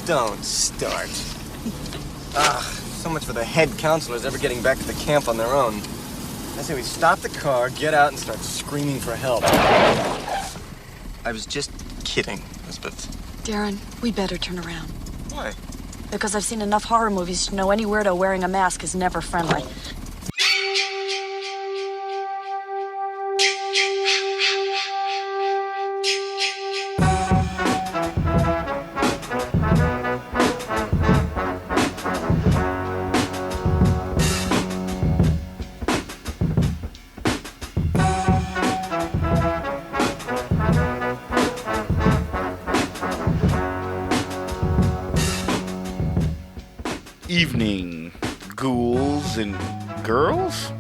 Don't start. Ugh, so much for the head counselors ever getting back to the camp on their own. I say we stop the car, get out, and start screaming for help. I was just kidding, Elizabeth. Darren, we better turn around. Why? Because I've seen enough horror movies to know any weirdo wearing a mask is never friendly. Evening, ghouls and girls?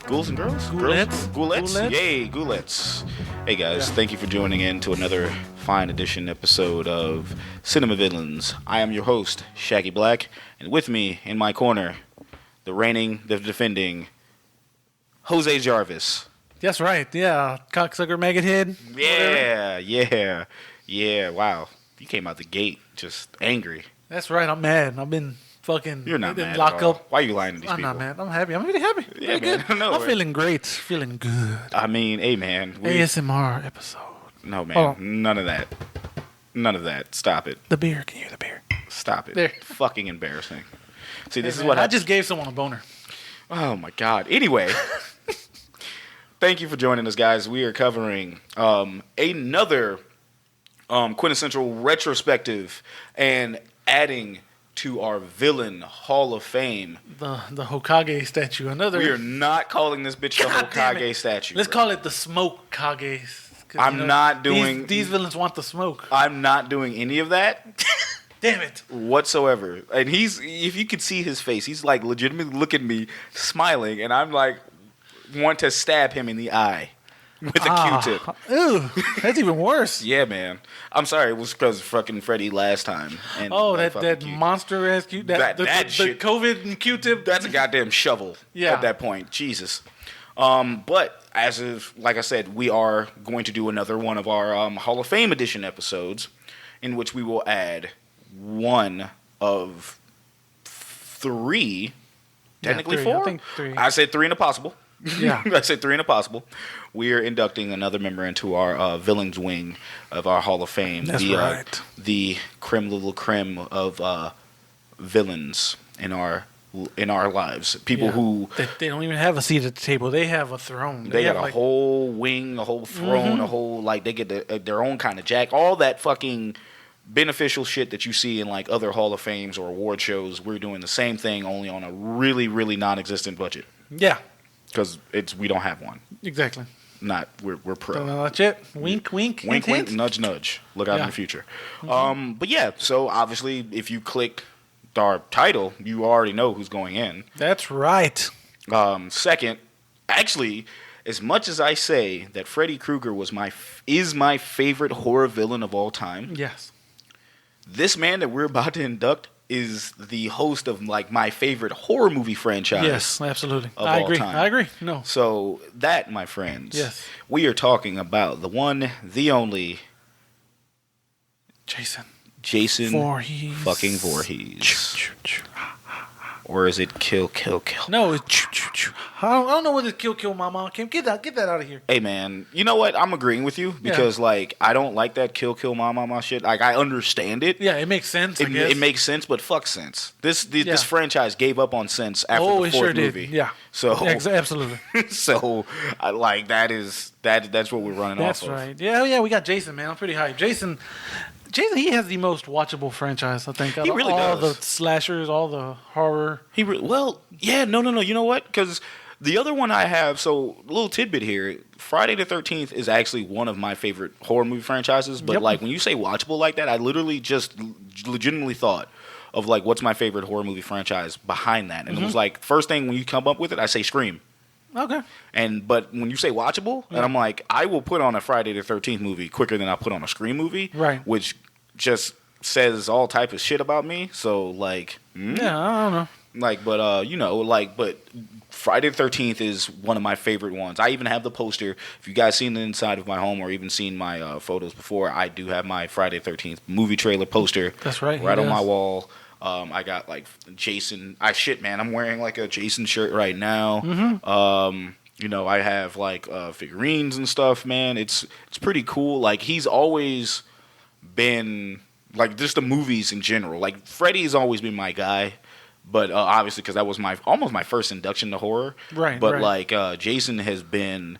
Ghouls and girls? Ghoulettes? Ghoulettes? Yay, ghoulettes. Hey guys, thank you for joining in to another fine edition episode of Cinema Villains. I am your host, Shaggy Black, and with me in my corner, the reigning, the defending, Jose Jarvis. That's right. Yeah, cocksucker, maggot head. Yeah. Wow, you came out the gate just angry. That's right. I'm mad. I've been fucking. You're not mad lock at all. up. Why are you lying to these I'm people? not mad. I'm happy. I'm really happy. Yeah, Really man. good. No, I'm right. feeling great. Feeling good. I mean, hey man. ASMR episode. No man, Oh. none of that. None of that. Stop it. The beer. Can you hear the beer? Stop it. There. Fucking embarrassing. See, this is Man, what I happens. just gave someone a boner. Oh my god. Anyway, thank you for joining us, guys. We are covering another quintessential retrospective and adding to our villain Hall of Fame. The Hokage statue. Another. We are not calling this bitch the God damn Hokage it. statue. Let's bro. call it the Smoke Kage. I'm not doing- These villains want the smoke. I'm not doing any of that. Damn it. Whatsoever. And if you could see his face, he's like legitimately looking at me, smiling, and I'm like, want to stab him in the eye with a Q-tip. Ew. That's even worse. Yeah, man. I'm sorry, it was because fucking Freddy last time. And Oh, that that fucking monster ass Q. The shit. COVID and Q-tip. That's a goddamn shovel Yeah. at that point. Jesus. But as of, like I said, we are going to do another one of our Hall of Fame edition episodes in which we will add one of three, technically three. four? I think three. I said three and a possible. Yeah. I said three and a possible. We are inducting another member into our villains wing of our Hall of Fame. That's right. The creme de la creme of villains in our lives. People who They don't even have a seat at the table. They have a throne. they got have a whole wing, a whole throne, a whole they get their own kind of jack. All that fucking beneficial shit that you see in like other Hall of Fames or award shows. We're doing the same thing, only on a really, really non-existent budget Yeah, because we don't have one. exactly. We're pro. That's it. Wink, wink, Wink, hint, wink, hint. nudge, nudge. Look out in Yeah. the future. But yeah, so obviously, if you click our title, you already know who's going in. That's right. Second, actually, as much as I say that Freddy Krueger is my favorite horror villain of all time, Yes. this man that we're about to induct is the host of like my favorite horror movie franchise. Yes, absolutely. Of I all agree. time. I agree. No. So that, my friends, Yes. we are talking about the one, the only Jason Voorhees. fucking Voorhees. Or is it kill? No, it's I don't know what it's kill mama. Get that out of here. Hey man, you know what? I'm agreeing with you because like I don't like that kill mama shit. Like I understand it. Yeah, it makes sense. I guess. It makes sense, but fuck sense. This franchise gave up on sense after the it fourth sure movie. did. Yeah. So Yeah, absolutely. so I like that's what we're running That's off of. right. Yeah. We got Jason, man. I'm pretty hyped. Jason, he has the most watchable franchise, I think. Out He of really all does. the slashers, all the horror. No. You know what? Because the other one I have, so a little tidbit here. Friday the 13th is actually one of my favorite horror movie franchises. But Yep. like when you say watchable like that, I literally just legitimately thought of like what's my favorite horror movie franchise behind that, and it was like first thing when you come up with it, I say Scream. Okay. But when you say watchable, and I'm like, I will put on a Friday the 13th movie quicker than I put on a Scream movie, Right. Which just says all type of shit about me. So like, Yeah, I don't know. Like, but you know, like, but Friday the 13th is one of my favorite ones. I even have the poster. If you guys seen the inside of my home or even seen my photos before, I do have my Friday the 13th movie trailer poster. That's right. Right on my wall. I got like Jason. Man, I'm wearing like a Jason shirt right now. Mm-hmm. You know, I have like figurines and stuff. Man, it's pretty cool. Like he's always been like just the movies in general. Like Freddy's always been my guy. But obviously, because that was almost my first induction to horror. Right. But like Jason has been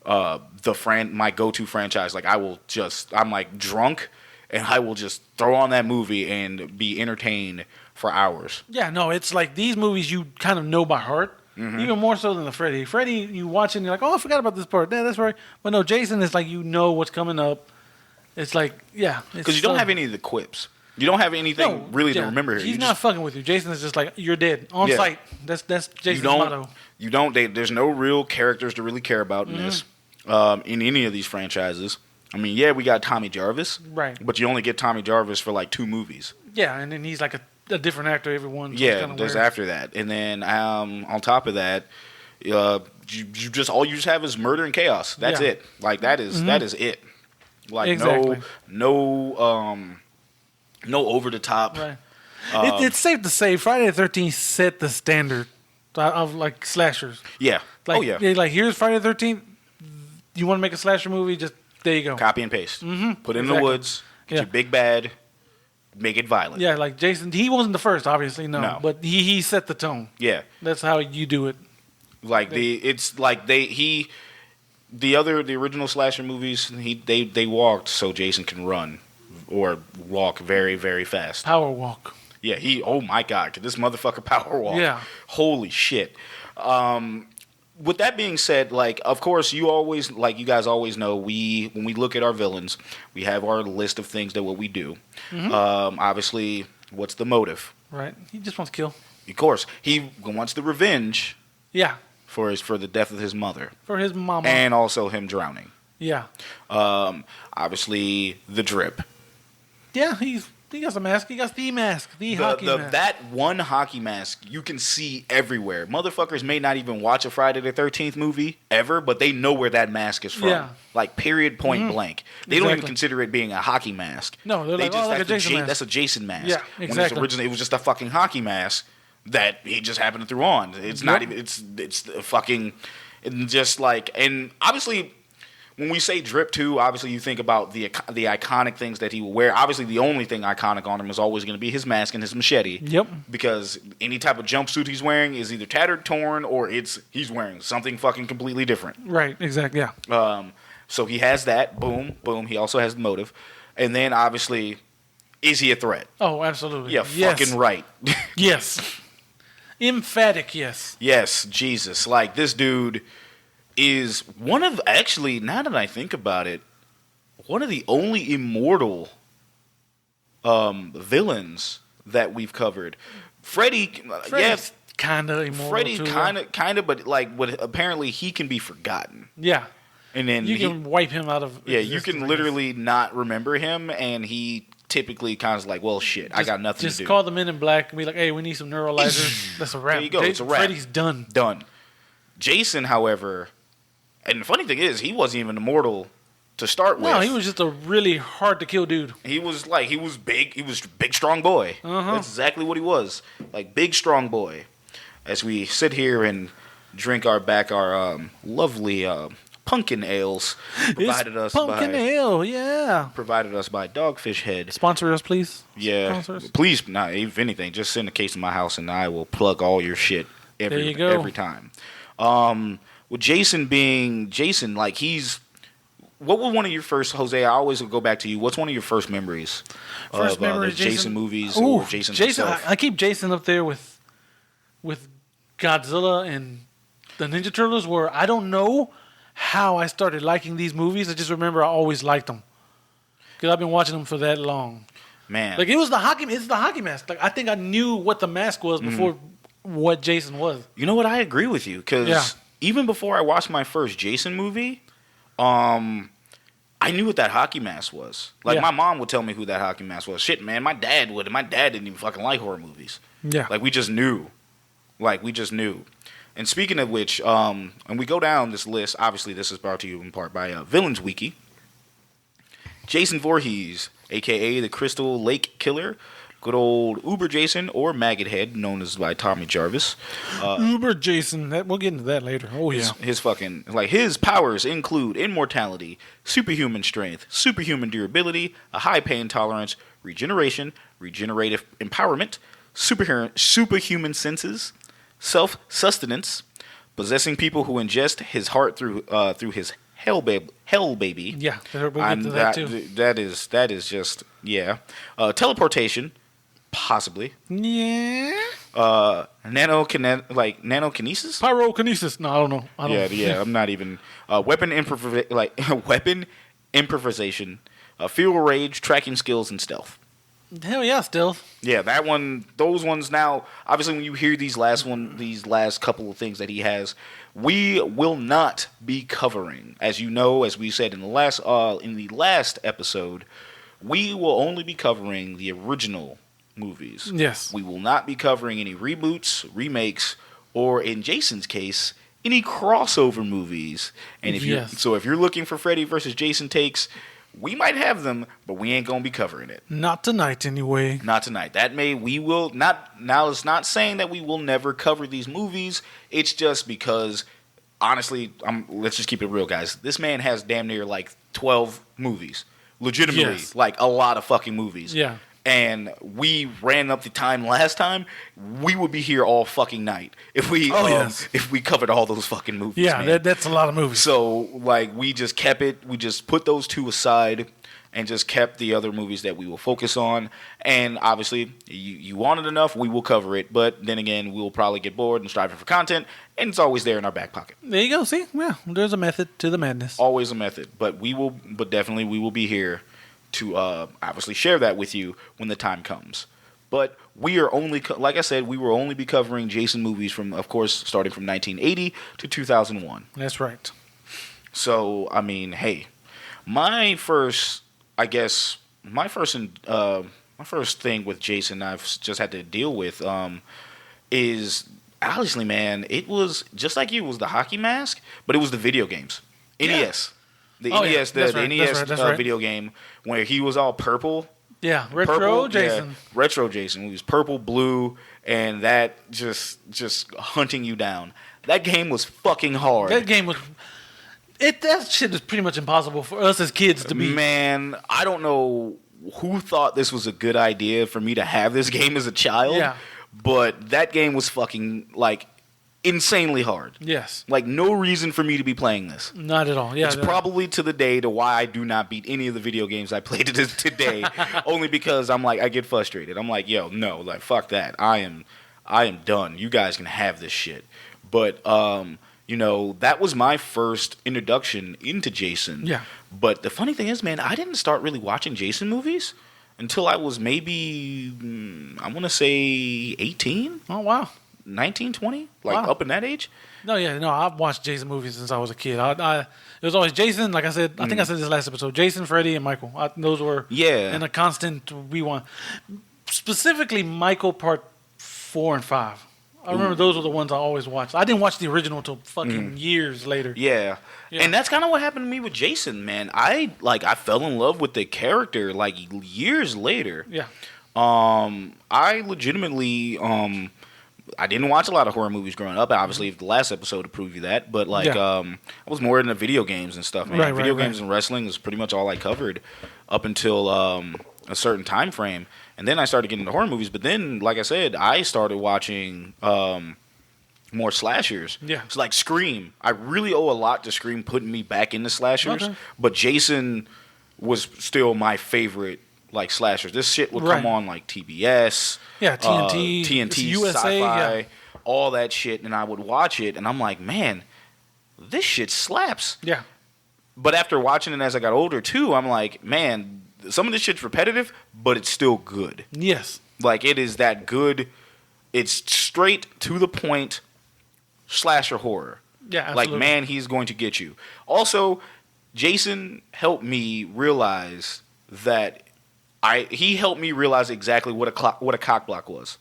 my go-to franchise. Like I'm like drunk, and I will just throw on that movie and be entertained for hours. Yeah, no, it's like these movies you kind of know by heart. Mm-hmm. Even more so than the Freddy. Freddy, you watch it and you're like, oh, I forgot about this part. Yeah, that's right. But no, Jason is like you know what's coming up. It's like, yeah. Because you don't have any of the quips. You don't have anything to remember here. He's not fucking with you. Jason is just like, you're dead. On sight. That's Jason's motto. There's no real characters to really care about in this. In any of these franchises. I mean, yeah, we got Tommy Jarvis. Right. But you only get Tommy Jarvis for like 2 movies. Yeah, and then he's like a different actor every one. So Yeah, there's after that. And then on top of that, you just have is murder and chaos. That's it. Like that is it. Like exactly. No over the top. Right. It's safe to say Friday the 13th set the standard of like slashers. Yeah. Like, like here's Friday the 13th. You want to make a slasher movie? Just there you go. Copy and paste. Put it in the woods. Get your big bad. Make it violent. Yeah, like Jason. He wasn't the first, obviously. No. But he set the tone. Yeah. That's how you do it. Like the original slasher movies. They walked so Jason can run. Or walk very, very fast. Power walk. Yeah, oh my God, could this motherfucker power walk? Yeah. Holy shit. With that being said, like, of course, you guys always know, when we look at our villains, we have our list of things that what we do. Obviously, what's the motive? Right. He just wants to kill. Of course. He wants the revenge. Yeah. For the death of his mother. For his mama. And also him drowning. Yeah. Obviously, the drip. Yeah, he got a mask. He got the mask. The hockey mask. That one hockey mask you can see everywhere. Motherfuckers may not even watch a Friday the 13th movie ever, but they know where that mask is from. Yeah. Like, period, point blank. They don't even consider it being a hockey mask. No, they're like, like a Jason mask. That's a Jason mask. Yeah, exactly. When originally it was just a fucking hockey mask that he just happened to throw on. It's not even, it's fucking, just like, and obviously, when we say drip too, obviously you think about the iconic things that he will wear. Obviously, the only thing iconic on him is always going to be his mask and his machete. Yep. Because any type of jumpsuit he's wearing is either tattered, torn, or he's wearing something fucking completely different. Right. Exactly. Yeah. So he has that. Boom, boom. He also has the motive, and then obviously, is he a threat? Oh, absolutely. Yeah. Fucking right. Yes. Emphatic. Yes. Yes. Jesus. Like this dude is one of, actually, now that I think about it, one of the only immortal villains that we've covered. Freddy's kind of immortal. Freddy's kind of, but like, apparently he can be forgotten. Yeah. And then you can wipe him out of. Yeah, you can literally not remember him, and he typically kind of like, well, shit, I got nothing to do. Just call the Men in Black and be like, hey, we need some neuralizers. That's a wrap. There you go. It's a wrap. Freddy's done. Jason, however. And the funny thing is, he wasn't even immortal to start with. No, he was just a really hard to kill dude. He was big. He was big, strong boy. That's exactly what he was. Like big, strong boy. As we sit here and drink our lovely pumpkin ales provided us pumpkin ale, yeah. Provided us by Dogfish Head. Sponsor us, please. Yeah, please. Not if anything, just send a case to my house and I will plug all your shit every time. With Jason being Jason, like what was one of your first, Jose? I always go back to you. What's one of your first memories of the Jason movies or Jason himself? I keep Jason up there with Godzilla and the Ninja Turtles, where I don't know how I started liking these movies. I just remember I always liked them because I've been watching them for that long. Man, like it's the hockey mask. Like I think I knew what the mask was before what Jason was. You know what? I agree with you because even before I watched my first Jason movie, I knew what that hockey mask was. Like my mom would tell me who that hockey mask was. Shit, man, my dad would. And my dad didn't even fucking like horror movies. Yeah, like we just knew. Like, we just knew. And speaking of which, and we go down this list. Obviously, this is brought to you in part by Villains Wiki. Jason Voorhees, a.k.a. the Crystal Lake Killer. Good old Uber Jason, or Maggot Head, known as by Tommy Jarvis. Uber Jason. We'll get into that later. Oh, yeah. His powers include immortality, superhuman strength, superhuman durability, a high pain tolerance, regeneration, regenerative empowerment, superhuman senses, self-sustenance, possessing people who ingest his heart through his hell baby. Yeah, we'll get to that too. That is just, yeah. Teleportation, possibly. Yeah. Nanokinesis? Pyrokinesis. No, I don't know. Yeah. I'm not even. Weapon improvisation, field rage, tracking skills, and stealth. Hell yeah, stealth. Yeah, that one. Those ones. Now, obviously, when you hear these last couple of things that he has, we will not be covering, as you know, as we said in the last episode, we will only be covering the original movies. Yes. We will not be covering any reboots, remakes, or in Jason's case, any crossover movies. And if you're looking for Freddy versus Jason takes, we might have them, but we ain't gonna be covering it. Not tonight, anyway. Not tonight. We will not. Now, it's not saying that we will never cover these movies. It's just because, honestly, let's just keep it real, guys. This man has damn near like 12 movies, legitimately, like a lot of fucking movies. Yeah. And we ran up the time last time. We would be here all fucking night if we covered all those fucking movies. Yeah, that's a lot of movies. So like we just kept it. We just put those two aside and just kept the other movies that we will focus on. And obviously, you wanted enough, we will cover it. But then again, we will probably get bored and striving for content, and it's always there in our back pocket. There you go. See, yeah, there's a method to the madness. Always a method, but definitely we will be here to obviously share that with you when the time comes. But we are only, like I said, we will only be covering Jason movies from, of course, starting from 1980 to 2001. That's right. So, I mean, hey, my first thing with Jason I've just had to deal with is, honestly, man, it was just like you. It was the hockey mask, but it was the video games. NES. The NES video game where he was all purple. Yeah, retro Jason. Yeah, retro Jason. He was purple, blue, and that just hunting you down. That game was fucking hard. That game was. That shit is pretty much impossible for us as kids to beat. Man, I don't know who thought this was a good idea for me to have this game as a child. Yeah. But that game was fucking like insanely hard. Yes. Like no reason for me to be playing this. Not at all. Yeah. It's probably to the day to why I do not beat any of the video games I played today. Only because I'm like I get frustrated. I'm like, yo, no, like fuck that. I am done. You guys can have this shit. But that was my first introduction into Jason. Yeah. But the funny thing is, man, I didn't start really watching Jason movies until I was maybe I want to say 18. Oh wow. 19, 20? Like up in that age? No, I've watched Jason movies since I was a kid. It was always Jason, like I said, I think I said this last episode, Jason, Freddy, and Michael. Those were in a constant rewind. Specifically, Michael Part 4 and 5. I remember those were the ones I always watched. I didn't watch the original until fucking years later. Yeah. And that's kind of what happened to me with Jason, man. I fell in love with the character like years later. Yeah. I legitimately I didn't watch a lot of horror movies growing up. Obviously, the last episode to prove you that. But I was more into video games and stuff, man. Video games and wrestling was pretty much all I covered up until a certain time frame. And then I started getting into horror movies. But then, like I said, I started watching more slashers. Yeah. It's like Scream. I really owe a lot to Scream putting me back into slashers. Okay. But Jason was still my favorite like slashers. This shit would come on like TBS. Yeah, TNT, Sci-Fi, USA, all that shit, and I would watch it, and I'm like, man, this shit slaps. Yeah. But after watching it as I got older too, I'm like, man, some of this shit's repetitive, but it's still good. Yes. Like it is that good. It's straight to the point slasher horror. Yeah, absolutely. Like, man, he's going to get you. Also, Jason helped me realize that he helped me realize exactly what a cock block was.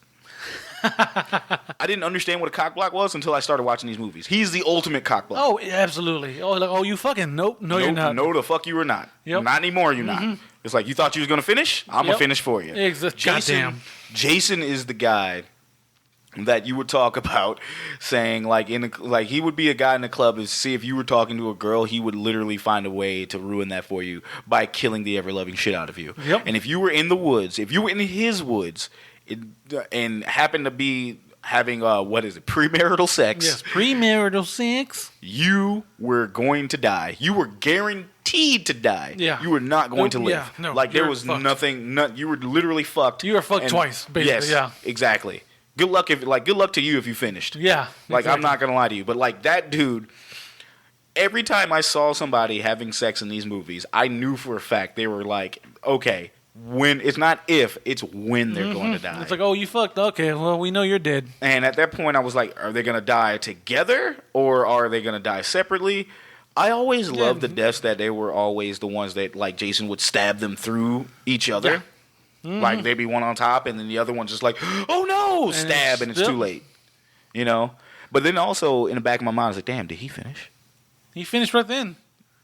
I didn't understand what a cock block was until I started watching these movies. He's the ultimate cock block. Oh, absolutely. Oh, like, oh, you fucking nope. No, you're not. No, the fuck you were not. Yep. Not anymore. You're not. It's like you thought you was gonna finish. I'm gonna finish for you. Goddamn. Jason is the guy that you would talk about saying like he would be a guy in the club and see if you were talking to a girl, he would literally find a way to ruin that for you by killing the ever loving shit out of you. Yep. And if you were in the woods, if you were in his woods, and happened to be having premarital sex. Yes, premarital sex. You were going to die. You were guaranteed to die. Yeah. You were not going to live. Yeah, no, like there was fucked. nothing. You were literally fucked. You were fucked twice, basically. Yes, yeah. Exactly. Good luck to you if you finished. Yeah. Like exactly. I'm not gonna lie to you, but like that dude. Every time I saw somebody having sex in these movies, I knew for a fact they were like, okay, when it's not if, it's when they're going to die. It's like, oh, you fucked. Okay, well, we know you're dead. And at that point, I was like, are they going to die together or are they going to die separately? I always loved the deaths that they were always the ones that, like, Jason would stab them through each other. Yeah. Like, they'd be one on top and then the other one's just like, oh no, stab, and it's too late. You know? But then also, in the back of my mind, I was like, damn, did he finish? He finished right then.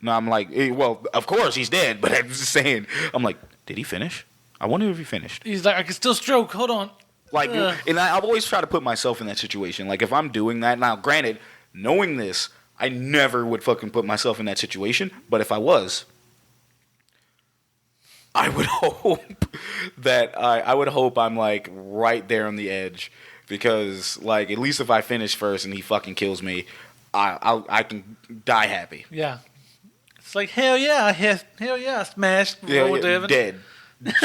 No, I'm like, well, of course he's dead, but I'm just saying, I'm like, did he finish? I wonder if he finished. He's like, I can still stroke. Hold on. Like, and I've always tried to put myself in that situation. Like, if I'm doing that, now, granted, knowing this, I never would fucking put myself in that situation. But if I was, I would hope that I would hope I'm, like, right there on the edge. Because, like, at least if I finish first and he fucking kills me, I can die happy. Yeah. It's like, hell yeah, smashed. Yeah, dead.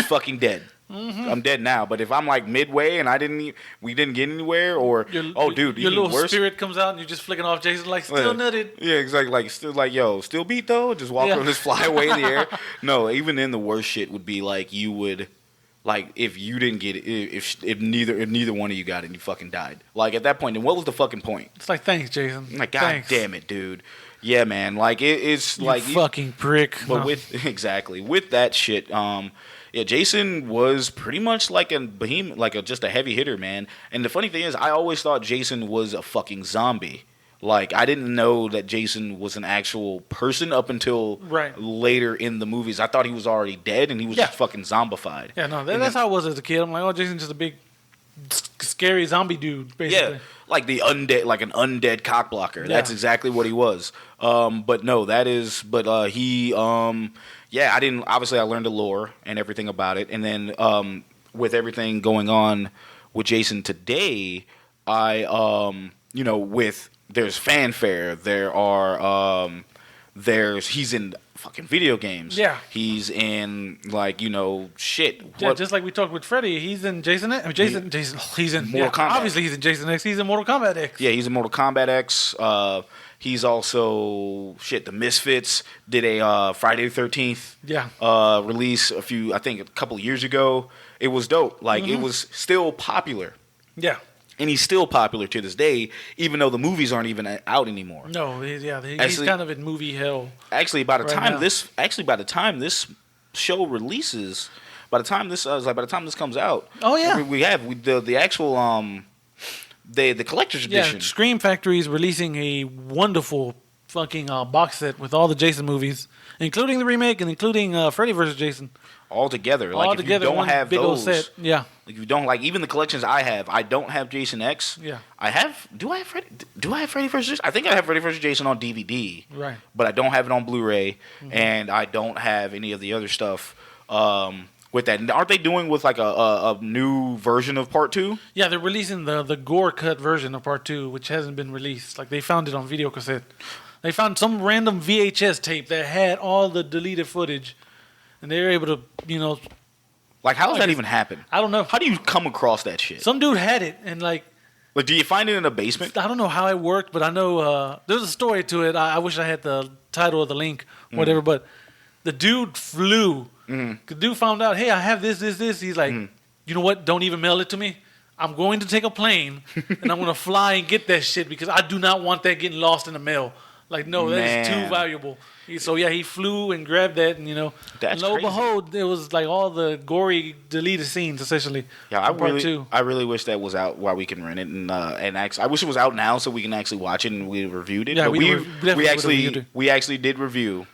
Fucking dead. I'm dead now. But if I'm like midway and we didn't get anywhere, or dude, your little worse, spirit comes out and you're just flicking off Jason like still nutted. Yeah, exactly. Like still like still beat though. Just walk on, just fly away in the air. No, even then the worst shit would be like you would, like if you didn't get it, if neither one of you got it, and you fucking died. Like at that point, then what was the fucking point? It's like thanks, Jason. Like god damn it, dude. Yeah, man. Like it's you like fucking prick. But with that shit, yeah, Jason was pretty much like a behemoth, like just a heavy hitter, man. And the funny thing is, I always thought Jason was a fucking zombie. Like I didn't know that Jason was an actual person up until later in the movies. I thought he was already dead and he was just fucking zombified. Yeah, no, that's how I was as a kid. I'm like, oh, Jason's just a big, scary zombie dude, basically. Yeah, like the undead, like an undead cock blocker. Yeah. That's exactly what he was. But no, he. Yeah, I didn't. Obviously, I learned the lore and everything about it, and then with everything going on with Jason today, there's fanfare. He's in fucking video games. Yeah, he's in shit. Yeah, just like we talked with Freddy, he's in Jason X. I mean, he's in Mortal Kombat. Obviously, he's in Jason X. He's in Mortal Kombat X. Yeah, he's in Mortal Kombat X. He's also the Misfits did a Friday the 13th release a couple of years ago. It was dope. Like it was still popular. Yeah. And he's still popular to this day, even though the movies aren't even out anymore. No, he's kind of in movie hell. Actually, by the time this show releases, by the time this comes out, the actual the collector's edition. Yeah, Scream Factory is releasing a wonderful fucking box set with all the Jason movies, including the remake and including Freddy vs. Jason. All together. Like if you don't have those, set. Yeah. Like if you don't even the collections I have, I don't have Jason X. Yeah. Do I have Freddy vs. Jason? I think I have Freddy vs. Jason on DVD. Right. But I don't have it on Blu-ray, and I don't have any of the other stuff. With that, and aren't they doing with like a new version of Part 2? Yeah, they're releasing the gore cut version of Part 2, which hasn't been released. Like they found it on video cassette. They found some random VHS tape that had all the deleted footage, and they were able to, like how does that even happen? I don't know. How do you come across that shit? Some dude had it, and like do you find it in a basement? I don't know how it worked, but I know there's a story to it. I wish I had the title of the link, whatever. But the dude flew. The dude found out, hey, I have this. He's like, you know what? Don't even mail it to me. I'm going to take a plane and I'm going to fly and get that shit because I do not want that getting lost in the mail. Like, no, that is too valuable. So yeah, he flew and grabbed that, and That's lo and crazy. behold, it was like all the gory deleted scenes essentially. Yeah, I really wish that was out while we can rent it, and actually, I wish it was out now so we can actually watch it and we reviewed it. Yeah, but we actually did review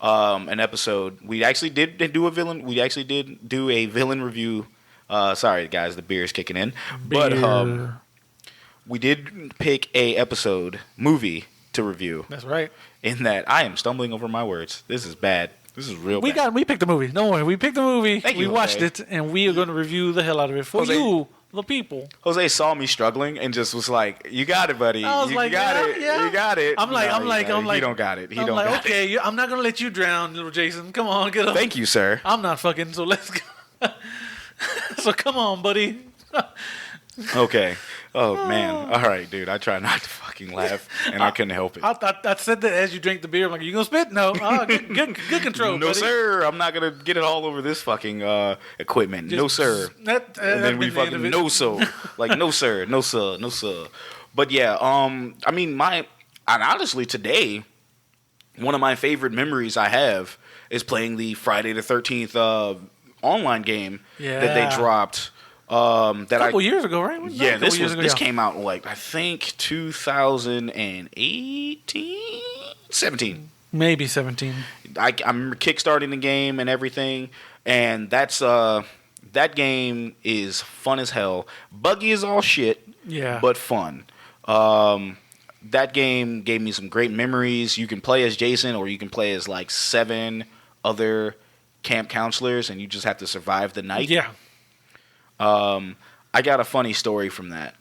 an episode. We actually did do a villain. We actually did do a villain review. Sorry, guys, the beer is kicking in. But we did pick a episode movie to review. That's right. In that, I am stumbling over my words. This is bad. This is real bad. We picked a movie. Don't worry. We picked a movie. We watched it, and we are going to review the hell out of it for you, the people. Jose saw me struggling and just was like, "You got it, buddy. You got it. You got it." I'm like, he don't got it. Okay, I'm not going to let you drown, little Jason. Come on, get up. Thank you, sir. I'm not fucking, so let's go. So come on, buddy. Okay. Oh, man. All right, dude. I try not to fucking laugh, and I couldn't help it. I said that as you drank the beer. I'm like, you going to spit? No. Good control, no, buddy. sir. I'm not going to get it all over this fucking equipment. No, sir. And then we fucking, no, so. Like, no, sir. No, sir. No, sir. But, yeah, I mean, and honestly, today, one of my favorite memories I have is playing the Friday the 13th online game that they dropped. A couple years ago, right? Yeah, this came out like I think 2018, 17, maybe 17. I remember kickstarting the game and everything, and that game is fun as hell. Buggy as all shit, but fun. That game gave me some great memories. You can play as Jason, or you can play as like 7 other camp counselors, and you just have to survive the night. Yeah. I got a funny story from that.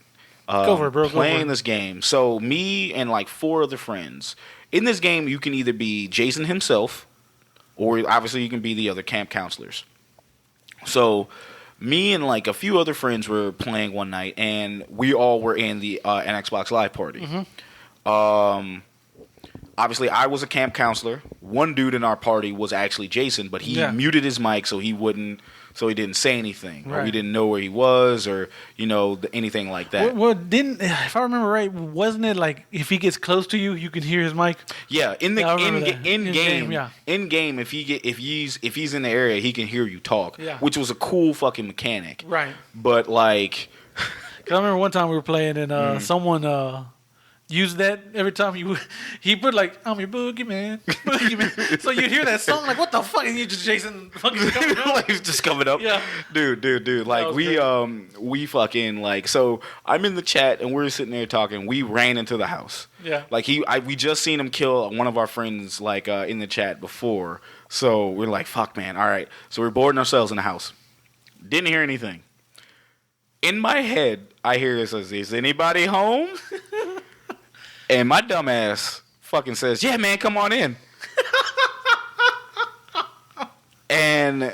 Go for it, bro. Playing this game. So me and like 4 other friends. In this game, you can either be Jason himself, or obviously you can be the other camp counselors. So me and like a few other friends were playing one night, and we all were in the an Xbox Live party. Mm-hmm. Obviously, I was a camp counselor. One dude in our party was actually Jason, but he muted his mic so he didn't say anything, or we didn't know where he was, or anything like that. Well, if I remember right, wasn't it like if he gets close to you, you can hear his mic? Yeah, in game, if he's in the area, he can hear you talk, which was a cool fucking mechanic. Right. But like, 'cause I remember one time we were playing and someone used that every time he put like, I'm your boogeyman. So you'd hear that song like, what the fuck? And you just Jason fucking coming up. Like, he's just coming up. Yeah. Dude. Like we fucking like, so I'm in the chat and we're sitting there talking. We ran into the house. Yeah. Like we just seen him kill one of our friends like in the chat before. So we're like, fuck man. All right. So we're boarding ourselves in the house. Didn't hear anything. In my head, I hear this as, is anybody home? And my dumb ass fucking says, yeah, man, come on in. And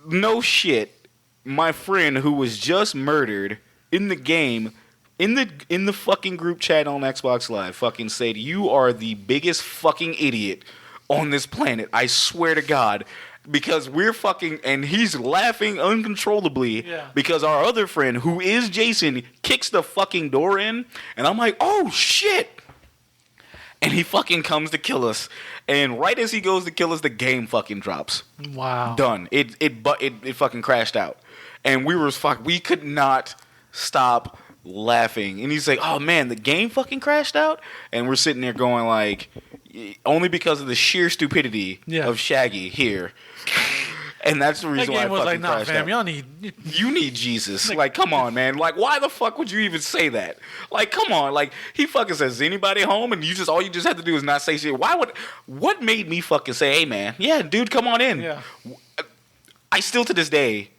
no shit, my friend who was just murdered in the game, in the fucking group chat on Xbox Live, fucking said, you are the biggest fucking idiot on this planet. I swear to God. Because we're fucking, and he's laughing uncontrollably because our other friend, who is Jason, kicks the fucking door in, and I'm like, oh shit! And he fucking comes to kill us, and right as he goes to kill us, the game fucking drops. Wow. Done. It fucking crashed out, and we could not stop laughing. And he's like, oh man, the game fucking crashed out, and we're sitting there going like, only because of the sheer stupidity of Shaggy here. And that's the reason why I fucking crashed out. You need Jesus. Like, come on, man. Like, why the fuck would you even say that? Like, come on. Like, he fucking says, is anybody home? And all you just have to do is not say shit. What made me fucking say, hey, man, yeah, dude, come on in. Yeah. I still to this day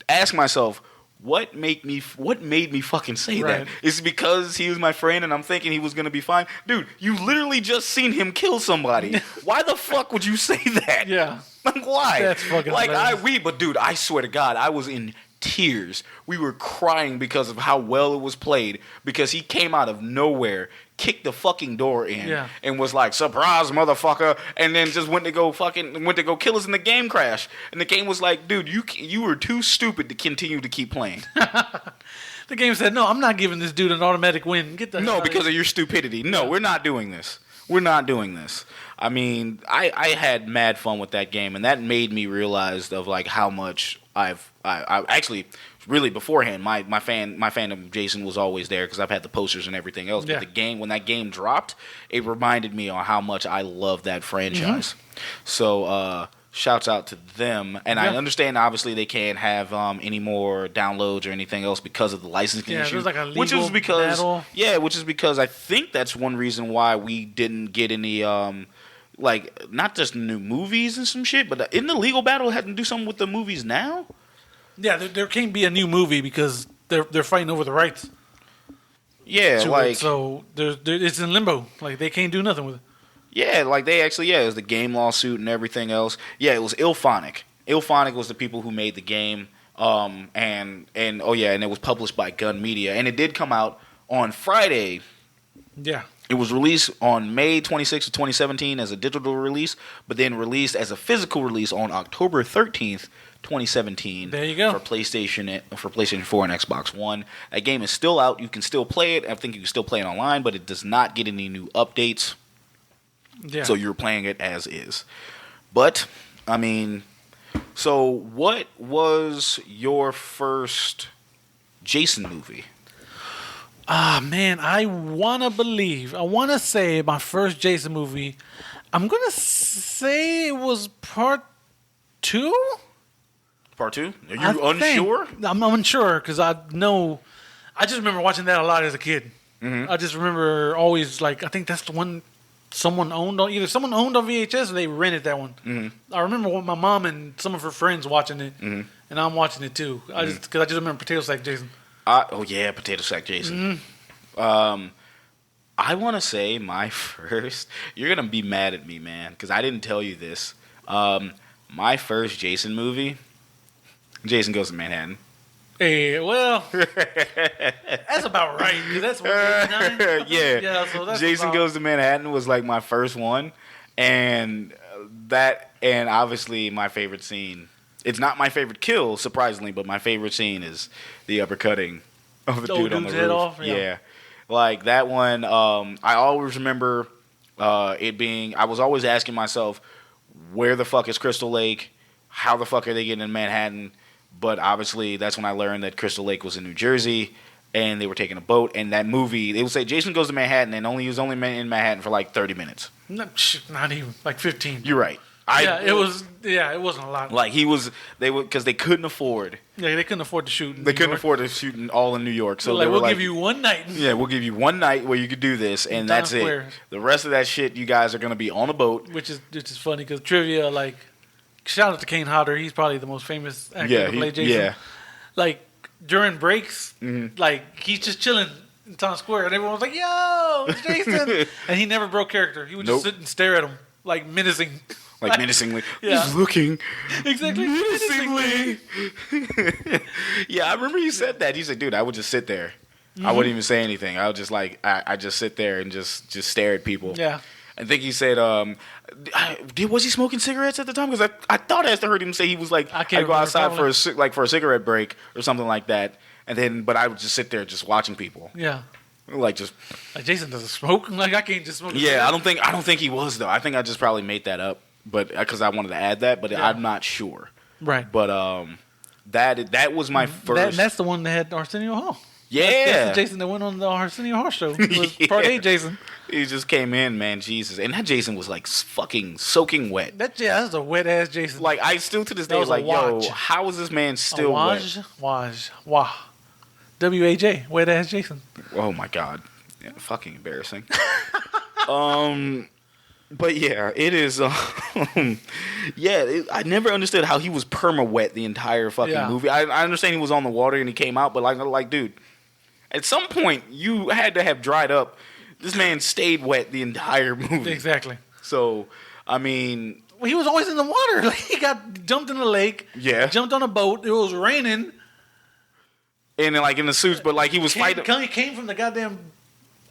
ask myself, what made me fucking say that? Is it because he was my friend and I'm thinking he was going to be fine? Dude, you literally just seen him kill somebody. Why the fuck would you say that? Yeah. Like, why? That's fucking hilarious. But dude, I swear to God, I was in tears. We were crying because of how well it was played, because he came out of nowhere, kicked the fucking door in and was like, "Surprise, motherfucker!" and then just went to go kill us in the game crash. And the game was like, "Dude, you were too stupid to continue to keep playing." The game said, "No, I'm not giving this dude an automatic win. Get the no, because of your stupidity. No, we're not doing this. We're not doing this." I mean, I had mad fun with that game, and that made me realize of like how much I actually really beforehand my fandom of Jason was always there because I've had the posters and everything else. But when that game dropped, it reminded me on how much I love that franchise. So shouts out to them, and I understand obviously they can't have any more downloads or anything else because of the licensing issue. There's like a legal battle. Which is because I think that's one reason why we didn't get any like not just new movies and some shit, but in the legal battle had to do something with the movies now. Yeah, there can't be a new movie because they're fighting over the rights. Yeah, like so it's in limbo. Like they can't do nothing with it. Yeah, like they actually it was the game lawsuit and everything else. Yeah, it was Ilphonic. Ilphonic was the people who made the game. And it was published by Gun Media, and it did come out on Friday. Yeah. It was released on May 26th of 2017 as a digital release, but then released as a physical release on October 13th, 2017. There you go. For PlayStation 4 and Xbox One. That game is still out. You can still play it. I think you can still play it online, but it does not get any new updates. Yeah. So you're playing it as is. But, I mean, so what was your first Jason movie? Man, I want to say my first Jason movie, I'm going to say it was part 2? Part 2? Are you unsure? I'm unsure because I just remember watching that a lot as a kid. Mm-hmm. I just remember always, like, I think that's the one someone owned on VHS or they rented that one. Mm-hmm. I remember my mom and some of her friends watching it, and I'm watching it too. Because I just remember Potato Sack Jason. Potato Sack Jason. Mm-hmm. I want to say my first. You're gonna be mad at me, man, because I didn't tell you this. My first Jason movie, Jason Goes to Manhattan. Hey, well, that's about right. That's 189. Yeah. So that's Jason Goes to Manhattan was like my first one, and obviously my favorite scene. It's not my favorite kill, surprisingly, but my favorite scene is the uppercutting of the dude on the roof. Head off? Yeah. Like that one. I always remember it being. I was always asking myself, where the fuck is Crystal Lake? How the fuck are they getting in Manhattan? But obviously, that's when I learned that Crystal Lake was in New Jersey, and they were taking a boat. And that movie, they would say Jason Goes to Manhattan, and he was only in Manhattan for like 30 minutes. Not even, like 15. You're right. It wasn't a lot. Like because they couldn't afford. Yeah, they couldn't afford to shoot. They couldn't afford to shoot all in New York. So we'll give you one night. Yeah, we'll give you one night where you could do this, and that's it. The rest of that shit, you guys are gonna be on a boat. Which is funny because trivia, like, shout out to Kane Hodder. He's probably the most famous actor to play Jason. Yeah. Like during breaks, like he's just chilling in Times Square, and everyone was like, "Yo, it's Jason," and he never broke character. He would just sit and stare at him like menacing. Like menacingly. Yeah. He's looking. Exactly. Menacingly. Yeah, I remember he said that. He said, dude, I would just sit there. I wouldn't even say anything. I would just I just sit there and just stare at people. Yeah. I think he said, was he smoking cigarettes at the time? Because I thought I heard him say he was like, I'd go outside for a cigarette break or something like that. But I would just sit there just watching people. Yeah. Like Jason doesn't smoke. Like I can't just smoke. Yeah, I don't think he was though. I think I just probably made that up. But because I wanted to add that, but I'm not sure. Right. But that was my first. That's the one that had Arsenio Hall. Yeah. That's the Jason that went on the Arsenio Hall show. It was part 8 Jason. He just came in, man, Jesus. And that Jason was like fucking soaking wet. That's a wet ass Jason. Like I still to this day was like, yo, how is this man still wet? WAJ, wet ass Jason. Oh my God. Yeah, fucking embarrassing. But yeah, it is. I never understood how he was perma wet the entire fucking movie. I understand he was on the water and he came out, but like, dude, at some point you had to have dried up. This man stayed wet the entire movie. Exactly. So, I mean, he was always in the water. Like he got jumped in the lake. Yeah. Jumped on a boat. It was raining. And then, like in the suits, but like he was fighting. He came from the goddamn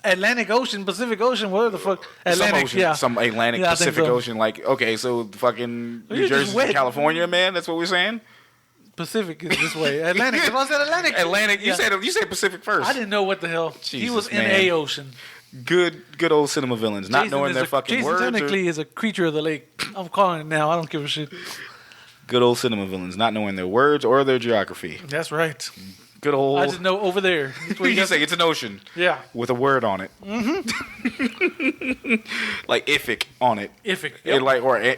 Atlantic Ocean, Pacific Ocean, whatever the fuck. Atlantic, some Atlantic, Pacific Ocean. Like, okay, so fucking New Jersey, California, man. That's what we're saying. Pacific is this way. Atlantic. If I said Atlantic. Atlantic. You said Pacific first. I didn't know what the hell. He was in a ocean. Good old cinema villains, not knowing their fucking words. Jason technically is a creature of the lake. I'm calling it now. I don't give a shit. Good old cinema villains, not knowing their words or their geography. That's right. Good old. I just know over there. You say it's an ocean. Yeah. With a word on it. Mm-hmm. Like Ific on it. Ific. Yep. It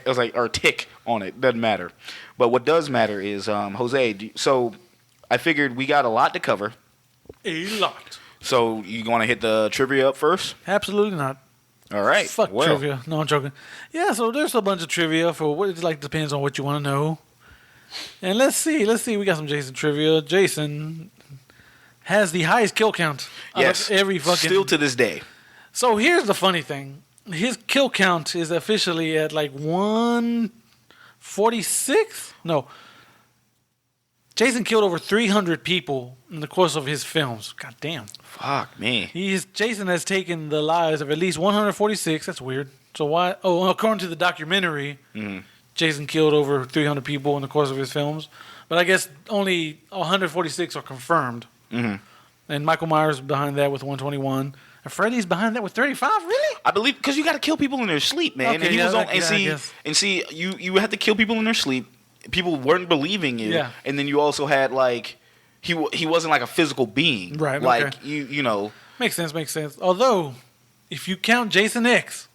was like or tick on it. Doesn't matter. But what does matter is Jose. So I figured we got a lot to cover. A lot. So you want to hit the trivia up first? Absolutely not. All right. Fuck trivia. No, I'm joking. Yeah. So there's a bunch of trivia for what it like depends on what you want to know. And let's see. We got some Jason trivia. Jason has the highest kill count. Yes. Every fucking. Still to this day. So here's the funny thing. His kill count is officially at like 146. No. Jason killed over 300 people in the course of his films. God damn. Fuck me. Jason has taken the lives of at least 146. That's weird. So why? Oh, according to the documentary. Mm-hmm. Jason killed over 300 people in the course of his films. But I guess only 146 are confirmed. Mm-hmm. And Michael Myers behind that with 121. And Freddy's behind that with 35? Really? I believe, because you got to kill people in their sleep, man. Okay, and he was on, and see, you had to kill people in their sleep. People weren't believing you. Yeah. And then you also had, like, he wasn't like a physical being. Right, like, okay. you know. Makes sense. Although, if you count Jason X,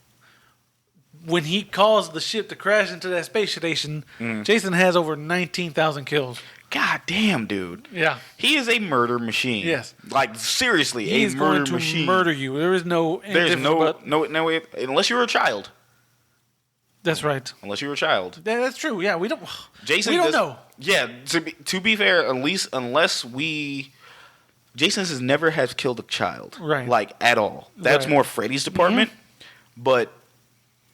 when he caused the ship to crash into that space station, Jason has over 19,000 kills. God damn, dude. Yeah. He is a murder machine. Yes. Like, seriously, He's a murder going to machine. murder you. There is no way, unless you're a child. That's right. Unless you're a child. Yeah, that's true. Yeah, we don't Jason know. Yeah, to be fair, Jason never has killed a child. Right. Like, at all. That's more Freddy's department. Mm-hmm. But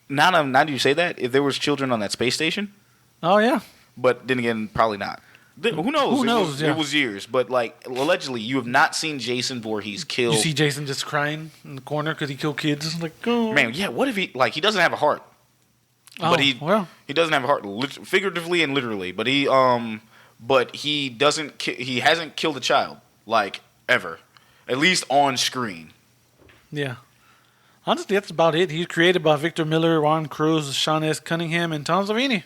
now that you say that, if there was children on that space station. Oh, yeah. But then again, probably not. Who knows? Who knows? It was years. But, like, allegedly, you have not seen Jason Voorhees kill. You see Jason just crying in the corner because he killed kids. Like, oh. Man, yeah, what if he doesn't have a heart. Oh, but he doesn't have a heart, figuratively and literally. But he hasn't killed a child, like, ever. At least on screen. Yeah. Honestly, that's about it. He's created by Victor Miller, Ron Cruz, Sean S. Cunningham, and Tom Savini.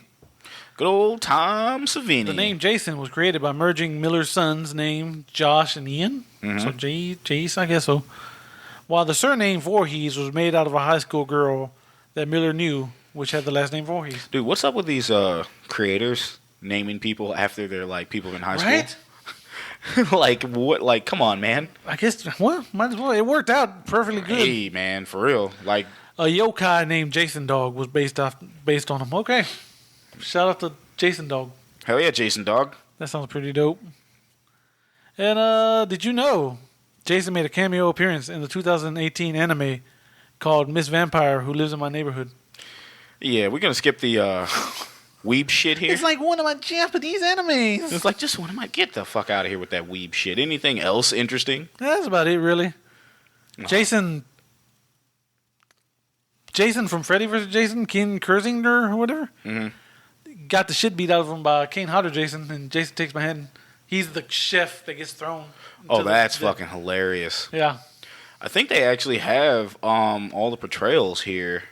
Good old Tom Savini. The name Jason was created by merging Miller's sons' name, Josh and Ian. Mm-hmm. So Jace, I guess so. While the surname Voorhees was made out of a high school girl that Miller knew, which had the last name Voorhees. Dude, what's up with these creators naming people after they're like people in high school? Right? Like what? Like, come on, man. I guess might as well. It worked out perfectly good. Hey, man, for real. Like a yokai named Jason Dog was based on him. Okay, shout out to Jason Dog. Hell yeah, Jason Dog. That sounds pretty dope. And did you know Jason made a cameo appearance in the 2018 anime called Miss Vampire Who Lives in My Neighborhood? Yeah, we're gonna skip the weeb shit here. It's like one of my Japanese animes. It's like just one of my. Get the fuck out of here with that weeb shit. Anything else interesting? That's about it, really. No. Jason from Freddy vs. Jason, Ken Kersinger or whatever, got the shit beat out of him by Kane Hodder Jason, and Jason takes my hand. He's the chef that gets thrown. Oh, that's fucking hilarious. Yeah. I think they actually have all the portrayals here.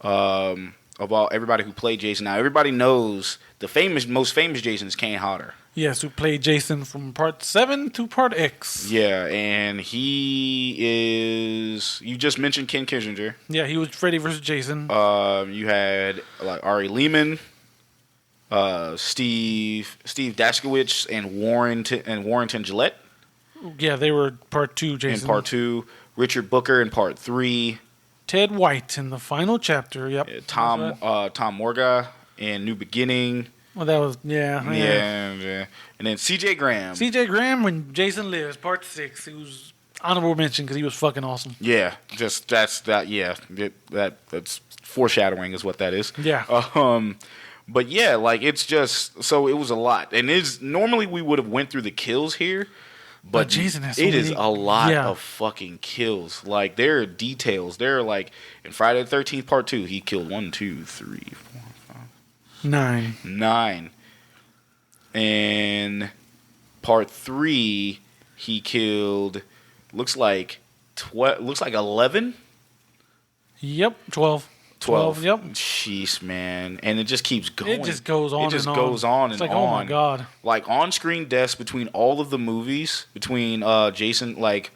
Of everybody who played Jason. Now everybody knows the most famous Jason is Kane Hodder. Yes, who played Jason from Part 7 to Part X. Yeah, and he is. You just mentioned Ken Kissinger. Yeah, he was Freddy vs. Jason. You had like Ari Lehman, Steve Dashkowitz, and Warrington Gillette. Yeah, they were Part 2 Jason. In Part 2, Richard Booker in Part 3. Ted White in the final chapter. Yep. Yeah, Tom Morga in New Beginning. Well, that was yeah. And then C.J. Graham. C.J. Graham when Jason Lives, Part 6. He was honorable mention because he was fucking awesome. Yeah, just that's foreshadowing is what that is. Yeah. But yeah, like it's just so it was a lot, and normally we would have went through the kills here, But Jason has it is a lot of fucking kills. Like, there are details. There are, like, in Friday the 13th Part 2, he killed 1, 2, 3, 4, 5... 9. And Part 3, he killed, looks like 11? Yep, 12. 12, yep. Jeez, man. And it just keeps going. It just goes on and on. It just goes on and on. Oh, my God. Like, on-screen deaths between all of the movies, between Jason, like,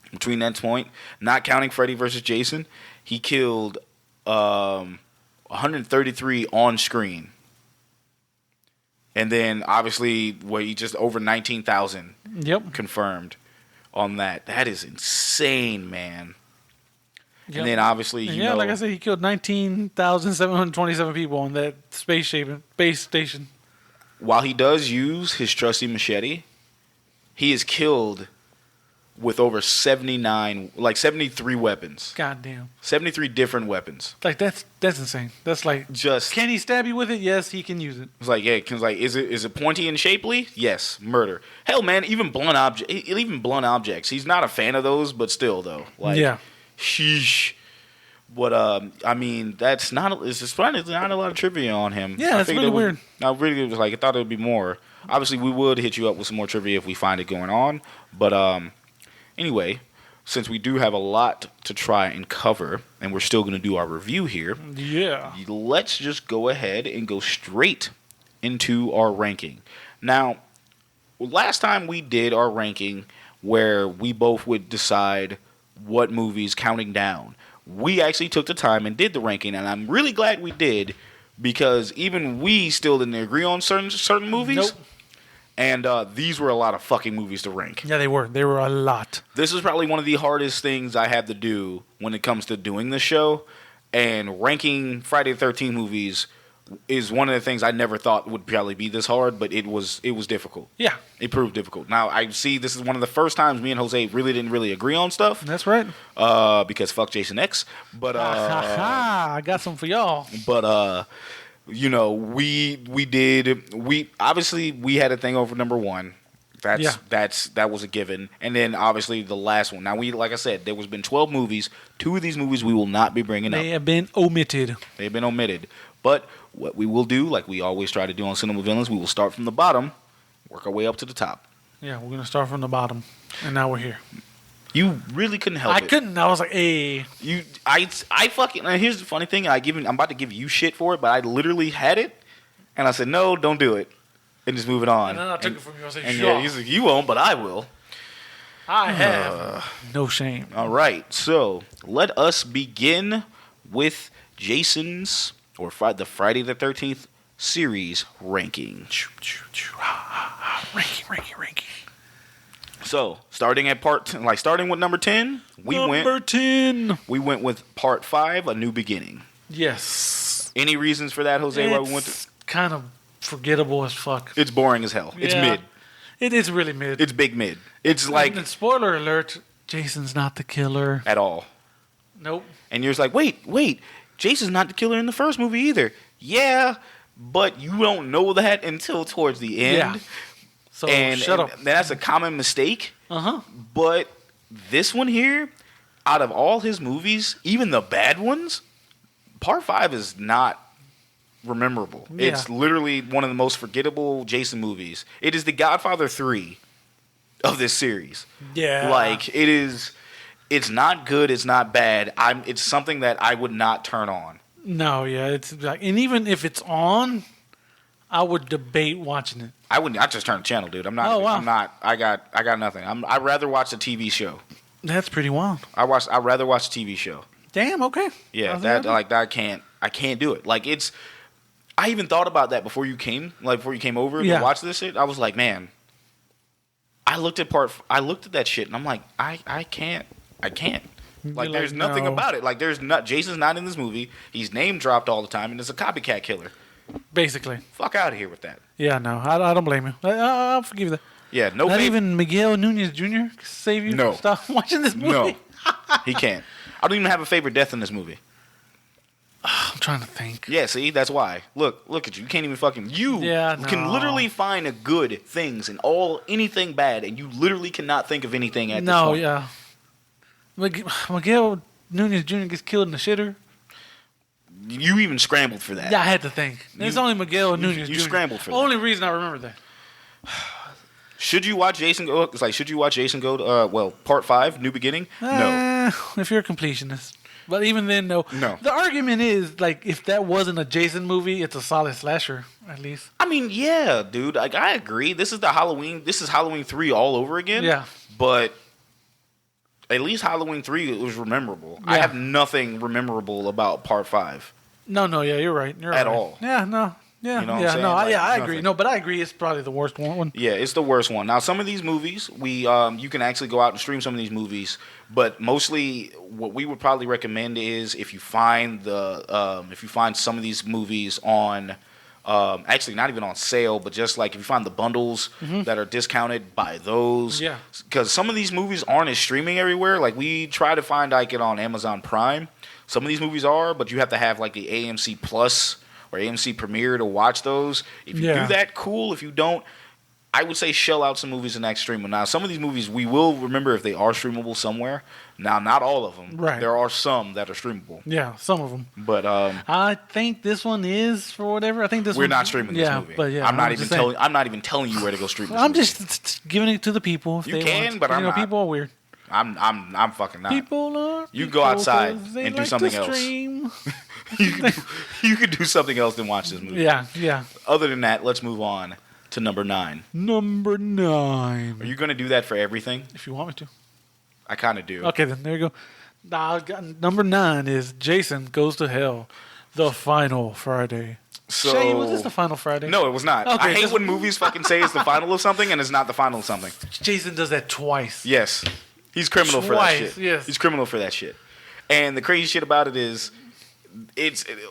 between that point, not counting Freddy versus Jason, he killed 133 on-screen. And then, obviously, he just over 19,000 confirmed on that. That is insane, man. Yep. And then obviously, you know, like I said, he killed 19,727 people on that space station. While he does use his trusty machete, he is killed with over 73 weapons. Goddamn. 73 different weapons. Like, that's insane. That's like, just, can he stab you with it? Yes, he can use it. It's like, yeah, cause like, is it pointy and shapely? Yes, murder. Hell, man, even blunt objects. He's not a fan of those, but still, though, like, yeah. Sheesh. But I mean, it's not a lot of trivia on him. Yeah, it's really weird. I really was like, I thought it would be more. Obviously, we would hit you up with some more trivia if we find it going on. But anyway, since we do have a lot to try and cover, and we're still going to do our review here, let's just go ahead and go straight into our ranking. Now, last time we did our ranking, where we both would decide what movies counting down, we actually took the time and did the ranking, and I'm really glad we did, because even we still didn't agree on certain movies. Nope. And these were a lot of fucking movies to rank. Yeah, they were. They were a lot. This is probably one of the hardest things I have to do when it comes to doing this show, and ranking Friday the 13th movies is one of the things I never thought would probably be this hard, but it was difficult. Yeah. It proved difficult. Now, I see this is one of the first times me and Jose really didn't agree on stuff. That's right. Because fuck Jason X. But I got some for y'all. But you know, we obviously we had a thing over number 1. That was a given. And then obviously the last one. Now, like I said, there was been 12 movies. 2 of these movies we will not be bringing up. They have been omitted. They've been omitted. But what we will do, like we always try to do on Cinema Villains, we will start from the bottom, work our way up to the top. Yeah, we're gonna start from the bottom, and now we're here. You really couldn't help it. I couldn't. I was like, hey. I fucking. Here's the funny thing. I'm about to give you shit for it, but I literally had it, and I said, no, don't do it, and just move it on. And then I took it from you. I said, and yeah, he's like, you won't, but I will. I have no shame. All right, so let us begin with Jason's or the Friday the 13th series ranking. Ranking. So, starting with number 10, we went with Part 5, A New Beginning. Yes. Any reasons for that, Jose? Why we went It's kind of forgettable as fuck. It's boring as hell. It's mid. It is really mid. It's big mid. It's like... And spoiler alert, Jason's not the killer. At all. Nope. And you're just like, wait, Jason's not the killer in the first movie either. Yeah, but you don't know that until towards the end. Yeah. So shut up. And that's a common mistake. Uh-huh. But this one here, out of all his movies, even the bad ones, Part 5 is not memorable. Yeah. It's literally one of the most forgettable Jason movies. It is the Godfather 3 of this series. Yeah. Like, it is... It's not good. It's not bad. It's something that I would not turn on. No, yeah. It's like, and even if it's on, I would debate watching it. I wouldn't. I just turn the channel, dude. I'm not. Oh, wow. I'm not. I got nothing. I'd rather watch a TV show. That's pretty wild. I'd rather watch a TV show. Damn. Okay. Yeah. I can't do it. Like, it's. I even thought about that before you came. Like, before you came over to watch this shit. I was like, man. I looked at that shit and I'm like, I can't. Like, there's nothing about it. Like, Jason's not in this movie. He's name dropped all the time, and it's a copycat killer. Basically. Fuck out of here with that. Yeah, no, I don't blame you. I'll forgive that. Yeah, no. Not even Miguel Nunez Jr. save you from stop watching this movie. No, he can't. I don't even have a favorite death in this movie. I'm trying to think. Yeah, see, that's why. Look at you. You can't even fucking. You can literally find a good things in anything bad, and you literally cannot think of anything at this point. No, yeah. Miguel Nunez Jr. gets killed in the shitter. You even scrambled for that. Yeah, I had to think. It's only Miguel Nunez Jr. You scrambled for that. Only reason I remember that. Should you watch Jason go? It's like, should you watch Jason go? Part 5, New Beginning? No. If you're a completionist. But even then, no. The argument is, like, if that wasn't a Jason movie, it's a solid slasher, at least. I mean, yeah, dude. Like, I agree. This is Halloween 3 all over again. Yeah. But at least Halloween 3, it was memorable. Yeah. I have nothing memorable about Part 5. No, yeah, you're right. At all. Yeah, no. Yeah, you know what I'm saying? I agree. No, but I agree it's probably the worst one. Yeah, it's the worst one. Now, some of these movies, you can actually go out and stream some of these movies, but mostly what we would probably recommend is if you find some of these movies on, actually not even on sale, but just like if you find the bundles that are discounted by those. Yeah. Because some of these movies aren't as streaming everywhere. Like we try to find like it on Amazon Prime. Some of these movies are, but you have to have like the AMC Plus or AMC Premiere to watch those. If you do that, cool. If you don't, I would say shell out some movies and stream them. Now, some of these movies we will remember if they are streamable somewhere. Now, not all of them. Right. There are some that are streamable. Yeah, some of them. But I think this one is for whatever. I think we're not streaming this movie. But I'm not even telling you where to go stream this I'm movie. just giving it to the people. If you they can, want. but I'm not. People are weird. I'm fucking not. People are. You go outside and do something else. You could do something else than watch this movie. Yeah. Other than that, let's move on to number 9. Number 9. Are you going to do that for everything? If you want me to. I kind of do. Okay, then there you go. Number 9 is Jason Goes to Hell, the final Friday. So, Shaggy, was this the final Friday? No, it was not. Okay, I hate when movies fucking say it's the final of something and it's not the final of something. Jason does that twice. Yes. He's criminal for that shit. Yes. He's criminal for that shit. And the crazy shit about it is,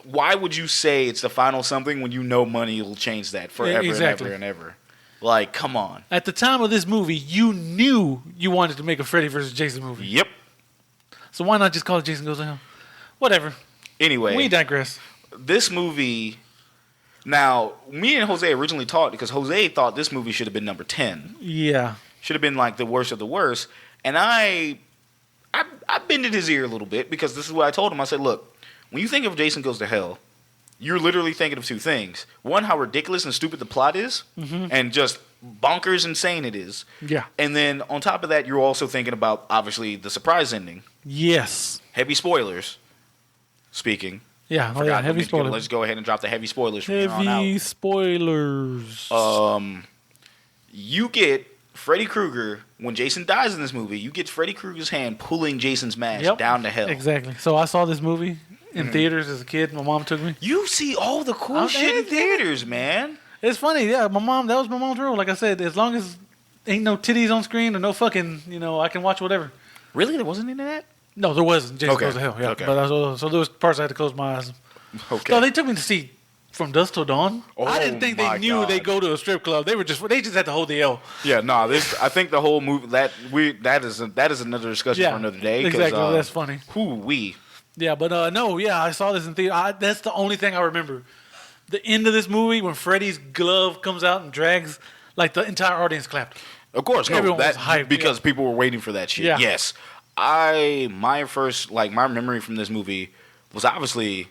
why would you say it's the final something when you know money will change that forever and ever and ever? Like, come on. At the time of this movie, you knew you wanted to make a Freddy versus Jason movie. Yep. So why not just call it Jason Goes to Hell? Whatever. Anyway. We digress. This movie... Now, me and Jose originally talked because Jose thought this movie should have been number 10. Yeah. Should have been like the worst of the worst. And I bended his ear a little bit because this is what I told him. I said, look, when you think of Jason Goes to Hell, you're literally thinking of two things. One, how ridiculous and stupid the plot is, and just bonkers insane it is. Yeah. And then on top of that, you're also thinking about, obviously, the surprise ending. Yes. Heavy spoilers. Speaking. Yeah, heavy spoilers. Let's go ahead and drop the heavy spoilers from here on out. Heavy spoilers. You get Freddy Krueger, when Jason dies in this movie, you get Freddy Krueger's hand pulling Jason's mask down to hell. Exactly. So I saw this movie in theaters as a kid. My mom took me. You see all the cool shit in theaters, man. It's funny, yeah. That was my mom's rule. Like I said, as long as ain't no titties on screen or no fucking, I can watch whatever. Really? There wasn't any of that? No, there wasn't. Jason Goes to Hell. Yeah. Okay. But so there was parts I had to close my eyes. Okay. So they took me to see From Dusk Till Dawn. Oh, I didn't think they knew they'd go to a strip club. They just had to hold the L. Yeah, no. I think the whole movie that is another discussion for another day. Exactly. That's funny. Yeah, but I saw this in theater. That's the only thing I remember. The end of this movie when Freddy's glove comes out and drags, like the entire audience clapped. Of course, everyone was hyped because people were waiting for that shit. Yeah. Yes. My memory from this movie was obviously,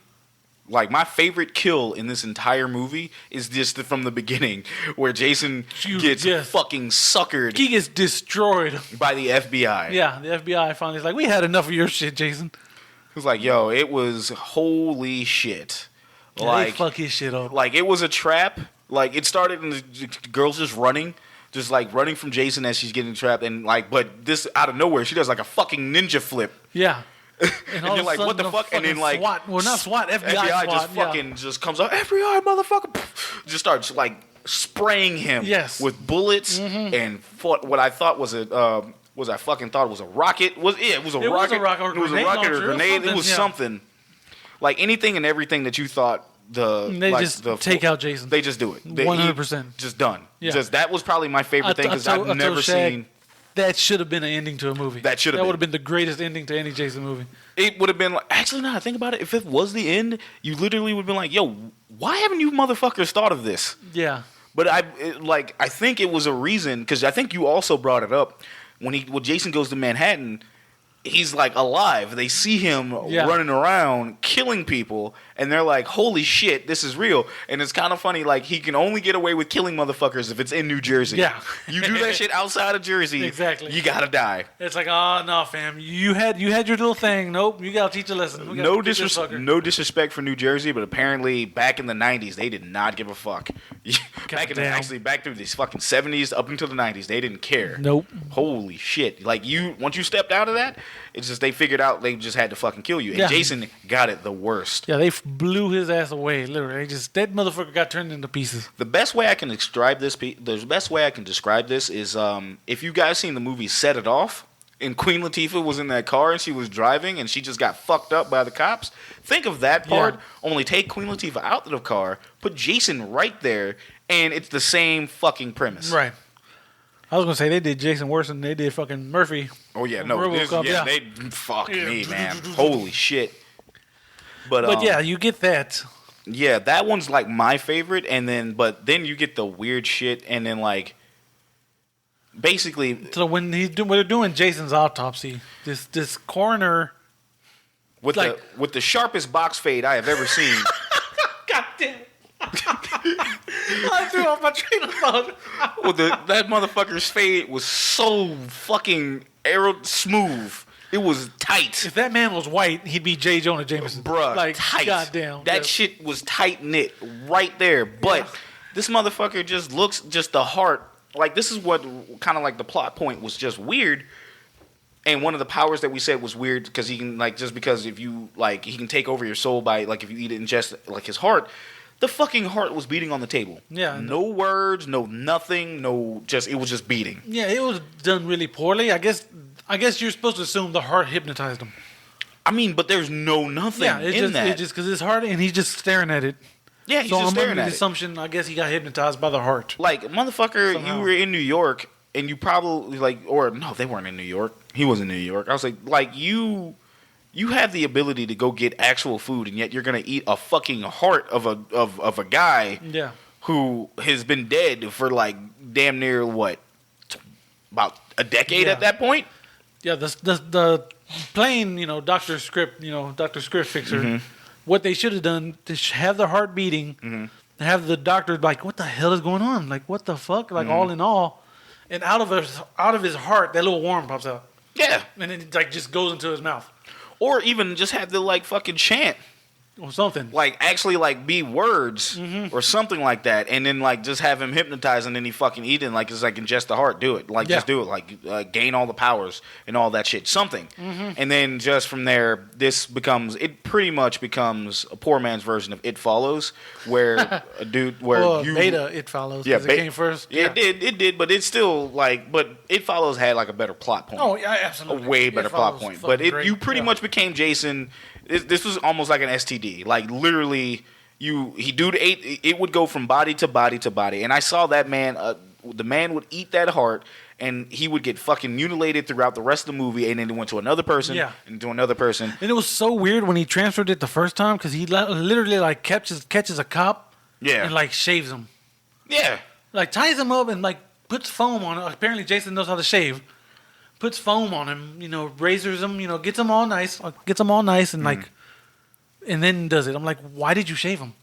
my favorite kill in this entire movie is just from the beginning where Jason gets fucking suckered. He gets destroyed by the FBI. Yeah, the FBI finally is like, we had enough of your shit, Jason. It was like, yo, it was holy shit. They fuck his shit up. It was a trap. It started and the girl's just running. Just running from Jason as she's getting trapped, and but this out of nowhere, she does a fucking ninja flip. Yeah, and you're like, what the fuck? And then SWAT, not SWAT, FBI just fucking just comes up, FBI motherfucker, just starts spraying him with bullets and what I thought was a I fucking thought it was a rocket. It was a rocket or a grenade. It was something anything and everything that you thought. Take out Jason. They just do it. 100%. Just done. Yeah. That was probably my favorite thing because I've never seen. That should have been an ending to a movie. That would have been the greatest ending to any Jason movie. It would have been like, actually, now I think about it, if it was the end, you literally would have been like, yo, why haven't you motherfuckers thought of this? Yeah. But I think it was a reason, because I think you also brought it up when Jason goes to Manhattan. He's like alive. They see him running around, killing people, and they're like, holy shit, this is real. And it's kind of funny, like, he can only get away with killing motherfuckers if it's in New Jersey. Yeah. You do that shit outside of Jersey, exactly. You gotta die. It's like, oh, no, fam. You had your little thing. Nope, you gotta teach a lesson. No disrespect for New Jersey, but apparently back in the 90s, they did not give a fuck. Back through these fucking 70s up until the 90s, they didn't care. Nope. Holy shit. Like, once you stepped out of that, it's just they figured out they just had to fucking kill you. And Jason got it the worst. Yeah, they blew his ass away, literally. That motherfucker got turned into pieces. The best way I can describe this is if you guys seen the movie Set It Off, and Queen Latifah was in that car and she was driving and she just got fucked up by the cops. Think of that part. Yeah. Only take Queen Latifah out of the car, put Jason right there, and it's the same fucking premise. Right. I was gonna say they did Jason worse than they did fucking Murphy. Oh yeah, no, they fuck me, man. Holy shit. But yeah, you get that. Yeah, that one's like my favorite, but then you get the weird shit, and then like basically. So when they're doing Jason's autopsy, this coroner with the sharpest box fade I have ever seen. God damn. I threw off my train of thought. Well, that motherfucker's fade was so fucking smooth. It was tight. If that man was white, he'd be J. Jonah Jameson. Bruh, like, tight. Goddamn. That shit was tight knit right there. But this motherfucker just looks, just the heart. Like, this is what kind of like the plot point was just weird. And one of the powers that we said was weird because he can, like, just because if you, like, he can take over your soul by, like, if you eat it, ingest, like, his heart. The fucking heart was beating on the table. Yeah. No words, no nothing, it was just beating. Yeah, it was done really poorly. I guess you're supposed to assume the heart hypnotized him. I mean, but there's nothing in that. It's just because it's heart and he's just staring at it. Yeah, he's just staring at it. Assumption, I guess he got hypnotized by the heart. Like, motherfucker, somehow. You were in New York and you probably, like, or no, they weren't in New York. He was in New York. I was like, you have the ability to go get actual food, and yet you're gonna eat a fucking heart of a guy who has been dead for like damn near about a decade at that point. Yeah, the plain doctor script fixer. Mm-hmm. What they should have done is have the heart beating, have the doctor like, what the hell is going on? Like, what the fuck? Like, all in all, and out of his heart, that little worm pops out. Yeah, and then it like just goes into his mouth. Or even just have the like fucking chant. Or something. Like actually like be words or something like that. And then like just have him hypnotized and then he fucking eat it and like just like ingest the heart. Do it. Like just do it. Like gain all the powers and all that shit. Something. And then just from there, it pretty much becomes a poor man's version of It Follows. Where a dude, Beta It Follows. Yeah. It came first. Yeah. It did. But it's still like, but It Follows had like a better plot point. Oh yeah, absolutely. A way better plot point. But you pretty much became Jason. This was almost like an STD. Like literally, it would go from body to body to body. And I saw that man. The man would eat that heart, and he would get fucking mutilated throughout the rest of the movie. And then it went to another person, and to another person. And it was so weird when he transferred it the first time because he literally like catches a cop, and like shaves him. Yeah, like ties him up and like puts foam on it. Apparently, Jason knows how to shave. Puts foam on him, razors him, gets him all nice, and like, and then does it. I'm like, why did you shave him?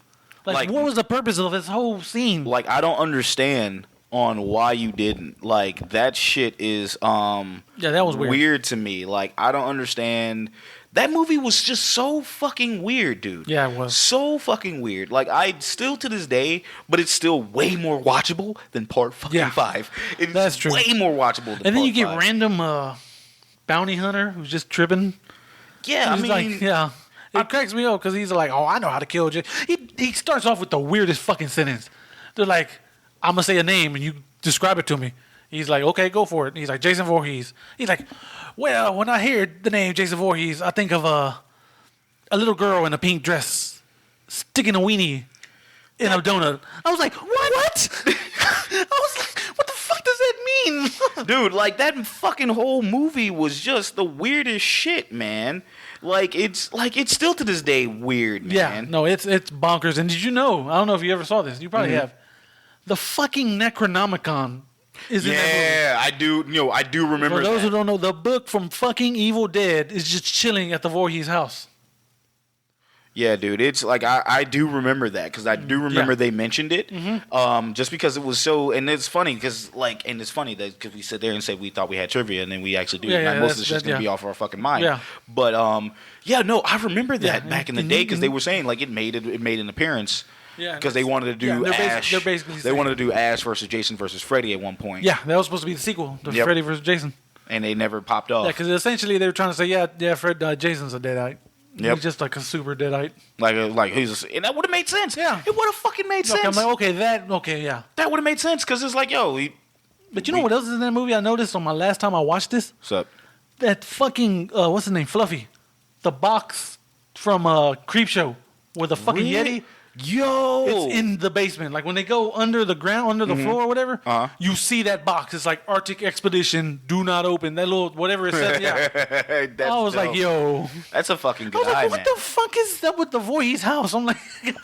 Like, what was the purpose of this whole scene? Like, I don't understand on why you didn't. Like, that shit is, that was weird to me. Like, I don't understand. That movie was just so fucking weird, dude. Yeah, it was. So fucking weird. Like, I still to this day, but it's still way more watchable than Part 5. That's true. Way more watchable than And then Part you get 5. random bounty hunter who's just tripping. Yeah, It cracks me up because he's like, oh, I know how to kill you. He starts off with the weirdest fucking sentence. They're like, I'm going to say a name and you describe it to me. He's like, okay, go for it. He's like, Jason Voorhees. He's like, well, when I hear the name Jason Voorhees, I think of a little girl in a pink dress sticking a weenie in a donut. I was like, what? I was like, what the fuck does that mean? Dude, like, that fucking whole movie was just the weirdest shit, man. Like, it's still to this day weird, man. Yeah, no, it's bonkers. And did you know, I don't know if you ever saw this, you probably have, the fucking Necronomicon is in that movie. Yeah, I do, I do remember For those that. who don't know, the book from fucking Evil Dead is just chilling at the Voorhees house. Yeah, dude, it's like I do remember that because I do remember they mentioned it. Just because it was so, and it's funny because it's funny that because we sit there and say we thought we had trivia and then we actually do. Most of the shit's gonna be off our fucking mind. Yeah. But no, I remember that back in the day because they were saying like it made an appearance. Yeah. Because they wanted to do Ash. They wanted to do Ash versus Jason versus Freddy at one point. Yeah, that was supposed to be the sequel to Freddy versus Jason. And they never popped off. Yeah, because essentially they were trying to say, Jason's a deadite. Yep. He's just like a super deadite. Like he's and that would have made sense. Yeah. It would have fucking made sense. I'm like, yeah. That would have made sense because it's like, But you know what else is in that movie I noticed on my last time I watched this? What's up? That fucking, what's his name? Fluffy. The box from Creepshow with the fucking Yeti. Yo, it's in the basement. Like when they go under the ground, under the floor or whatever, you see that box. It's like Arctic Expedition, do not open. That little whatever it says. Yeah, I was like, yo, that's a fucking good. I was like, what the fuck is that with the Voorhees house? I'm like,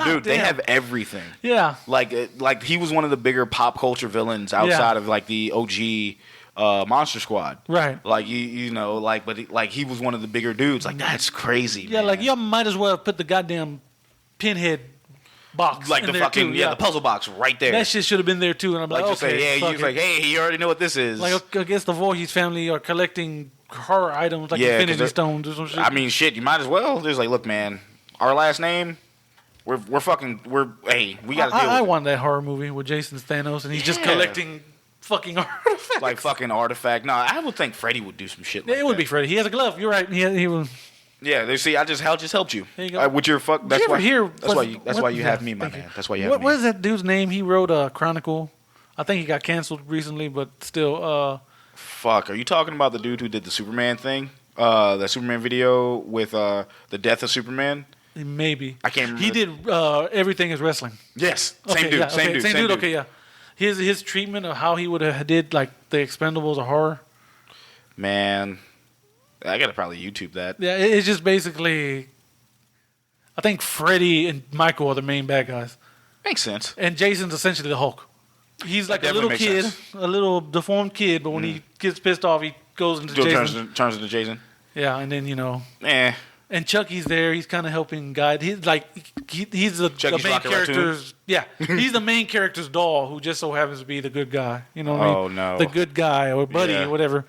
dude, they have everything. Yeah, like he was one of the bigger pop culture villains outside of like the OG. Monster Squad, right? Like but he was one of the bigger dudes. Like that's crazy. Yeah, man. Like you might as well put the goddamn Pinhead box, like the fucking too. The puzzle box right there. That shit should have been there too. And I'm like, okay, he's like, hey, you already know what this is. Like I guess the Voorhees family are collecting horror items like Infinity Stones or some shit. I mean, shit, you might as well. There's like, look, man, our last name. We got to deal with it. I want that horror movie with Jason Thanos and he's just collecting fucking artifacts. Like fucking artifact. No, I would think Freddy would do some shit like that. It would be Freddy. He has a glove. You're right. He will. Yeah, they see. I just helped you. There you go. With your fuck. That's why. That's why you have me, my man. That's why you have me. What is that dude's name? He wrote a Chronicle. I think he got canceled recently, but still. Fuck. Are you talking about the dude who did the Superman thing? The Superman video with the death of Superman. Maybe. I can't remember. He did Everything Is Wrestling. Yes. Same dude. Same dude. Okay, yeah. His treatment of how he would have did like the Expendables or horror. Man. I gotta probably YouTube that. Yeah, it's just basically. I think Freddy and Michael are the main bad guys. Makes sense. And Jason's essentially the Hulk. He's like a little kid, a little deformed kid, but when he gets pissed off, he goes into Jason. Turns into Jason. Yeah, and then And Chucky's there. He's kind of helping guide. He's like he's the main character's. Yeah, he's the main character's doll who just so happens to be the good guy. You know what I mean? Oh no, the good guy or Buddy or whatever.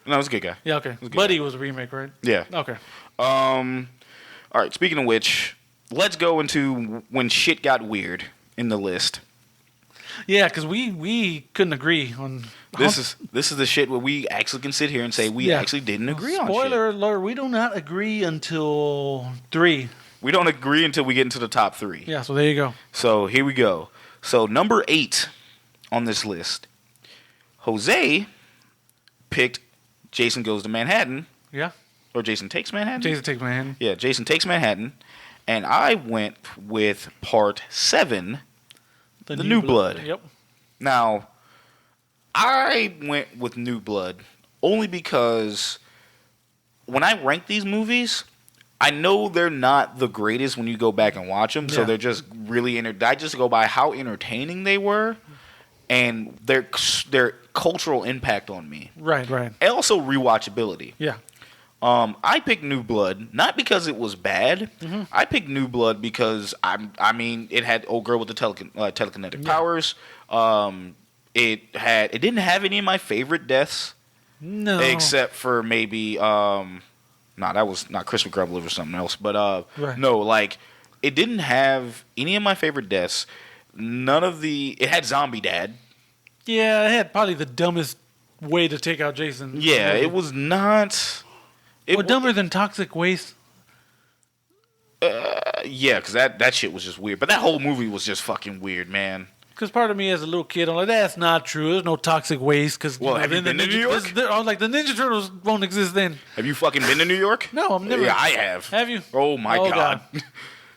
No, it's a good guy. Yeah, okay. Buddy was a remake, right? Yeah. Okay. All right. Speaking of which, let's go into when shit got weird in the list. Yeah, because we couldn't agree on. This is the shit where we actually can sit here and say we actually didn't agree on. Spoiler alert: we do not agree until 3. We don't agree until we get into the top 3. Yeah. So there you go. So here we go. So number 8 on this list, Jose picked Jason Goes to Manhattan. Yeah. Or Jason Takes Manhattan? Jason Takes Manhattan. Yeah, Jason Takes Manhattan. And I went with part 7, The New Blood. Yep. Now, I went with New Blood only because when I rank these movies, I know they're not the greatest when you go back and watch them. Yeah. So they're just really I just go by how entertaining they were and their cultural impact on me. Right. And also rewatchability. Yeah. I picked New Blood not because it was bad. Mm-hmm. I picked New Blood because it had old girl with the telekinetic powers. It didn't have any of my favorite deaths. No. Except for maybe that was not Chris McGruble or something else. But right. No, like it didn't have any of my favorite deaths. It had Zombie Dad. Yeah, it had probably the dumbest way to take out Jason. Yeah, it was not. Dumber than Toxic Waste. Yeah, because that shit was just weird. But that whole movie was just fucking weird, man. Because part of me as a little kid, I'm like, that's not true. There's no toxic waste. Because have you been to New York? I was like, the Ninja Turtles won't exist then. Have you fucking been to New York? No, I've never. Yeah, I have. Have you? Oh my god.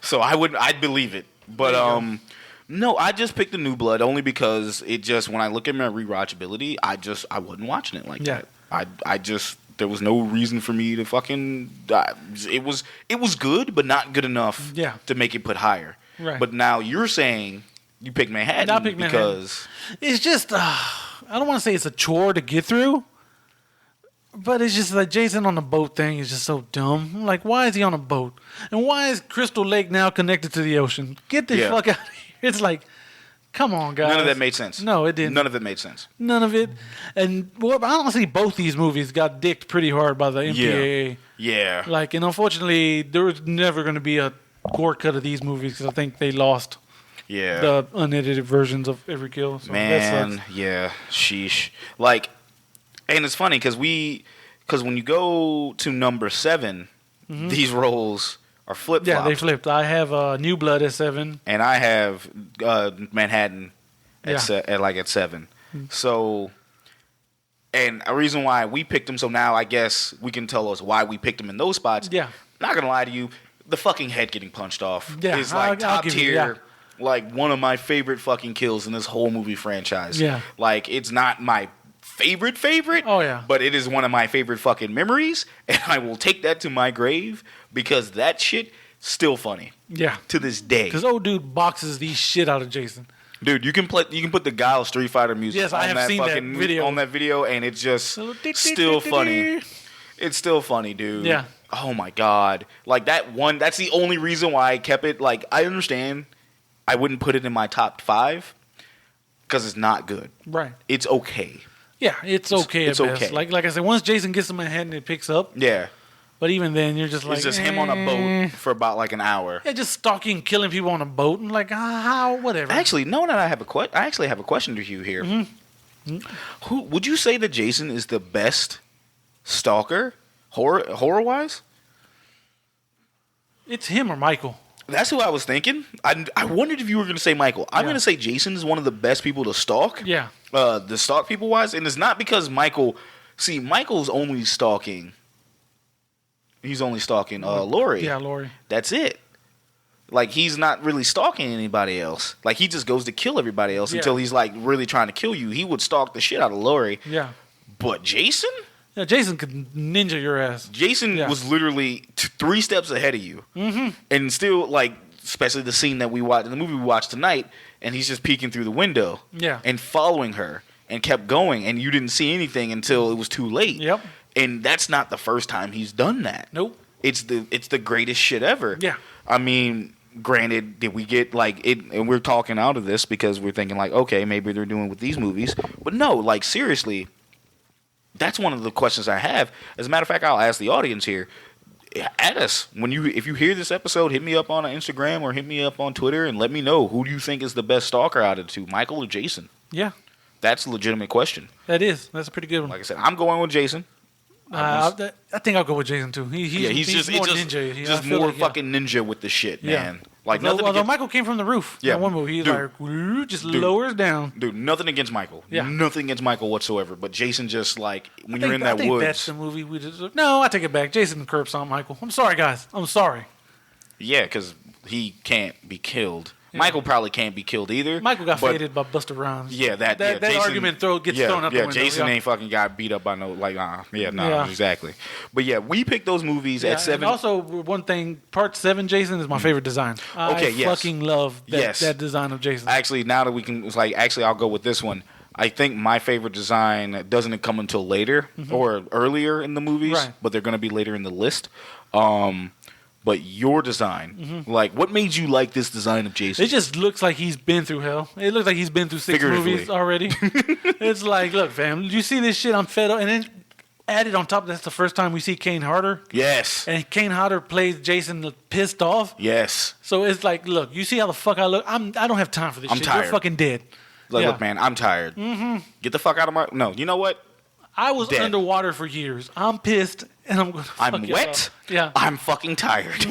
So I'd believe it. But No, I just picked the New Blood only because it just, when I look at my rewatchability, I wasn't watching it like that. I just, there was no reason for me to fucking, it was good, but not good enough to make it put higher. Right. But now you're saying you picked Manhattan because... It's just, I don't want to say it's a chore to get through, but it's just like Jason on the boat thing is just so dumb. I'm like, why is he on a boat? And why is Crystal Lake now connected to the ocean? Get the fuck out of here. It's like, come on, guys. None of that made sense. No, it didn't. None of it made sense. None of it. And honestly, both these movies got dicked pretty hard by the MPAA. Yeah. Like, and unfortunately, there was never going to be a gore cut of these movies because I think they lost the unedited versions of every kill. So man, yeah. Sheesh. Like, and it's funny because when you go to number 7, these roles are flip-flopped. Yeah, they flipped. I have New Blood at 7. And I have Manhattan at 7. So, and a reason why we picked them, so now I guess we can tell us why we picked them in those spots. Yeah. Not going to lie to you, the fucking head getting punched off is like I'll top tier. Like one of my favorite fucking kills in this whole movie franchise. Yeah. Like it's not my favorite. Oh, yeah. But it is one of my favorite fucking memories. And I will take that to my grave because that shit still funny. Yeah. To this day. Because old dude boxes the shit out of Jason. Dude, you can put the Guile Street Fighter music yes, I have seen that video. On that video, and it's just still funny. It's still funny, dude. Yeah. Oh my god. Like that one, that's the only reason why I kept it. Like, I understand I wouldn't put it in my top 5 because it's not good. Right. It's okay. Yeah, it's okay at best. Okay. Like I said, once Jason gets in Manhattan, it picks up. Yeah. But even then, you're just like... It's just him on a boat for about like an hour. Yeah, just stalking, killing people on a boat. And like, how, whatever. Actually, no, I actually have a question to you here. Who would you say that Jason is the best stalker, horror-wise? It's him or Michael. That's who I was thinking. I wondered if you were going to say Michael. I'm going to say Jason is one of the best people to stalk. Yeah. The stalk people-wise. And it's not because Michael... See, Michael's only stalking... He's only stalking Laurie. Yeah, Laurie. That's it. Like, he's not really stalking anybody else. Like, he just goes to kill everybody else until he's, like, really trying to kill you. He would stalk the shit out of Laurie. Yeah. But Jason? Yeah, Jason could ninja your ass. Jason was literally 3 steps ahead of you. Mm-hmm. And still, like, especially the scene that we watched, in the movie we watched tonight, and he's just peeking through the window. Yeah. And following her. And kept going. And you didn't see anything until it was too late. Yep. And that's not the first time he's done that. Nope. It's the greatest shit ever. Yeah. I mean, granted, did we get like it? And we're talking out of this because we're thinking like, okay, maybe they're doing with these movies. But no, like seriously, that's one of the questions I have. As a matter of fact, I'll ask the audience here. At us if you hear this episode, hit me up on Instagram or hit me up on Twitter and let me know who do you think is the best stalker out of the two, Michael or Jason? Yeah. That's a legitimate question. That is. That's a pretty good one. Like I said, I'm going with Jason. I think I'll go with Jason too. He's just more ninja. Just more like, fucking ninja with the shit, man. Like although Michael came from the roof. Yeah, one movie he's like just lowers down. Dude, nothing against Michael. Yeah, nothing against Michael whatsoever. But Jason just like when you're in that woods. That's the movie we just. No, I take it back. Jason curbs on Michael. I'm sorry, guys. I'm sorry. Yeah, because he can't be killed. Yeah. Michael probably can't be killed either. Michael got faded by Busta Rhymes. Yeah, that Jason, argument gets thrown out the window. Jason ain't fucking got beat up by no exactly. But yeah, we picked those movies at 7. And also, one thing, Part 7 Jason is my favorite design. I fucking love that design of Jason. Actually, now that we can, it's like I'll go with this one. I think my favorite design doesn't come until later or earlier in the movies, but they're going to be later in the list. But your design, like, what made you like this design of Jason? It just looks like he's been through hell. It looks like he's been through 6 movies already. It's like, look, fam, you see this shit? I'm fed up. And then added on top, that's the first time we see Kane Hodder. Yes. And Kane Hodder plays Jason pissed off. Yes. So it's like, look, you see how the fuck I look? I don't have time for this shit. Tired. You're fucking dead. Like, look, man, I'm tired. Get the fuck out of my... No, you know what? I was underwater for years. I'm pissed, and I'm going to fuck I'm wet. Yeah. I'm fucking tired.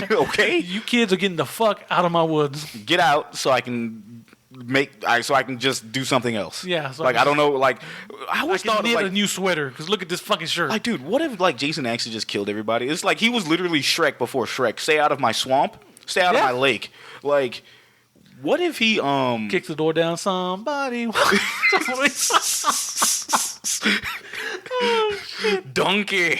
Okay? You kids are getting the fuck out of my woods. Get out so I can just do something else. Yeah. So like, I don't know, like... I can knit a new sweater, because look at this fucking shirt. Like, dude, what if, like, Jason actually just killed everybody? It's like he was literally Shrek before Shrek. Stay out of my swamp. Stay out of my lake. Like... What if he kicks the door down? Somebody. Oh, shit. Donkey.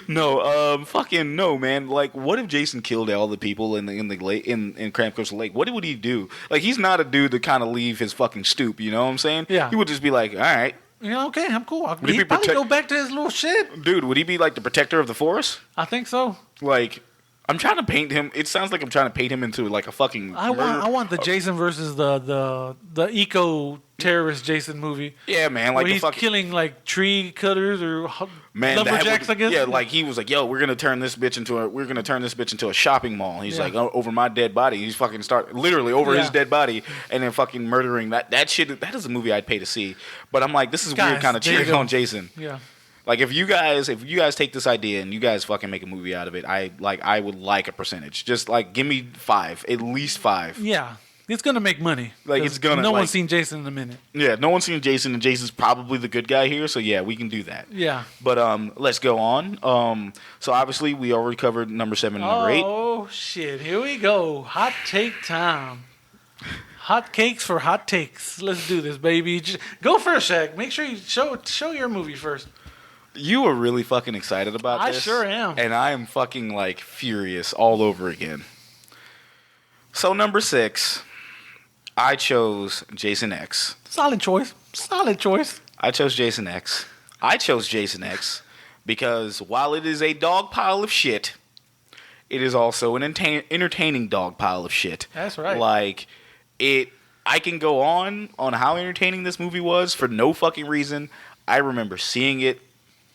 No, fucking no, man. Like, what if Jason killed all the people in the lake in Camp Crystal Lake? What would he do? Like, he's not a dude to kind of leave his fucking stoop. You know what I'm saying? Yeah. He would just be like, all right. Yeah, okay, I'm cool. He'd probably go back to his little shit. Dude, would he be like the protector of the forest? I think so. Like, I'm trying to paint him. It sounds like I'm trying to paint him into like a fucking. I want the Jason versus the eco terrorist Jason movie. Yeah, man. Like where he's killing like tree cutters or lumberjacks. I guess. Yeah, like he was like, "Yo, we're gonna turn this bitch into a shopping mall." He's like, over my dead body. He's fucking literally over his dead body, and then fucking murdering that shit. That is a movie I'd pay to see. But I'm like, this is weird, kind of cheering on Jason. Yeah. Like if you guys take this idea and you guys fucking make a movie out of it, I would like a percentage. Just like give me 5, at least 5. Yeah, it's gonna make money. Like it's gonna. No one's seen Jason in a minute. Yeah, no one's seen Jason, and Jason's probably the good guy here. So yeah, we can do that. Yeah. But let's go on. So obviously we already covered number 7 and number 8. Oh shit! Here we go. Hot take time. Hot cakes for hot takes. Let's do this, baby. Go first, Shaq. Make sure you show your movie first. You are really fucking excited about this. I sure am. And I am fucking like furious all over again. So number 6, I chose Jason X. Solid choice. I chose Jason X. I chose Jason X because while it is a dog pile of shit, it is also an entertaining dog pile of shit. That's right. Like I can go on how entertaining this movie was for no fucking reason. I remember seeing it.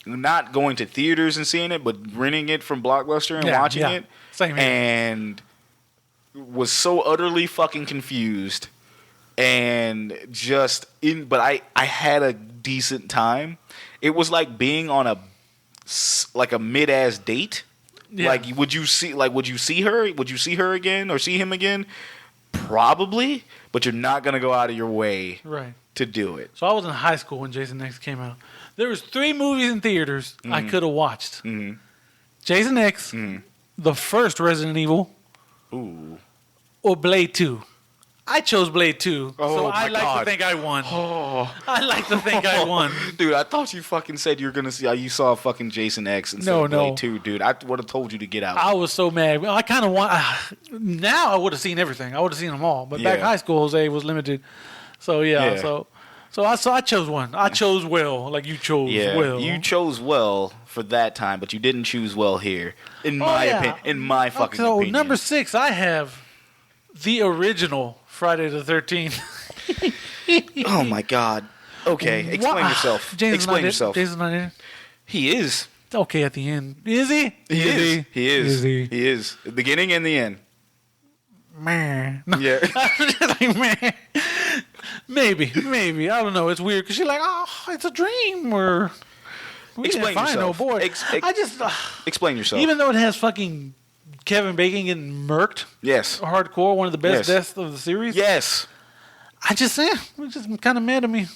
Not going to theaters and seeing it, but renting it from Blockbuster and watching it. Same here. And was so utterly fucking confused. And just but I had a decent time. It was like being on a mid-ass date. Yeah. Like would you see her? Would you see her again or see him again? Probably, but you're not gonna go out of your way to do it. So I was in high school when Jason X came out. There was 3 movies in theaters I could have watched. Mm-hmm. Jason X, the first Resident Evil, or Blade 2. I chose Blade 2, so I like to think I won. I like to think I won. Dude, I thought you fucking said you were going to see, you saw fucking Jason X instead of Blade 2, dude. I would have told you to get out. I was so mad. I kind of want, now I would have seen everything. I would have seen them all. But back in high school, Jose was limited. So, So I chose one. I chose well, like you chose well. You chose well for that time, but you didn't choose well here, in my opinion. In my fucking opinion. So number 6, I have the original Friday the 13th. Oh my God. Okay, explain yourself. Explain yourself. Jason's not in it. He is. Okay, at the end. Is he? He is. He is. The beginning and the end. Man. Yeah. Like, man. Maybe. I don't know. It's weird because you're like, oh, it's a dream. Or explain yourself. No boy. I just explain yourself. Even though it has fucking Kevin Bacon getting murked. Yes. Hardcore, one of the best deaths of the series. Yes. It's just kind of mad at me.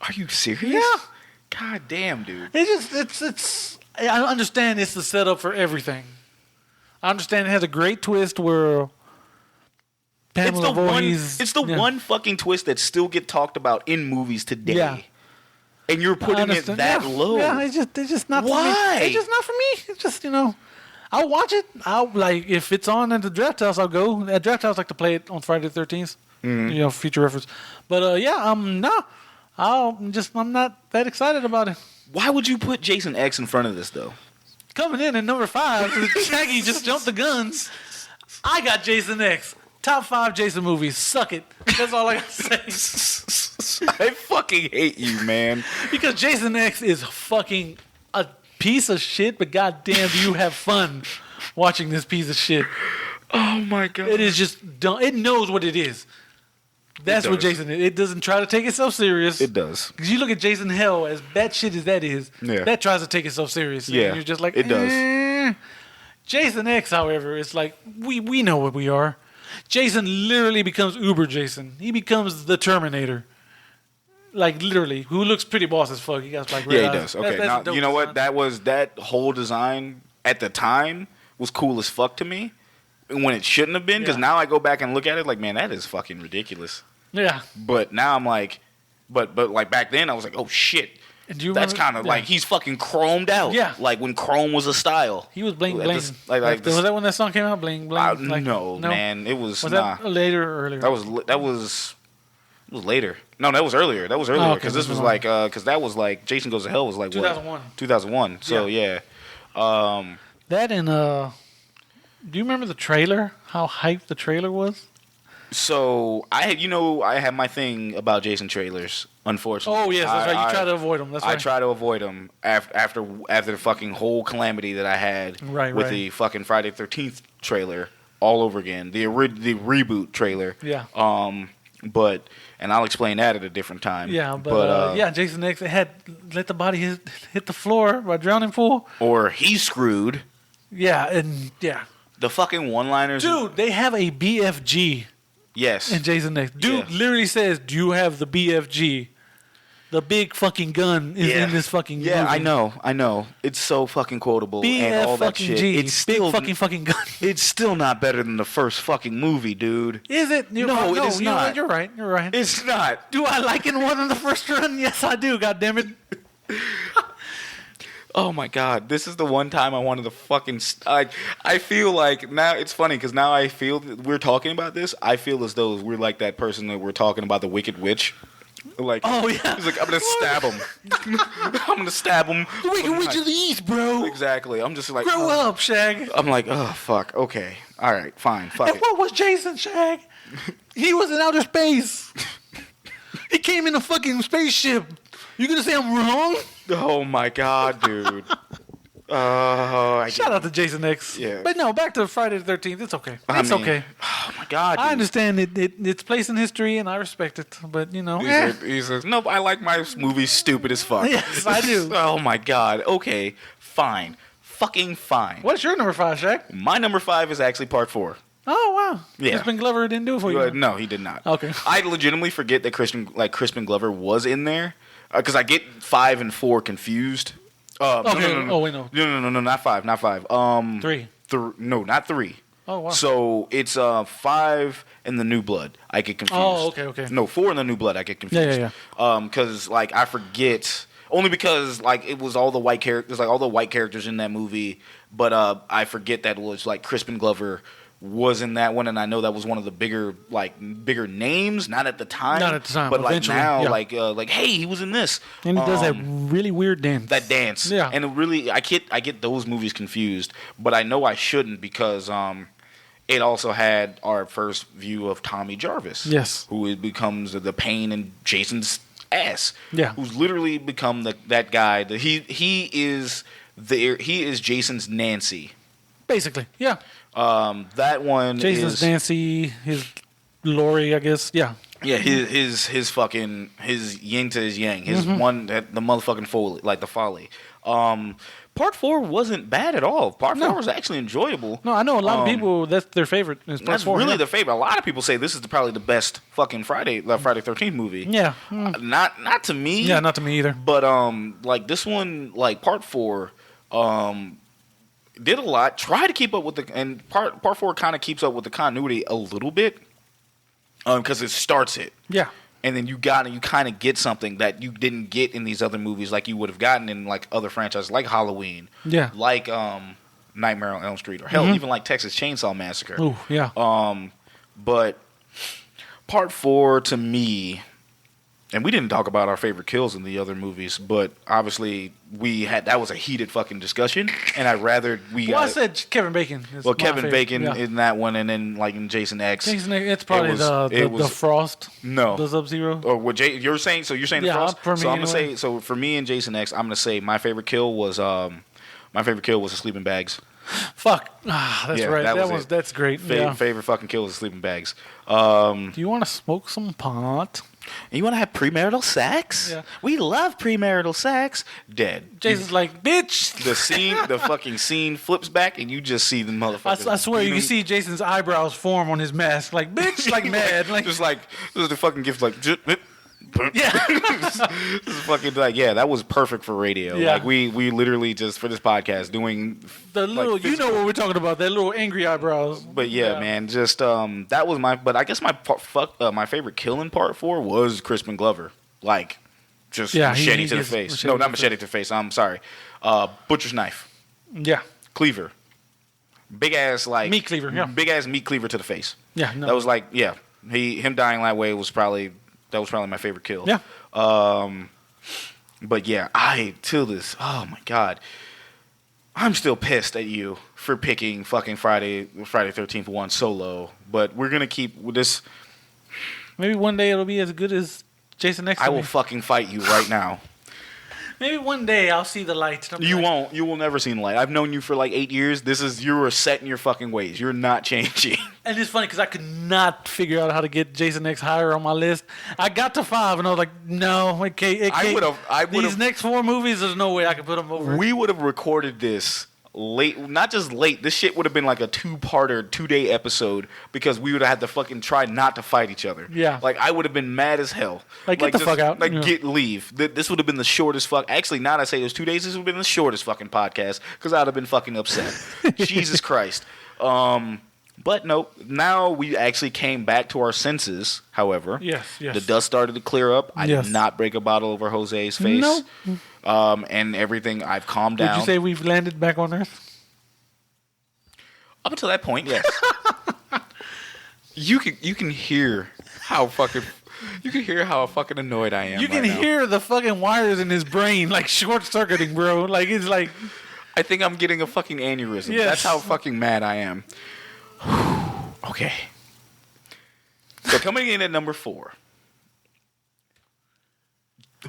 Are you serious? Yeah. God damn, dude. It's. I understand it's the setup for everything. I understand it has a great twist where. Pamela Voorhees, it's the one fucking twist that still get talked about in movies today. Yeah. And you're putting it that low. Yeah, it's just not Why? for me. It's just not for me. It's just, I'll watch it. If it's on at the Draft House, I'll go. At Draft House, I like to play it on Friday the 13th. Mm-hmm. Future reference. But, no. I'm not that excited about it. Why would you put Jason X in front of this, though? Coming in at number 5, Shaggy just jumped the guns. I got Jason X. Top 5 Jason movies. Suck it. That's all I got to say. I fucking hate you, man. Because Jason X is fucking a piece of shit, but goddamn, do you have fun watching this piece of shit. Oh, my God. It is just dumb. It knows what it is. That's what Jason is. It doesn't try to take itself serious. It does. Because you look at Jason Hell, as bad shit as that is, that tries to take itself serious. Yeah. And you're just like, it does. Jason X, however, it's like, we know what we are. Jason literally becomes Uber Jason. He becomes the Terminator. Like, literally. Who looks pretty boss as fuck. He got like red eyes. He does. Okay, now, you know what? That whole design at the time was cool as fuck to me. when it shouldn't have been. Because now I go back and look at it like, man, that is fucking ridiculous. Yeah. But now I'm like, but like back then I was like, oh shit. That's kind of like he's fucking chromed out. Yeah. Like when chrome was a style. He was bling bling. Was that when that song came out? Bling bling. No, man. It was that later or earlier? That was later. No, that was earlier. Because this was like because that was like Jason Goes to Hell was like 2001. 2001. So yeah. That and do you remember the trailer? How hyped the trailer was? So I have my thing about Jason trailers. Unfortunately. Oh yes, that's right. You try to avoid them. That's right. I try to avoid them after the fucking whole calamity that I had with the fucking Friday 13th trailer all over again. The reboot trailer. Yeah. And I'll explain that at a different time. Yeah, but Jason X had let the body hit the floor by drowning pool. Or he's screwed. Yeah, and yeah. The fucking one-liners. Dude, they have a BFG. Yes. In Jason X. Dude literally says, "Do you have the BFG?" The big fucking gun is in this fucking movie. I know. It's so fucking quotable and all that shit. It's still big fucking gun. It's still not better than the first fucking movie, dude. Is it? No, it is not. You're right. It's not. Do I like it more than the first run? Yes, I do. God damn it. Oh my god, this is the one time I wanted to fucking. I feel like now it's funny because now I feel that we're talking about this. I feel as though we're like that person that we're talking about, the Wicked Witch. Like, oh yeah, he's like, I'm gonna stab him. I'm gonna stab him. The Wicked Witch of the East, bro. Exactly. I'm just like, grow up, Shag. I'm like, oh fuck. Okay, all right, fine. Fuck and it. What was Jason, Shag? He was in outer space. He came in a fucking spaceship. You gonna say I'm wrong? Oh my god, dude. Shout out to Jason X. Yeah. But no, back to Friday the 13th. It's okay. It's okay. Oh my god, dude. I understand its place in history and I respect it. But you know. He says, nope, I like my movies stupid as fuck. Yes, I do. Oh my god. Okay, fine. Fucking fine. What's your number 5, Shaq? My number 5 is actually part 4. Oh wow! Yeah. Crispin Glover didn't do it for you. No, he did not. Okay. I legitimately forget that Crispin Glover was in there because I get 5 and 4 confused. Okay. No. Oh wait, no. No, not 5, not 5. 3. No, not 3. Oh wow. So it's 5 in the New Blood. I get confused. Oh okay. No, 4 in the New Blood. I get confused. Yeah. Because like I forget. Only because like it was all the white characters, like all the white characters in that movie, but I forget that it was like Crispin Glover was in that one, and I know that was one of the bigger names. Not at the time, but like now, yeah. like hey, he was in this, and he does that really weird dance. That dance, yeah. And it really, I get those movies confused, but I know I shouldn't because it also had our first view of Tommy Jarvis, yes, who becomes the pain in Jason's ass, yeah, who's literally become that guy. That he is Jason's Nancy, basically, yeah. That one Jason's Nancy, his Lori, I guess. Yeah. Yeah, his fucking his yin to his yang. His one the motherfucking foley, like the folly. Part 4 wasn't bad at all. Part 4 was actually enjoyable. No, I know a lot of people that's their favorite. Is part that's 4, really their favorite. A lot of people say this is probably the best fucking Friday 13th movie. Yeah. Not to me. Yeah, not to me either. But like this one, like part 4, did a lot. Try to keep up with and part 4 kind of keeps up with the continuity a little bit, because it starts it. Yeah. And then you kind of get something that you didn't get in these other movies, like you would have gotten in like other franchises, like Halloween, yeah, like Nightmare on Elm Street, or hell, even like Texas Chainsaw Massacre. Ooh, yeah. But part 4 to me. And we didn't talk about our favorite kills in the other movies, but obviously that was a heated fucking discussion, and I said Kevin Bacon. Well, Kevin Bacon in that one, and then like in Jason X. It's probably the Frost. No, the Sub-Zero. Or what you're saying? So you're saying the Frost? For me, so I'm gonna say for me and Jason X, I'm gonna say my favorite kill was the sleeping bags. Fuck. That's right. That's great. Favorite fucking kill was the sleeping bags. Do you want to smoke some pot? And you want to have premarital sex? Yeah. We love premarital sex. Dead. Jason's like, bitch. The fucking scene flips back, and you just see the motherfucker. I swear, you can see Jason's eyebrows form on his mask, like bitch, like mad, like just like this is the fucking gift, like Yeah. This is fucking like, yeah, that was perfect for radio. Yeah. Like we literally just for this podcast doing the little, like, you know what we're talking about, that little angry eyebrows. But yeah, man, just that was but I guess my favorite kill in part 4 was Crispin Glover. Like just machete to the face. No, not machete to the face. I'm sorry. Butcher's knife. Yeah. Cleaver. Big ass like meat cleaver, yeah. Big ass meat cleaver to the face. Yeah, no. That was like, yeah. Him dying that way was probably my favorite kill. Yeah. But yeah, oh my God. I'm still pissed at you for picking fucking Friday 13th 1 solo, but we're going to keep with this. Maybe one day it'll be as good as Jason X. I will fucking fight you right now. Maybe one day I'll see the light. You won't. You will never see the light. I've known you for like 8 years. You are set in your fucking ways. You're not changing. And it's funny because I could not figure out how to get Jason X higher on my list. I got to 5 and I was like, no, it can't. These next 4 movies, there's no way I could put them over. We would have recorded this late, not just late. This shit would have been like a 2-parter, 2-day episode because we would have had to fucking try not to fight each other. Yeah. Like I would have been mad as hell. Like get the fuck out. Like leave. This would have been the shortest fuck. Actually, now that I say there's 2 days, this would have been the shortest fucking podcast because I'd have been fucking upset. Jesus Christ. But no, now we actually came back to our senses, however. Yes. The dust started to clear up. I did not break a bottle over Jose's face. Nope. And everything, I've calmed down. Would you say we've landed back on Earth? Up until that point, yes. You can hear how fucking annoyed I am. You can hear the fucking wires in his brain like short circuiting, bro. Like it's like I think I'm getting a fucking aneurysm. Yes. That's how fucking mad I am. Okay. So coming in at number 4.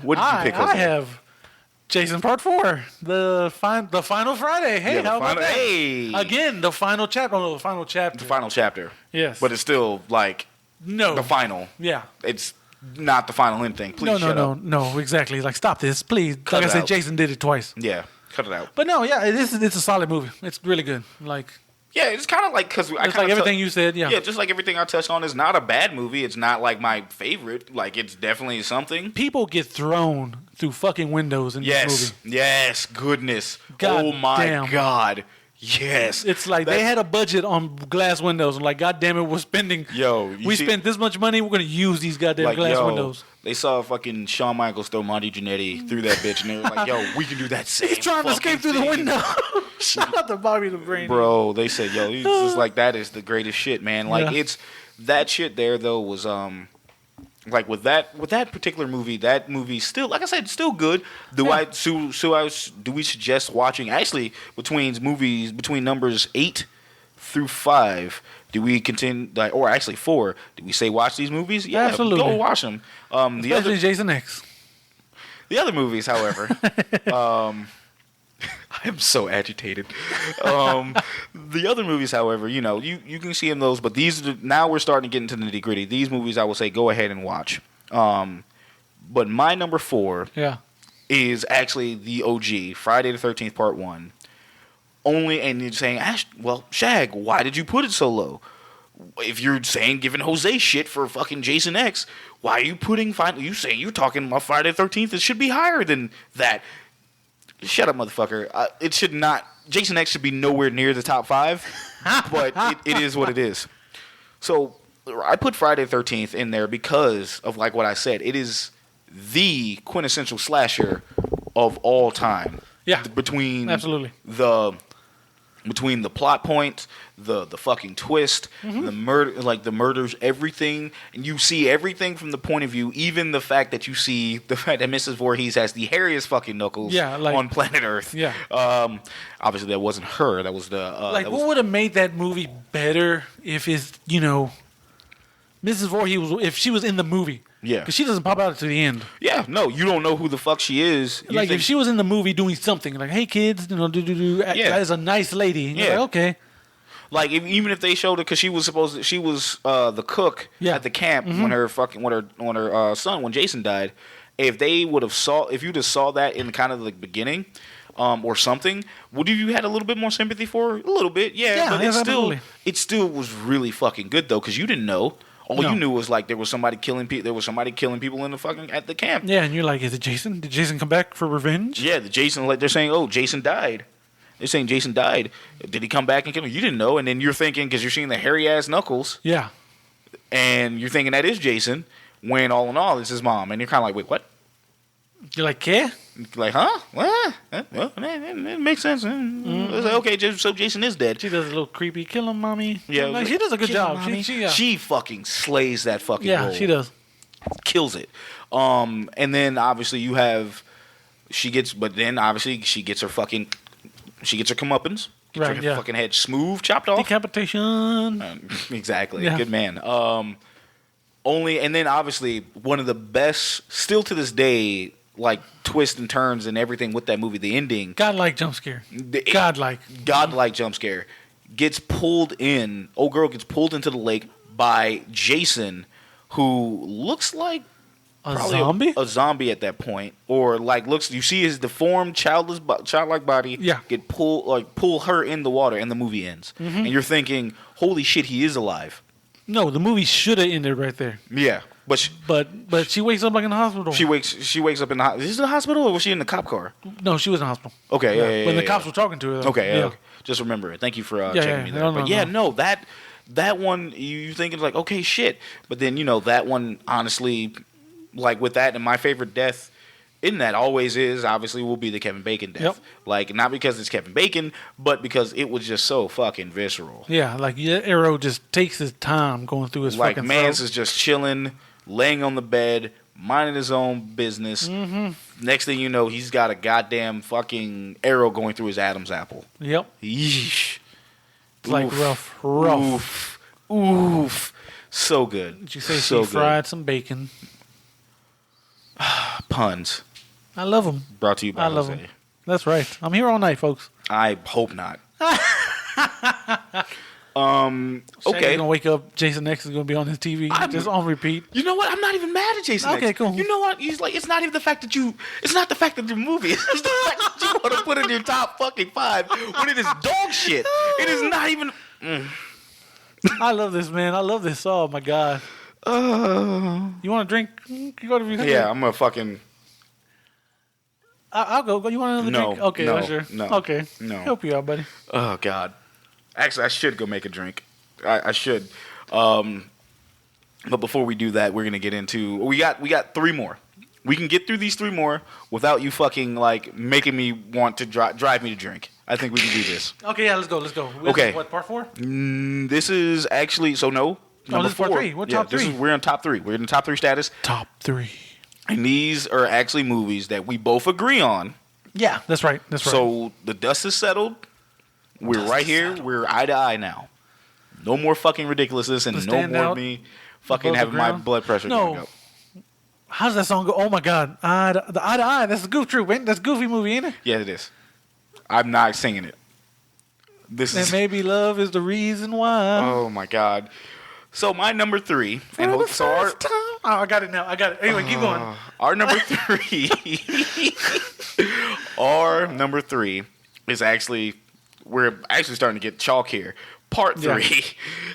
What did you pick? I have Jason Part 4, the final Friday. Hey, how about that? Hey, again, the final chapter. Oh, no, the final chapter. The final chapter. Yes, but it's still like the final. Yeah, it's not the final end thing. Please shut up. No, exactly. Like stop this, please. Like I said, Jason did it twice. Yeah, cut it out. But no, yeah, it's a solid movie. It's really good. Like. Yeah, it's kind of like because it's like everything you said. Yeah, just like everything I touched on is not a bad movie. It's not like my favorite. Like it's definitely something. People get thrown through fucking windows in this movie. Yes, goodness. God my God. Yes. It's like they had a budget on glass windows. I'm like, God damn it, we're spending. We spent this much money. We're gonna use these goddamn glass windows. They saw fucking Shawn Michaels throw Monty Jannetty through that bitch, and they were like, "Yo, we can do that same." He's trying to escape through the window. Shout out to Bobby the Brain. Bro, they said, "Yo, he's just like that is the greatest shit, man." Like it's that shit there though was like with that particular movie, that movie still, like I said, still good. Do we suggest watching actually between numbers 8 through 5? Do we continue, or actually 4? Do we say watch these movies? Yeah, absolutely. Go watch them. Especially Jason X. The other movies, however, I am so agitated. The other movies, however, you can see in those, but now we're starting to get into the nitty gritty. These movies, I will say, go ahead and watch. But my number 4 is actually the OG, Friday the 13th Part 1. And you're saying, well, Shag, why did you put it so low? If you're saying giving Jose shit for fucking Jason X, why are you putting you're talking about Friday the 13th? It should be higher than that. Shut up, motherfucker. It should not. Jason X should be nowhere near the top 5, but it is what it is. So I put Friday the 13th in there because of like what I said. It is the quintessential slasher of all time. Yeah, between the plot point, the fucking twist, the murder, like the murders, everything, and you see everything from the point of view, even the fact that you see the fact that Mrs. Voorhees has the hairiest fucking knuckles on planet Earth. Yeah. Obviously that wasn't her. That was the what would have made that movie better if it's Mrs. Voorhees if she was in the movie. Yeah. Because she doesn't pop out to the end. Yeah, no, you don't know who the fuck she is. If she was in the movie doing something, like, hey, kids, as a nice lady. And you're like, okay. Like, even if they showed her, because she was the cook at the camp when her son, when Jason died. If you'd have saw that in kind of the beginning, or something, would you had a little bit more sympathy for her? A little bit, yeah. But it still was really fucking good though, because you didn't know. All you knew was like there was somebody killing people. There was somebody killing people in the fucking at the camp. Yeah, and you're like, is it Jason? Did Jason come back for revenge? Yeah, they're saying, oh, Jason died. They're saying Jason died. Did he come back and kill him? You didn't know, and then you're thinking because you're seeing the hairy ass knuckles. Yeah. And you're thinking that is Jason, when all in all it's his mom, and you're kind of like, wait, what? You're like, ¿qué? Like, huh? What? Well, it makes sense. It's like, okay, so Jason is dead. She does a little creepy kill him, mommy. Yeah, like, she does a good job. She fucking slays that fucking role. Yeah, she does. Kills it. And then obviously you have she gets her comeuppance. Gets her fucking head smooth chopped off. Decapitation. Exactly. Yeah. Good man. And then obviously one of the best, still to this day, like twists and turns and everything with that movie, the ending. Godlike jump scare. Godlike jump scare. Gets pulled in. Old girl gets pulled into the lake by Jason, who looks like a zombie. A zombie at that point, or like looks. You see his deformed, childlike body. Yeah. Get pull her in the water, and the movie ends. Mm-hmm. And you're thinking, holy shit, he is alive. No, the movie should have ended right there. Yeah, but she wakes up like in the hospital. She wakes up in the hospital. Is this the hospital or was she in the cop car? No, she was in the hospital. Okay, when the cops were talking to her. Though. Okay, okay. Just remember it. Thank you for checking me there. That one you thinking like, okay, shit. But then that one honestly, like with that, and my favorite death in that always is obviously will be the Kevin Bacon death. Yep. Like not because it's Kevin Bacon, but because it was just so fucking visceral. Yeah, like Arrow just takes his time going through his fucking throat. Like Mance is just chilling, laying on the bed, minding his own business. Mm-hmm. Next thing you know, he's got a goddamn fucking arrow going through his Adam's apple. Yep. Yeesh. It's like rough. Oof. So good. Did you say she fried some bacon? Puns. I love them. Brought to you by I love Jose. them. That's right. I'm here all night, folks. I hope not. Okay. Gonna wake up. Jason X is gonna be on his TV just on repeat. You know what? I'm not even mad at Jason X. Okay, cool. You know what? He's like, it's not even the fact that it's not the fact that the movie. It's the fact that you want to put it in your top fucking 5 when it is dog shit. It is not even. I love this, man. I love this. Oh my god. You want a drink? You go to yeah, I'm gonna fucking. I'll go. You want another drink? Okay, sure. No. Okay. No. Help you out, buddy. Oh God. Actually, I should go make a drink. I should. But before we do that, we're gonna get into. We got 3 more. We can get through these 3 more without you fucking like making me want to drive me to drink. I think we can do this. Okay, yeah, let's go. Okay. What, part 4? This is actually no. No, this is part 3. What top 3? We're in top 3. We're in the top 3 status. Top 3. And these are actually movies that we both agree on. Yeah, that's right. So the dust is settled. We're right here. We're eye to eye now. No more fucking ridiculousness and no more me fucking having my blood pressure going up. How does that song go? Oh my God. The eye to eye. That's a Goof Troop, ain't it? That's a Goofy movie, ain't it? Yeah, it is. I'm not singing it. And maybe love is the reason why. Oh my God. So my number 3. I got it now. Anyway, keep going. Our number 3. Our number 3 is actually. We're actually starting to get chalk here. Part 3.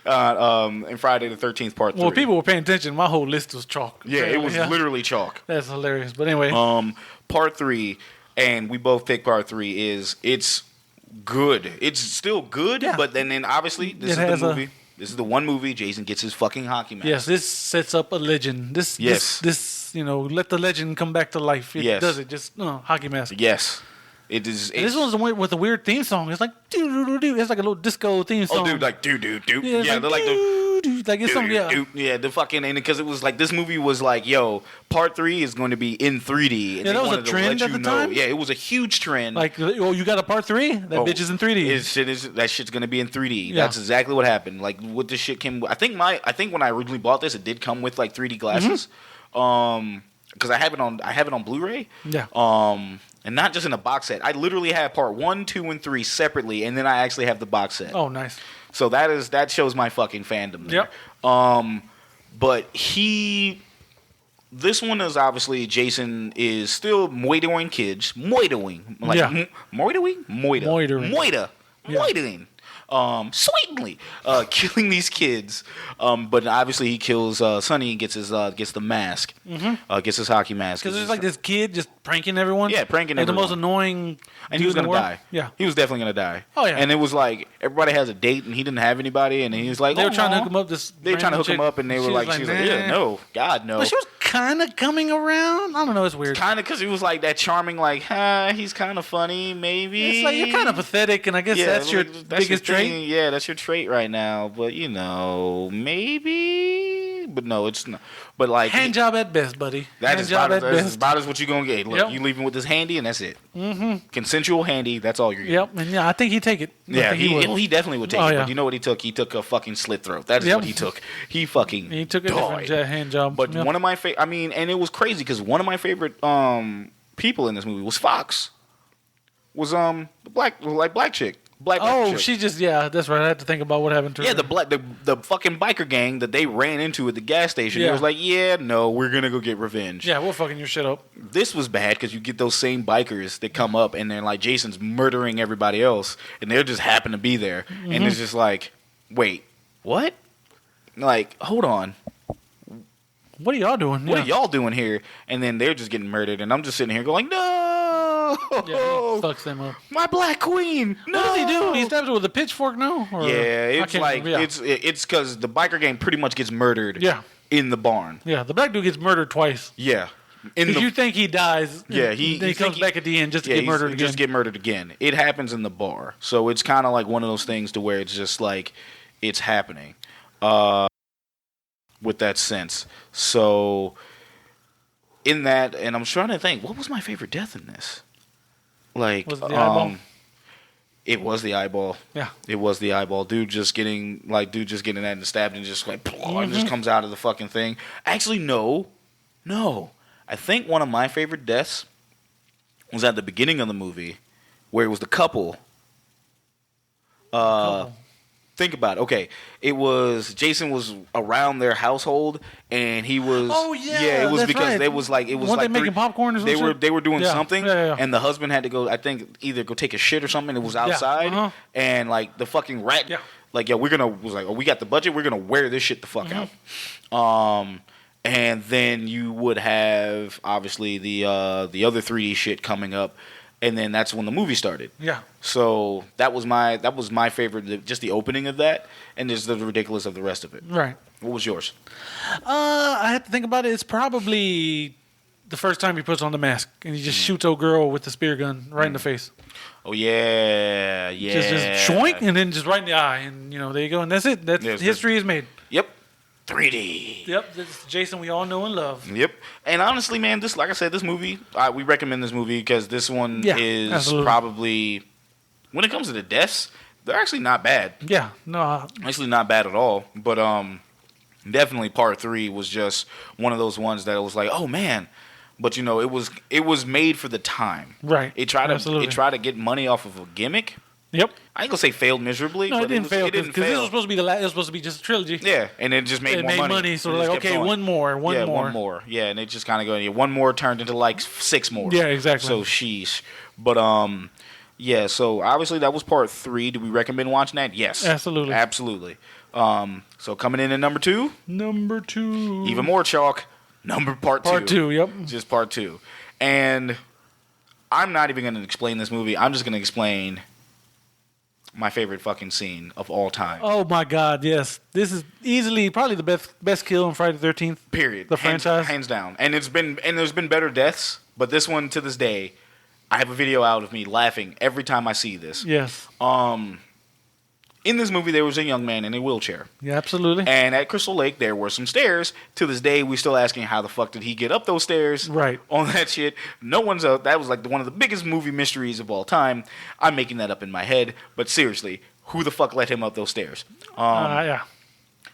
And Friday the 13th, part 3. Well, people were paying attention. My whole list was chalk. Yeah, it was literally chalk. That's hilarious. But anyway. Part 3, and we both picked part 3, it's good. It's still good, but then obviously this is the movie. This is the one movie Jason gets his fucking hockey mask. Yes, this sets up a legend. This let the legend come back to life. It does it. Just hockey mask. Yes. It is. This one's with a weird theme song. It's like do do do do. It's like a little disco theme song. Oh, dude, like do do do. Yeah, they're like the like it's something. Yeah, yeah. The fucking and because it was like this movie was like, yo, part 3 is going to be in 3D. And yeah, that was a trend at the time. Yeah, it was a huge trend. Like, you got a part 3? That bitch is in 3D. That shit's going to be in 3D. Yeah. That's exactly what happened. Like what this shit came. I think when I originally bought this, it did come with like 3D glasses. Mm-hmm. Because I have it on Blu-ray. Yeah. And not just in a box set. I literally have part 1, 2, and 3 separately, and then I actually have the box set. Oh, nice. So that shows my fucking fandom there. Yep. But this one is obviously Jason is still moitoing kids. Moitoing. Like, yeah. Moitoing? Moita. Moitoing. Moita. Yeah. Moitoing. sweetly killing these kids. But obviously he kills Sonny and gets the mask, gets his hockey mask. Because there's like this kid just pranking everyone. Yeah, pranking like everyone. The most annoying. And he was gonna die. Yeah, he was definitely gonna die. Oh yeah. And it was like everybody has a date and he didn't have anybody, and he was like, they were trying to hook him up. They were trying to hook him up, and they were like, she was like, yeah, no, God, no. But she was kind of coming around. I don't know. It's weird. Kind of because he was like that charming, like, he's kind of funny, maybe. It's like you're kind of pathetic, and I guess that's your biggest trait. Yeah, that's your trait right now. But maybe. But no, it's not. But like hand job at best, buddy. That's about as what you're gonna get. Look, you leave him with this handy, and that's it. Mm-hmm. Consensual handy. That's all you're getting. Yep, and I think he'd take it. He definitely would take it. Yeah. But you know what he took? He took a fucking slit throat. That is what he took. He took a different hand job. But one of my favorite. I mean, and it was crazy because one of my favorite people in this movie was Fox. Was the black chick. Chick. She just that's right. I had to think about what happened to her. Yeah, the fucking biker gang that they ran into at the gas station. Yeah. It was like, no, we're gonna go get revenge. Yeah, we're fucking your shit up. This was bad because you get those same bikers that come up and they're like, Jason's murdering everybody else, and they just happen to be there, and it's just like, wait, what? Like, hold on. What are y'all doing? What are y'all doing here? And then they're just getting murdered, and I'm just sitting here going, no! Yeah, he fucks them up. My black queen! No! What does he do? He stabs her with a pitchfork, no? Or, it's like, it's because the biker gang pretty much gets murdered in the barn. Yeah, the black dude gets murdered twice. Yeah. Because you think he dies. Yeah, he comes back at the end just to get murdered again. Just get murdered again. It happens in the bar. So it's kind of like one of those things to where it's just like, it's happening. With that sense. So in that, and I'm trying to think, what was my favorite death in this? Like, was it the eyeball? It was the eyeball. Yeah, it was the eyeball. Dude just getting that and stabbed and just like and just comes out of the fucking thing. Actually, no. I think one of my favorite deaths was at the beginning of the movie, where it was the couple. Think about it. Okay, it was Jason was around their household, and he was. Oh yeah, it was that's because right. they was like it was Weren't like they making popcorn or something? They were doing something, yeah. And the husband had to go. I think either go take a shit or something. It was outside, and like the fucking rat. Yeah. Like we got the budget. We're gonna wear this shit the fuck out. And then you would have obviously the other 3D shit coming up. And then that's when the movie started. Yeah. So that was my favorite, just the opening of that, and just the ridiculous of the rest of it. Right. What was yours? I had to think about it. It's probably the first time he puts on the mask and he just shoots old girl with the spear gun right in the face. Oh yeah. Just shoink and then just right in the eye, and there you go, and that's it. History is made. Yep. 3D. Yep, this is Jason we all know and love. Yep. And honestly, man, like I said, this movie, we recommend this movie because this one is absolutely. Probably, when it comes to the deaths, they're actually not bad. Yeah, no. Actually not bad at all. But definitely part 3 was just one of those ones that it was like, oh man. But it was made for the time. Right. It tried to get money off of a gimmick. Yep. I ain't gonna say failed miserably. No, but it didn't fail because this was supposed to be it was supposed to be just a trilogy. Yeah, and it just made more money. So like, okay, one more. One more. Yeah, and it just kind of going. One more turned into like 6 more. Yeah, exactly. So sheesh. But yeah. So obviously that was part 3. Do we recommend watching that? Yes, absolutely. So coming in at number 2. Even more chalk. Part 2. Part 2. Yep. Just part 2. And I'm not even going to explain this movie. I'm just going to explain my favorite fucking scene of all time. Oh my God, yes. This is easily probably the best kill in Friday the 13th. Period. The franchise. Hands down. And there's been better deaths, but this one to this day, I have a video out of me laughing every time I see this. Yes. In this movie, there was a young man in a wheelchair. Yeah, absolutely. And at Crystal Lake, there were some stairs. To this day, we're still asking how the fuck did he get up those stairs? Right. On that shit. No one's out. That was like one of the biggest movie mysteries of all time. I'm making that up in my head. But seriously, who the fuck let him up those stairs? Yeah.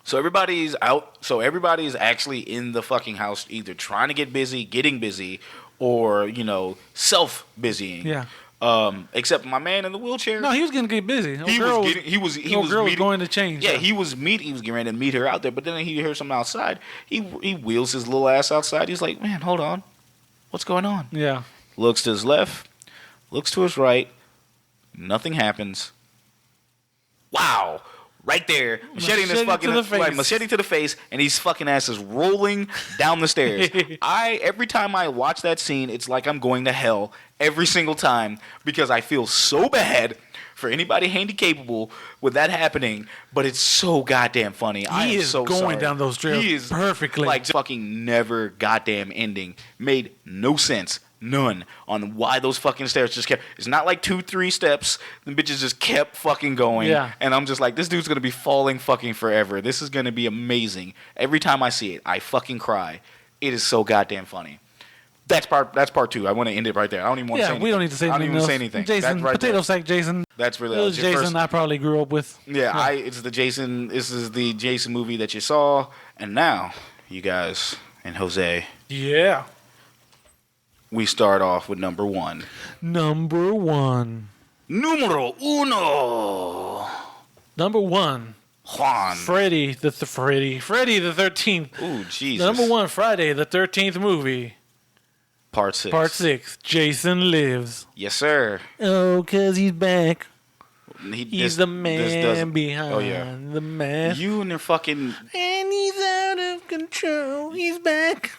So everybody's out. So everybody's actually in the fucking house either trying to get busy, getting busy, or, self-busying. Yeah. Except my man in the wheelchair. No, he was gonna get busy. He was going to change. Yeah, he was getting ready to meet her out there, but then he heard something outside. He wheels his little ass outside. He's like, man, hold on, what's going on? Yeah. Looks to his left, looks to his right. Nothing happens. Wow. Right there, machete in his fucking machete to the face, and his fucking ass is rolling down the stairs. Every time I watch that scene, it's like I'm going to hell every single time because I feel so bad for anybody handy capable with that happening, but it's so goddamn funny. He is so going sorry. Down those stairs. He is perfectly like fucking never goddamn ending. Made no sense. None on why those fucking stairs just kept. It's not like 2-3 steps. The bitches just kept fucking going. Yeah. And I'm just like, this dude's gonna be falling fucking forever. This is gonna be amazing. Every time I see it, I fucking cry. It is so goddamn funny. That's part 2. I want to end it right there. I don't even want to say anything. We don't need to say anything. I don't even say anything. Jason, right potato sack Jason. That's really it was Jason first. I probably grew up with. Yeah, it's the Jason. This is the Jason movie that you saw, and now you guys and Jose. Yeah. We start off with number 1. Number 1. Numero uno. Number 1. Juan. Freddy the 13th. Ooh, Jesus. Number 1, Friday the 13th movie. Part 6. Jason Lives. Yes, sir. Oh, 'cause he's back. He's the man behind the mask. You and your fucking... And he's out of control. He's back.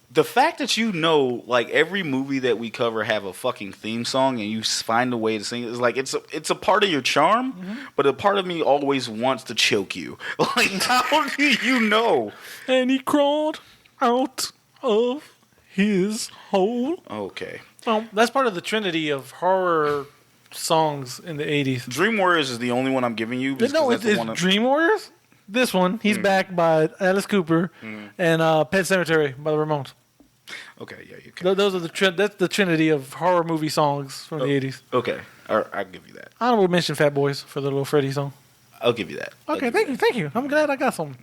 The fact that you know, like, every movie that we cover have a fucking theme song and you find a way to sing it is like, it's a part of your charm, but a part of me always wants to choke you. Like, how do you know? And he crawled out of his hole. Okay. Well, that's part of the trinity of horror songs in the 80s. Dream Warriors is the only one I'm giving you. No, it's Dream Warriors? This one, He's Back by Alice Cooper and Pet Sematary by the Ramones. Okay, yeah, you can. Those are that's the trinity of horror movie songs from the 80s. Okay, I'll give you that. I will mention Fat Boys for the little Freddy song. I'll give you that. Okay, thank you. I'm glad I got some.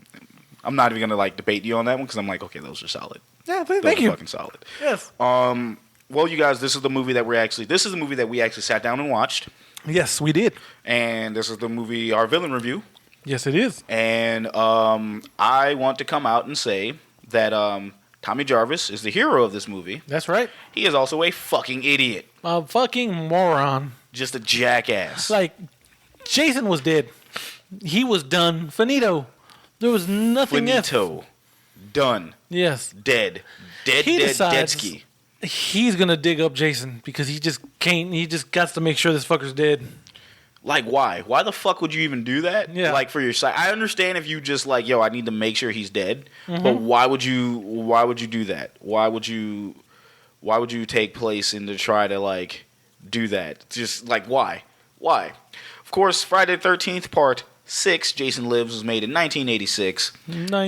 I'm not even gonna like debate you on that one because I'm like, okay, those are solid. Yeah, thank you. Fucking solid. Yes. Well, you guys, this is the movie that we actually sat down and watched. Yes, we did. And this is the movie, our villain review. Yes, it is. And I want to come out and say that Tommy Jarvis is the hero of this movie. That's right. He is also a fucking idiot. A fucking moron. Just a jackass. Like, Jason was dead. He was done. Finito. There was nothing else. Finito. Done. Yes. Dead. Deadski. He's going to dig up Jason because he just can't. He just got to make sure this fucker's dead. Like, why? Why the fuck would you even do that? Yeah. Like, for your side. I understand if you just like, yo, I need to make sure he's dead. But why would you do that? Why would you take place in to try to, like, do that? Just, like, why? Why? Of course, Friday the 13th, Part 6, Jason Lives, was made in 1986.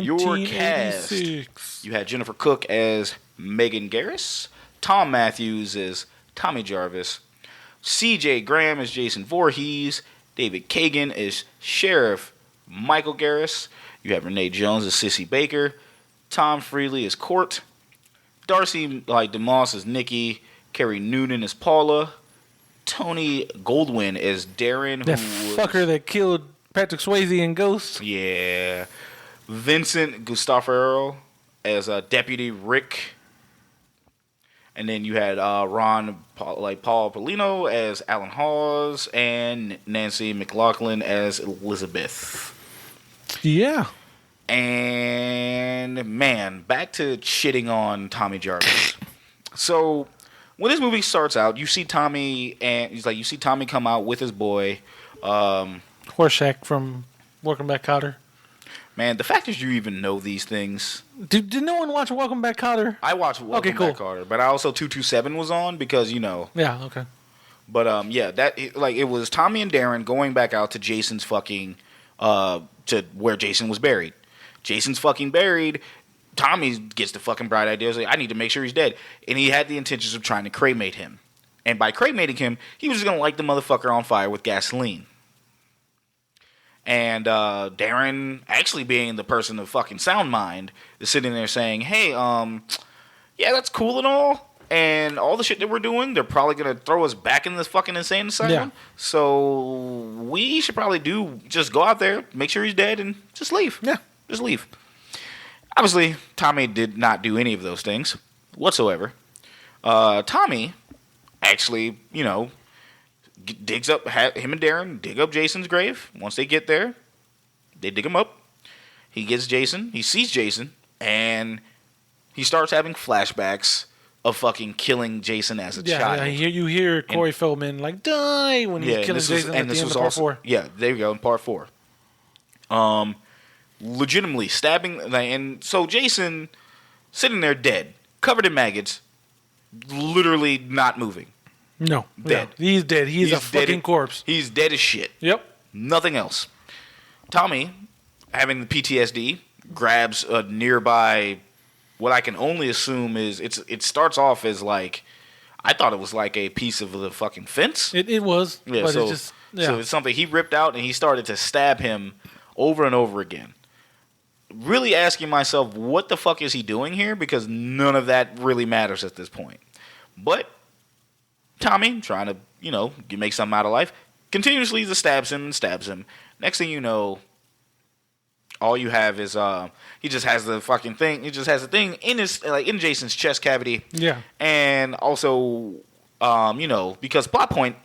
Your cast, you had Jennifer Cook as Megan Garris, Tom Matthews as Tommy Jarvis, C.J. Graham as Jason Voorhees, David Kagan as Sheriff Michael Garris. You have Renee Jones as Sissy Baker, Tom Freely as Court, Darcy DeMoss as Nikki, Carrie Noonan as Paula, Tony Goldwyn as Darren. That fucker that killed Patrick Swayze in Ghost. Yeah. Vincent Gustafaro as Deputy Rick. And then you had Paul Polino as Alan Hawes and Nancy McLaughlin as Elizabeth. Yeah. And man, back to shitting on Tommy Jarvis. So when this movie starts out, you see Tommy come out with his boy, Horshack from Welcome Back, Kotter. Man, the fact that you even know these things. Did no one watch Welcome Back, Kotter? I watched Welcome Back, Kotter, but I also 227 was on because Yeah, okay. But yeah, it was Tommy and Darren going back out to Jason's fucking to where Jason was buried. Jason's fucking buried. Tommy gets the fucking bright idea. Like, I need to make sure he's dead, and he had the intentions of trying to cremate him. And by cremating him, he was just gonna light the motherfucker on fire with gasoline. And Darren, actually being the person of fucking sound mind, is sitting there saying, hey, yeah, that's cool and all the shit that we're doing, they're probably going to throw us back in this fucking insane asylum. Yeah. So we should probably just go out there, make sure he's dead, and just leave. Yeah. Just leave. Obviously, Tommy did not do any of those things whatsoever. Tommy actually, digs up, him and Darren dig up Jason's grave. Once they get there, they dig him up. He sees Jason, and he starts having flashbacks of fucking killing Jason as a child. Yeah, you hear Corey Feldman like die when he's killing Jason at the end of part 4. Yeah, there you go, in part 4. Legitimately stabbing, and so Jason sitting there dead, covered in maggots, literally not moving. No, dead. No, he's dead. He's a fucking corpse. He's dead as shit. Yep. Nothing else. Tommy, having the PTSD, grabs a nearby, what I can only assume is, it starts off as like, I thought it was like a piece of the fucking fence. It was. Yeah, but so it's something he ripped out, and he started to stab him over and over again. Really asking myself, what the fuck is he doing here? Because none of that really matters at this point. But Tommy, trying to, make something out of life, continuously just stabs him. Next thing you know, all you have is he just has the fucking thing. He just has the thing in his in Jason's chest cavity. Yeah. And also, because plot point,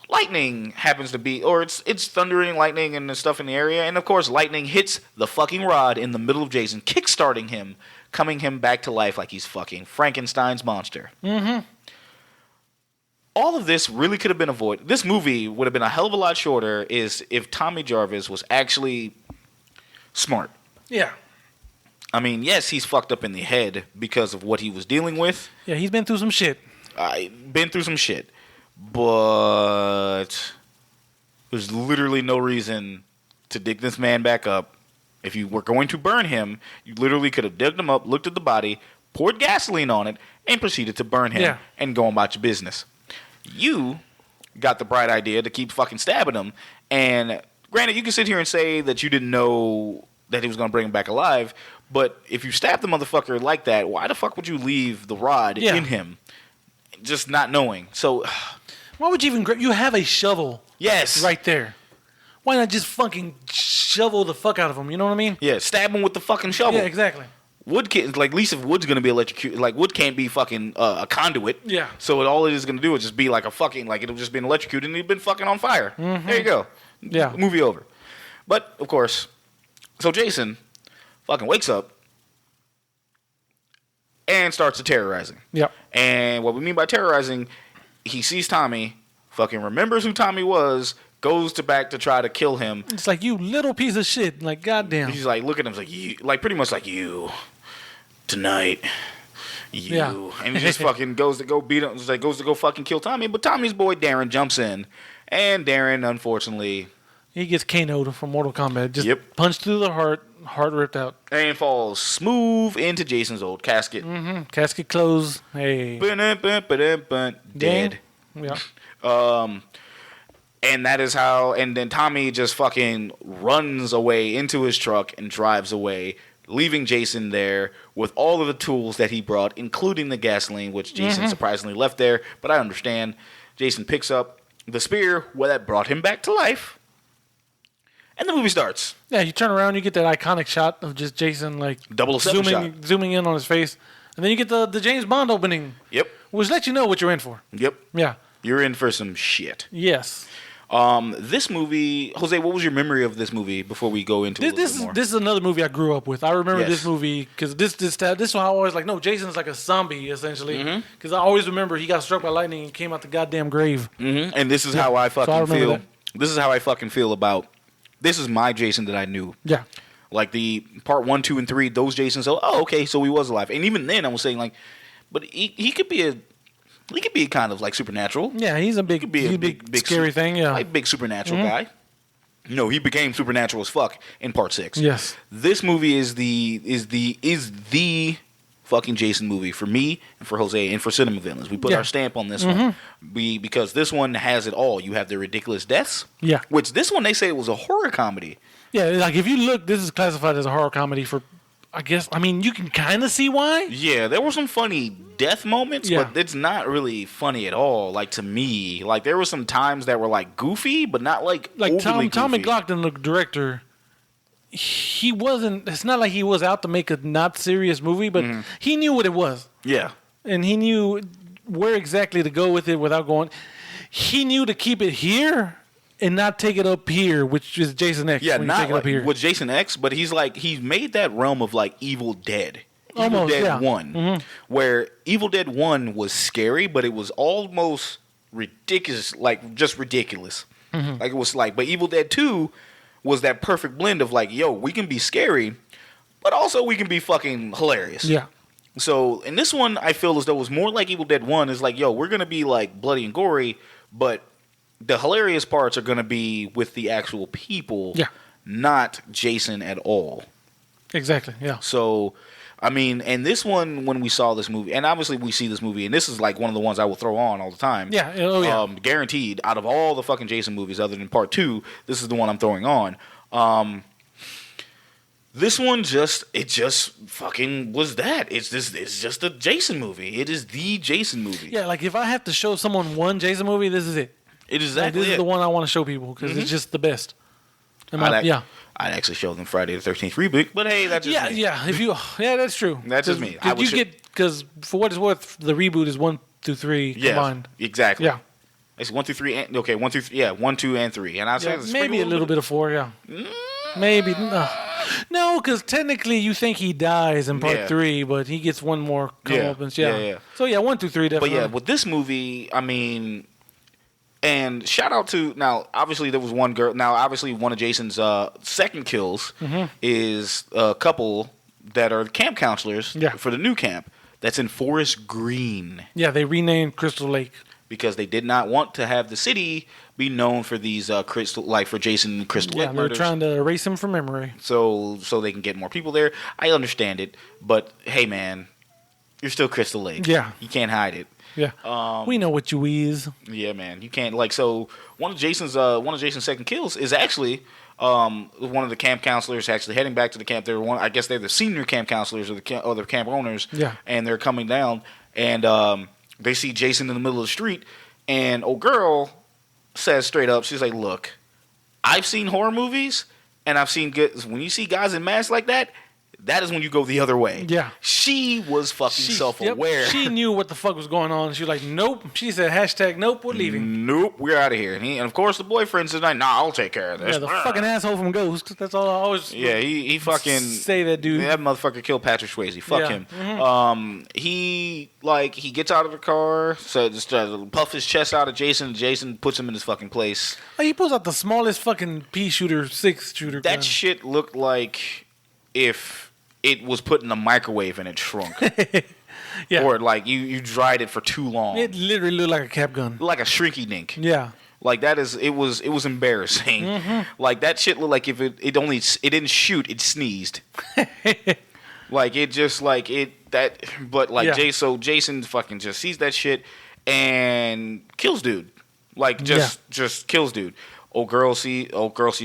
lightning happens to be, or it's thundering lightning and the stuff in the area, and of course lightning hits the fucking rod in the middle of Jason, kickstarting him, coming him back to life like he's fucking Frankenstein's monster. Mm-hmm. All of this really could have been avoided. This movie would have been a hell of a lot shorter if Tommy Jarvis was actually smart. Yeah. I mean, yes, he's fucked up in the head because of what he was dealing with. Yeah, he's been through some shit. But there's literally no reason to dig this man back up. If you were going to burn him, you literally could have dug him up, looked at the body, poured gasoline on it, and proceeded to burn him and go about your business. You got the bright idea to keep fucking stabbing him. And granted, you can sit here and say that you didn't know that he was going to bring him back alive. But if you stab the motherfucker like that, why the fuck would you leave the rod in him? Just not knowing. So why would you even you have a shovel? Yes. Right there. Why not just fucking shovel the fuck out of him? You know what I mean? Yeah, stab him with the fucking shovel. Yeah, exactly. Wood can't, at least if wood's gonna be electrocuted, wood can't be fucking a conduit. Yeah. So all it is gonna do is just be like a fucking, it'll just be an electrocuted and he'd been fucking on fire. Mm-hmm. There you go. Yeah. Movie over. But, of course, so Jason fucking wakes up and starts to terrorizing. Yep. And what we mean by terrorizing, he sees Tommy, fucking remembers who Tommy was, goes back to try to kill him. It's like, you little piece of shit. Like, goddamn. He's like, look at him, like, you, pretty much like, you, tonight, you. Yeah. And he just fucking goes to go beat him, goes to go fucking kill Tommy. But Tommy's boy, Darren, jumps in. And Darren, unfortunately, he gets KO'd from Mortal Kombat. Just punched through the heart ripped out. And falls smooth into Jason's old casket. Mm-hmm. Casket closed. Hey. Dead. Yeah. And that is how, and then Tommy just fucking runs away into his truck and drives away, leaving Jason there with all of the tools that he brought, including the gasoline, which Jason surprisingly left there. But I understand. Jason picks up the spear that brought him back to life. And the movie starts. Yeah, you turn around, you get that iconic shot of just Jason, zooming in on his face. And then you get the James Bond opening. Yep. Which lets you know what you're in for. Yep. Yeah. You're in for some shit. Yes. This movie, Jose, what was your memory of this movie before we go into it a little bit more? This is another movie I grew up with. I remember this movie because this one I always no, Jason's like a zombie essentially. Because I always remember he got struck by lightning and came out the goddamn grave. Mm-hmm. And this is how I fucking feel. That. This is how I fucking feel about. This is my Jason that I knew. Yeah. Like the part 1, 2, and 3, those Jasons. Oh, okay, so he was alive. And even then, I was saying but he could be kind of supernatural. Yeah, he's a big scary thing. Yeah, big supernatural guy. No, he became supernatural as fuck in part 6. Yes. This movie is the fucking Jason movie for me and for Jose and for Cinema Villains. We put our stamp on this one. Because this one has it all. You have the ridiculous deaths. Yeah. Which this one they say it was a horror comedy. Yeah, if you look, this is classified as a horror comedy for, I guess, you can kind of see why. Yeah, there were some funny death moments, but it's not really funny at all, to me. There were some times that were, goofy, but not, overly Tom goofy. McLaughlin, the director, he wasn't, it's not like he was out to make a not serious movie, but he knew what it was. Yeah. And he knew where exactly to go with it without going. he knew to keep it here and not take it up here, which is Jason X. Yeah, not take it like up here. with Jason X, but he's made that realm of like Evil Dead. Almost, Evil Dead yeah. 1, where Evil Dead 1 was scary, but it was almost ridiculous, like just ridiculous. Like it was like, but Evil Dead 2 was that perfect blend of like, yo, we can be scary, but also we can be fucking hilarious. Yeah. So in this one, I feel as though it was more like Evil Dead 1. Is like, yo, we're gonna be like bloody and gory, but the hilarious parts are gonna be with the actual people, not Jason at all. Exactly. Yeah. So, I mean, and this one, when we saw this movie, and obviously we see this movie, and this is like one of the ones I will throw on all the time. Yeah. Oh yeah. Guaranteed. Out of all the fucking Jason movies, other than Part 2, this is the one I'm throwing on. This one just fucking was that. It's just a Jason movie. It is the Jason movie. Yeah, like if I have to show someone one Jason movie, this is it. It is like, exactly this is the one I want to show people because it's just the best. I'd actually show them Friday the 13th reboot, but hey, that's just me. That's true. That's just me. Because for what it's worth, the reboot is 1 through 3 combined. Exactly. Yeah. It's 1 through 3. 1 through 3. Yeah, 1, 2, and 3. And I say maybe a little bit of 4. Yeah. Maybe no, because technically you think he dies in part 3, but he gets one more comeuppance. Yeah. So 1 through 3 definitely. But yeah, with this movie, I mean, and shout out to now. Obviously, there was one girl. Now, obviously, one of Jason's second kills is a couple that are camp counselors for the new camp that's in Forest Green. Yeah, they renamed Crystal Lake because they did not want to have the city be known for these crystal, like for Jason and Crystal Lake murders. They're trying to erase him from memory. So they can get more people there. I understand it, but hey, man, you're still Crystal Lake. Yeah, you can't hide it. Yeah, we know what you is. Yeah, man, you can't like. So one of Jason's second kills is actually one of the camp counselors actually heading back to the camp. I guess they're the senior camp counselors or the other camp owners. Yeah, and they're coming down and they see Jason in the middle of the street, and old girl says straight up, she's like, "Look, I've seen horror movies, and I've seen when you see guys in masks like that, that is when you go the other way." Yeah. She was fucking self-aware. Yep. She knew what the fuck was going on. She was like, nope. She said, #nope, we're leaving. Nope, we're out of here. And of course, the boyfriend said, nah, I'll take care of this. Yeah, the fucking asshole from Ghost. That's all I always he fucking... say that dude. That motherfucker killed Patrick Swayze. Fuck him. He gets out of the car, so just puff his chest out at Jason. Jason puts him in his fucking place. Like, he pulls out the smallest fucking pea shooter, 6-shooter gun. That shit looked like if it was put in the microwave and it shrunk. Yeah. Or like you dried it for too long. It literally looked like a cap gun. Like a shrinky dink. Yeah. Like it was embarrassing. Like that shit looked like if it didn't shoot, it sneezed. Like it just like it that but like so Jason fucking just sees that shit and kills dude. Like just kills dude. Old girl sees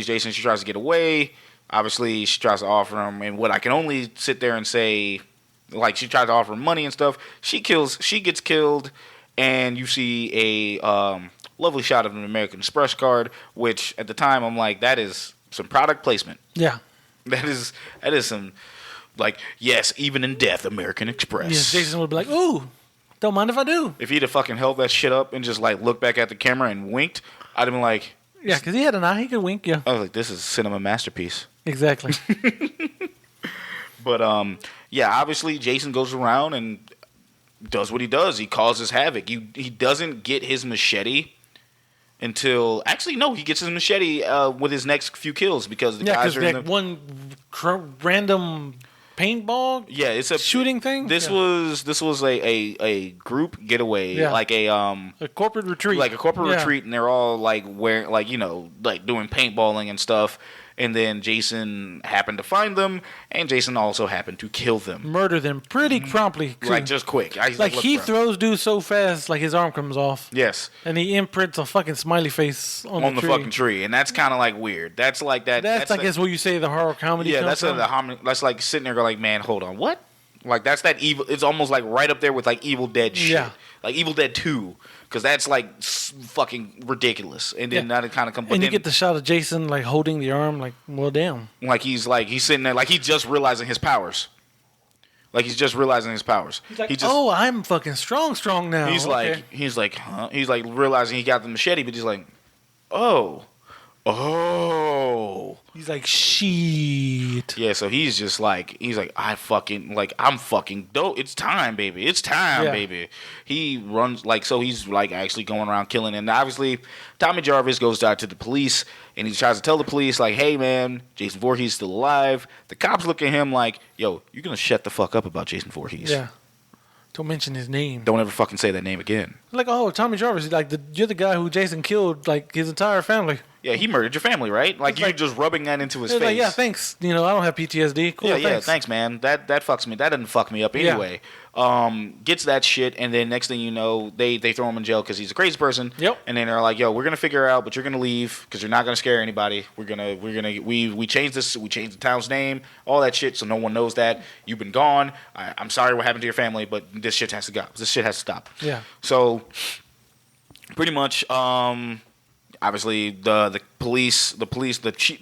Jason, she tries to get away. Obviously, she tries to offer him, and what I can only sit there and say, like, she tries to offer him money and stuff. She gets killed, and you see a lovely shot of an American Express card, which at the time I'm like, that is some product placement. Yeah, that is some, like, yes, even in death, American Express. Yeah, Jason would be like, ooh, don't mind if I do. If he'd have fucking held that shit up and just like looked back at the camera and winked, I'd have been like. Yeah, because he had an eye. He could wink, yeah. I was like, this is a cinema masterpiece. Exactly. But, obviously Jason goes around and does what he does. He causes havoc. He doesn't get his machete until... Actually, no, he gets his machete with his next few kills because the guys are in the... one random... paintball? Yeah, it's a shooting thing. This was a group getaway, like a corporate retreat, retreat, and they're all like wearing like doing paintballing and stuff. And then Jason happened to find them, and Jason also happened to kill them, murder them pretty promptly, like just quick. He throws dudes so fast, like his arm comes off. Yes, and he imprints a fucking smiley face on the fucking tree, and that's kind of like weird. That's like that. That's I guess what you say the horror comedy. Yeah, that's like sitting there going like, man, hold on, what? Like that's that evil. It's almost like right up there with like Evil Dead shit. Yeah, like Evil Dead 2. Because that's like fucking ridiculous, and then that kind of comes. And you get the shot of Jason like holding the arm, like well, damn. Like he's sitting there, like he's just realizing his powers. Like he's just realizing his powers. He's like, oh, I'm fucking strong now. He's like, huh? He's like realizing he got the machete, but he's like, oh. He's like, shit. Yeah, so he's like, I'm fucking dope. It's time, baby. It's time, baby. He runs like, so he's like actually going around killing. And obviously, Tommy Jarvis goes out to the police and he tries to tell the police like, hey man, Jason Voorhees is still alive. The cops look at him like, yo, you're gonna shut the fuck up about Jason Voorhees. Yeah. Don't mention his name. Don't ever fucking say that name again. Like, oh, Tommy Jarvis, like you're the guy who Jason killed, like his entire family. Yeah, he murdered your family, right? Like you're just rubbing that into his face. Like, yeah, thanks. I don't have PTSD. Cool. Yeah, thanks, man. That fucks me. That doesn't fuck me up anyway. Gets that shit, and then next thing you know, they throw him in jail because he's a crazy person. Yep. And then they're like, yo, we're gonna figure out, but you're gonna leave because you're not gonna scare anybody. We changed this. We changed the town's name, all that shit, so no one knows that you've been gone. I'm sorry what happened to your family, but this shit has to go. This shit has to stop. Yeah. So pretty much. Obviously, the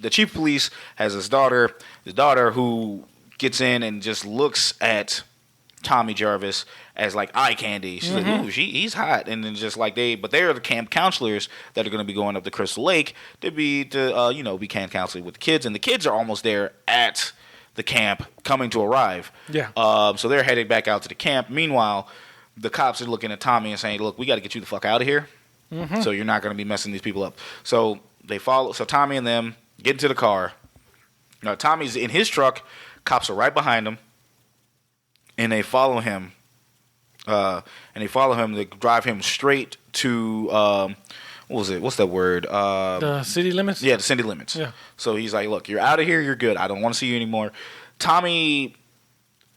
chief of police has his daughter who gets in and just looks at Tommy Jarvis as like eye candy. She's like, ooh, he's hot, and then just like they're the camp counselors that are going to be going up to Crystal Lake to be camp counseling with the kids, and the kids are almost there at the camp coming to arrive. Yeah. So they're heading back out to the camp. Meanwhile, the cops are looking at Tommy and saying, look, we got to get you the fuck out of here. So you're not going to be messing these people up. So they follow. So Tommy and them get into the car. Now Tommy's in his truck. Cops are right behind him, and they follow him. To drive him straight to what was it? What's that word? The city limits. Yeah, the city limits. Yeah. So he's like, "Look, you're out of here. You're good. I don't want to see you anymore." Tommy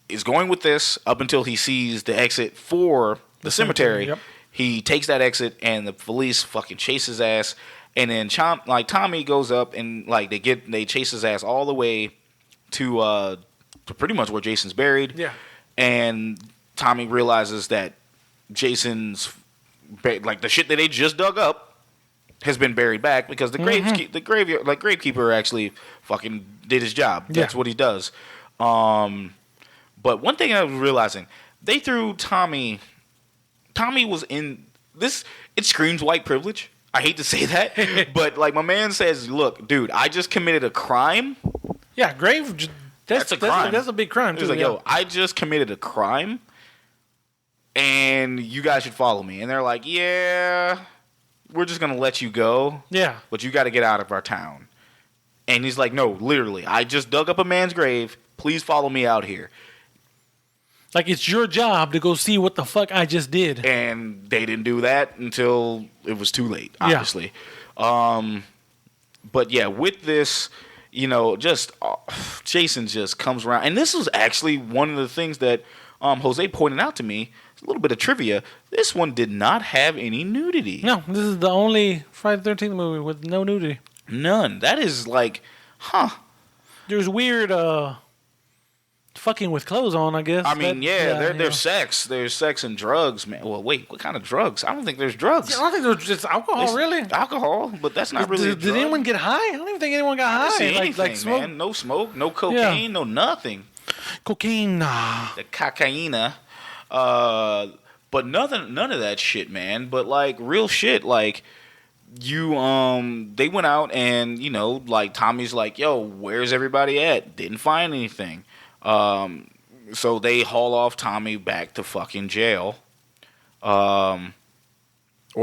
is going with this up until he sees the exit for the cemetery. Yep. He takes that exit, and the police fucking chase his ass. And then Tommy goes up and like they chase his ass all the way to pretty much where Jason's buried. Yeah. And Tommy realizes that Jason's like the shit that they just dug up has been buried back because the gravekeeper actually fucking did his job. That's what he does. But one thing I was realizing, they threw Tommy was in this. It screams white privilege. I hate to say that, but like my man says, look, dude, I just committed a crime. Yeah, that's a crime. That's a big crime. He's like, yo, I just committed a crime, and you guys should follow me. And they're like, yeah, we're just gonna let you go. Yeah, but you got to get out of our town. And he's like, no, literally, I just dug up a man's grave. Please follow me out here. Like, it's your job to go see what the fuck I just did. And they didn't do that until it was too late, obviously. Yeah. But yeah, with this, Jason just comes around. And this was actually one of the things that Jose pointed out to me. A little bit of trivia. This one did not have any nudity. No, this is the only Friday the 13th movie with no nudity. None. That is like, There's weird... fucking with clothes on, I guess. I mean, there's sex. There's sex and drugs, man. Well, wait, what kind of drugs? I don't think there's drugs. I don't think there's just alcohol, really. Alcohol, but that's not really. Did anyone get high? I don't even think anyone got high. I didn't see anything, like smoke. Man. No smoke, no cocaine, no nothing. Cocaine, the cocaina, but none of that shit, man. But like real shit, like. They went out and like Tommy's like, yo, where's everybody at? Didn't find anything. So they haul off Tommy back to fucking jail. Or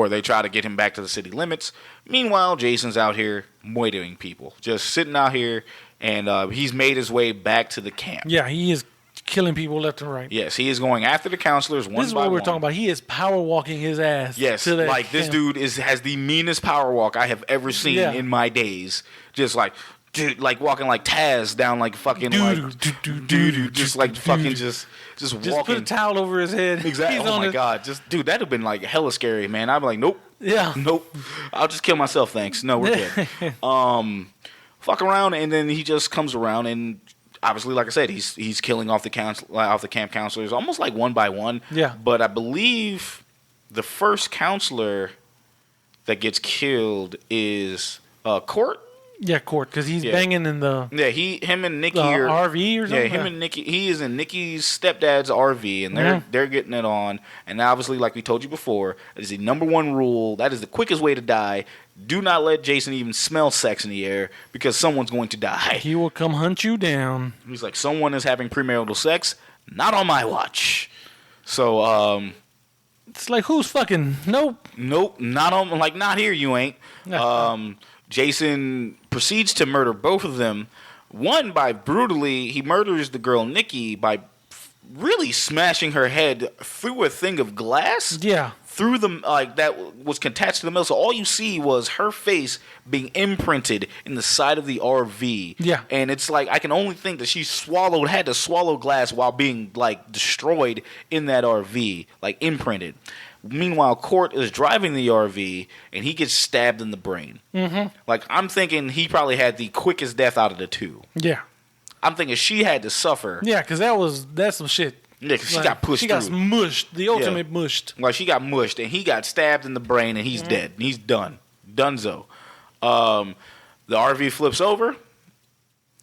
they try to get him back to the city limits. Meanwhile, Jason's out here moitering people, just sitting out here, and he's made his way back to the camp. Yeah, he is killing people left and right. Yes, he is going after the counselors one by one. This is what we're talking about. He is power walking his ass. Yes, to that like this dude has the meanest power walk I have ever seen in my days. Just like, dude, like walking like Taz down like fucking just like fucking just walking. Put a towel over his head. Exactly. Oh my god, dude, that'd have been like hella scary, man. I'd be like, nope. Yeah. Nope. I'll just kill myself, thanks. No, we're good. Fuck around, and then he just comes around and. Obviously, like I said, he's killing off the camp counselors almost like one by one. Yeah. But I believe the first counselor that gets killed is Court. Yeah, Court, because he's banging in the him and Nikki are RV or something. Yeah, him and Nikki. He is in Nikki's stepdad's RV, and they're getting it on. And obviously, like we told you before, that is the number one rule. That is the quickest way to die. Do not let Jason even smell sex in the air because someone's going to die. He will come hunt you down. He's like, someone is having premarital sex. Not on my watch. So, it's like, who's fucking? Nope, not on. Like, not here. You ain't. Jason proceeds to murder both of them. One by he murders the girl Nikki by really smashing her head through a thing of glass. Yeah. Through the that was attached to the middle. So all you see was her face being imprinted in the side of the RV. Yeah. And it's like I can only think that she had to swallow glass while being like destroyed in that RV, like imprinted. Meanwhile, Court is driving the RV, and he gets stabbed in the brain. Mm-hmm. Like, I'm thinking he probably had the quickest death out of the two. Yeah. I'm thinking she had to suffer. Yeah, because that's some shit. Yeah, because she got pushed through. She got mushed. The ultimate mushed. Like, she got mushed, and he got stabbed in the brain, and he's dead. He's done. Dunzo. The RV flips over.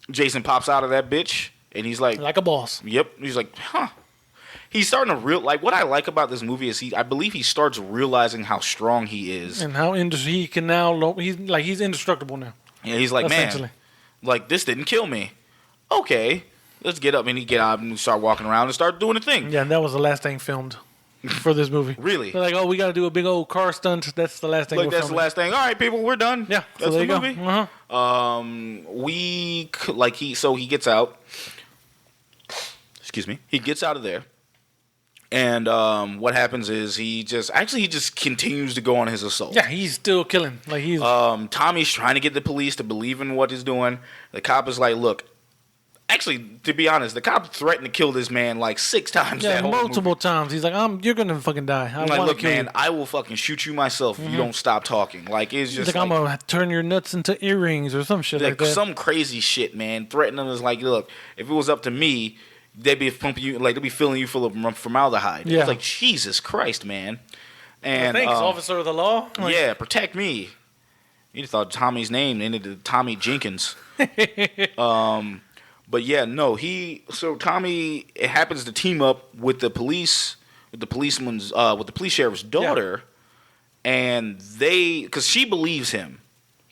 Jason pops out of that bitch, and he's like... Like a boss. Yep. He's like, huh. He's starting to what I like about this movie is I believe he starts realizing how strong he is and how he can now he's indestructible now. Yeah, he's like, man, like this didn't kill me. Okay, let's get up, and he get out and start walking around and start doing the thing. Yeah, and that was the last thing filmed for this movie. Really? They're like, oh, we got to do a big old car stunt. That's the last thing. Like that's the last thing. All right, people, we're done. Yeah, that's so the movie. He gets out. Excuse me. He gets out of there. And what happens is he just continues to go on his assault. Yeah, he's still killing. Like he's Tommy's trying to get the police to believe in what he's doing. The cop is like, look, actually, to be honest, the cop threatened to kill this man like 6 times. Yeah, multiple times. He's like, you're gonna fucking die. I'm like, look, man, I will fucking shoot you myself if you don't stop talking. Like it's just like I'm gonna turn your nuts into earrings or some shit like that. Some crazy shit, man. Threatening is like, look, if it was up to me, they'd be pumping you, like they'd be filling you full of formaldehyde. Yeah. It's like, Jesus Christ, man. And thanks, officer of the law. Yeah, protect me. You thought Tommy's name ended to Tommy Jenkins. But yeah, no, Tommy happens to team up with the police, with the police sheriff's daughter, and because she believes him.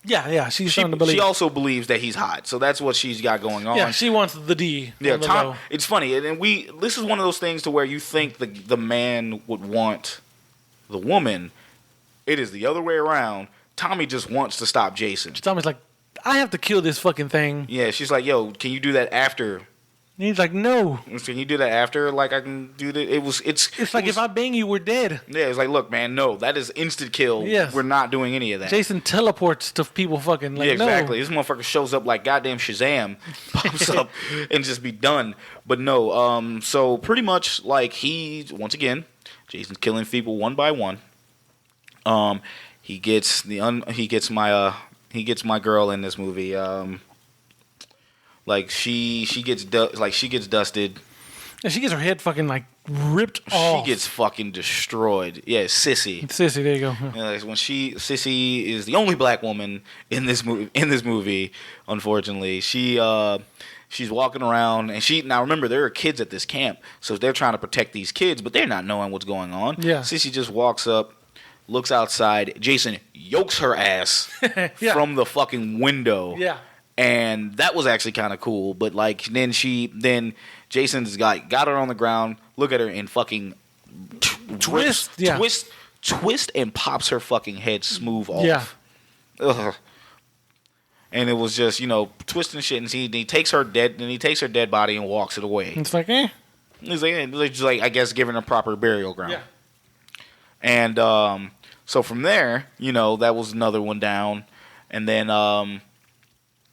Yeah, she's starting to believe. She also believes that he's hot, so that's what she's got going on. Yeah, she wants the D. Yeah, it's funny, and this is one of those things to where you think the man would want the woman. It is the other way around. Tommy just wants to stop Jason. Tommy's like, I have to kill this fucking thing. Yeah, she's like, yo, can you do that after? And he's like, no. Can you do that after? Like I can do that. It's like if I bang you, we're dead. Yeah, it's like, look, man, no, that is instant kill. Yes. We're not doing any of that. Jason teleports to people fucking like, yeah, exactly. No. This motherfucker shows up like goddamn Shazam, pops up and just be done. But no, so pretty much like Jason's killing people one by one. He gets my girl in this movie. Like she gets dusted. Yeah, she gets her head fucking like ripped off. She gets fucking destroyed. Yeah, Sissy. Sissy, there you go. Yeah, Sissy is the only black woman in this movie. Unfortunately, she's walking around, and now remember there are kids at this camp, so they're trying to protect these kids, but they're not knowing what's going on. Yeah. Sissy just walks up, looks outside. Jason yokes her ass from the fucking window. Yeah. And that was actually kind of cool, but like then Jason's got her on the ground, look at her and fucking twist and pops her fucking head smooth off. Yeah. Ugh. And it was just, twisting shit, and he takes her dead body and walks it away. It's like, eh. He's like I guess giving her proper burial ground. Yeah. And so from there, that was another one down, and then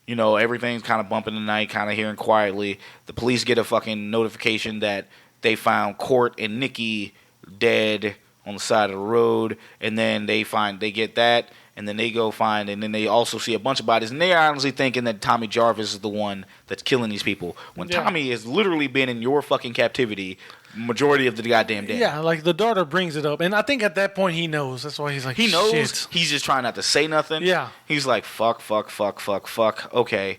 everything's kind of bumping the night, kind of hearing quietly. The police get a fucking notification that they found Court and Nikki dead on the side of the road, and then they get that, and then they go find, and then they also see a bunch of bodies, and they're honestly thinking that Tommy Jarvis is the one that's killing these people, when Tommy has literally been in your fucking captivity majority of the goddamn day. Yeah, like the daughter brings it up, and I think at that point he knows. That's why he's like, he knows. Shit. He's just trying not to say nothing. Yeah. He's like, fuck. Okay,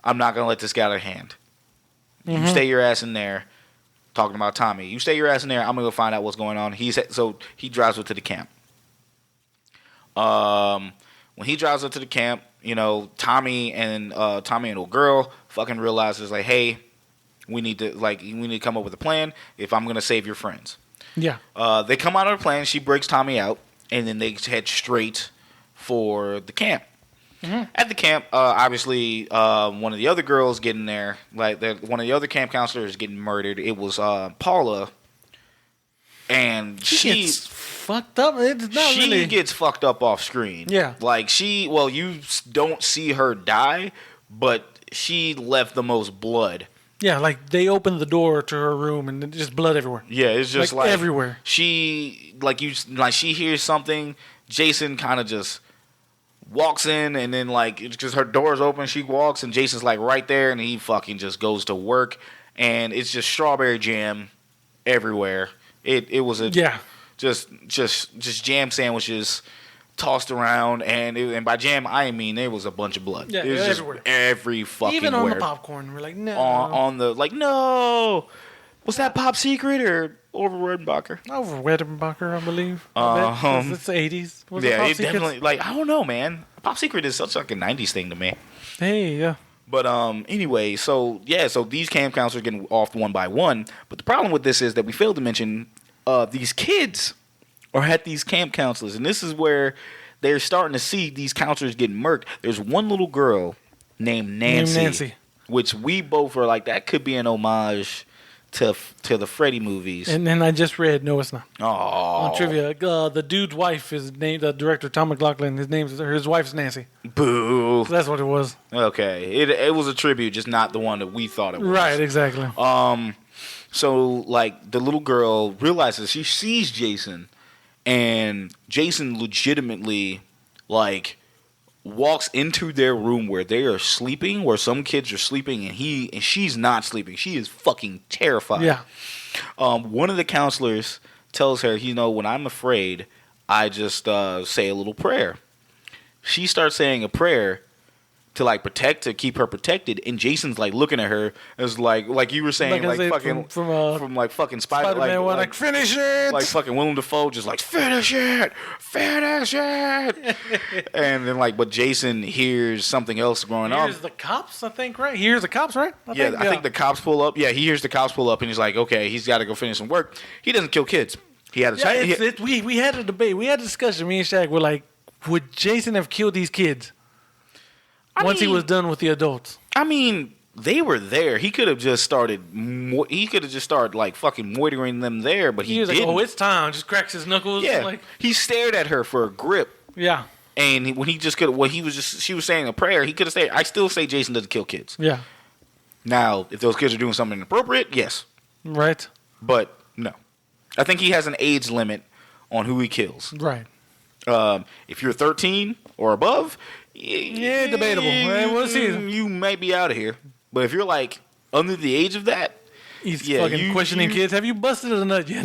I'm not gonna let this get out of hand. You stay your ass in there. Talking about Tommy. You stay your ass in there. I'm gonna go find out what's going on. So he drives her to the camp. When he drives up to the camp, Tommy and old girl fucking realizes like, hey, we need to come up with a plan if I'm gonna save your friends. Yeah. They come out of the plan. She breaks Tommy out, and then they head straight for the camp. Mm-hmm. At the camp, obviously, one of the other girls getting there, one of the other camp counselors getting murdered. It was Paula, and she gets fucked up. She gets fucked up off screen. Yeah, you don't see her die, but she left the most blood. Yeah, like they opened the door to her room and just blood everywhere. Yeah, it's just like everywhere. She she hears something. Jason kind of just walks in, and then because her door's open, she walks, and Jason's right there, and he fucking just goes to work, and it's just strawberry jam everywhere. It was just jam sandwiches tossed around, and by jam I mean there was a bunch of blood. Yeah, it was everywhere. Every fucking even on where. the popcorn. We're like, no. No. Was that Pop Secret or over Redenbacher? Over Redenbacher, I believe. It's the 80s. Yeah, it definitely. I don't know, man. Pop Secret is such a 90s thing to me. Hey, yeah. But anyway, so these camp counselors getting off one by one. But the problem with this is that we failed to mention these kids are at these camp counselors, and this is where they're starting to see these counselors getting murked. There's one little girl named Nancy, which we both were like, that could be an homage to the Freddy movies. And then I just read, no, it's not. Oh, on trivia, the dude's wife is named, the director Tom McLaughlin. His wife's Nancy. Boo. So that's what it was. Okay, it was a tribute, just not the one that we thought it was. Right, exactly. So the little girl realizes she sees Jason, and Jason legitimately walks into their room where they are sleeping, where some kids are sleeping, and she's not sleeping. She is fucking terrified. Yeah. One of the counselors tells her, when I'm afraid, I just say a little prayer. She starts saying a prayer to keep her protected, and Jason's looking at her as like you were saying, fucking from fucking Spider-Man, finish it, fucking Willem Dafoe, just finish it, and then but Jason hears something else going on. Here's the cops, I think, right? Here's the cops, right? I think the cops pull up. Yeah, he hears the cops pull up, and he's like, okay, he's got to go finish some work. He doesn't kill kids. He had a we had a debate, we had a discussion. Me and Shaq were like, would Jason have killed these kids? Once he was done with the adults. I mean, they were there. He could have just started. He could have just started fucking moitering them there, but he was didn't. Like, "Oh, it's time!" Just cracks his knuckles. Yeah, he stared at her for a grip. Yeah, and when he just could, she was saying a prayer. He could have stayed. I still say Jason doesn't kill kids. Yeah. Now, if those kids are doing something inappropriate, yes. Right. But no, I think he has an age limit on who he kills. Right. If you're 13 or above. Yeah, debatable. We'll see. You may be out of here, but if you're under the age of that, he's fucking questioning kids. Have you busted a nut yet?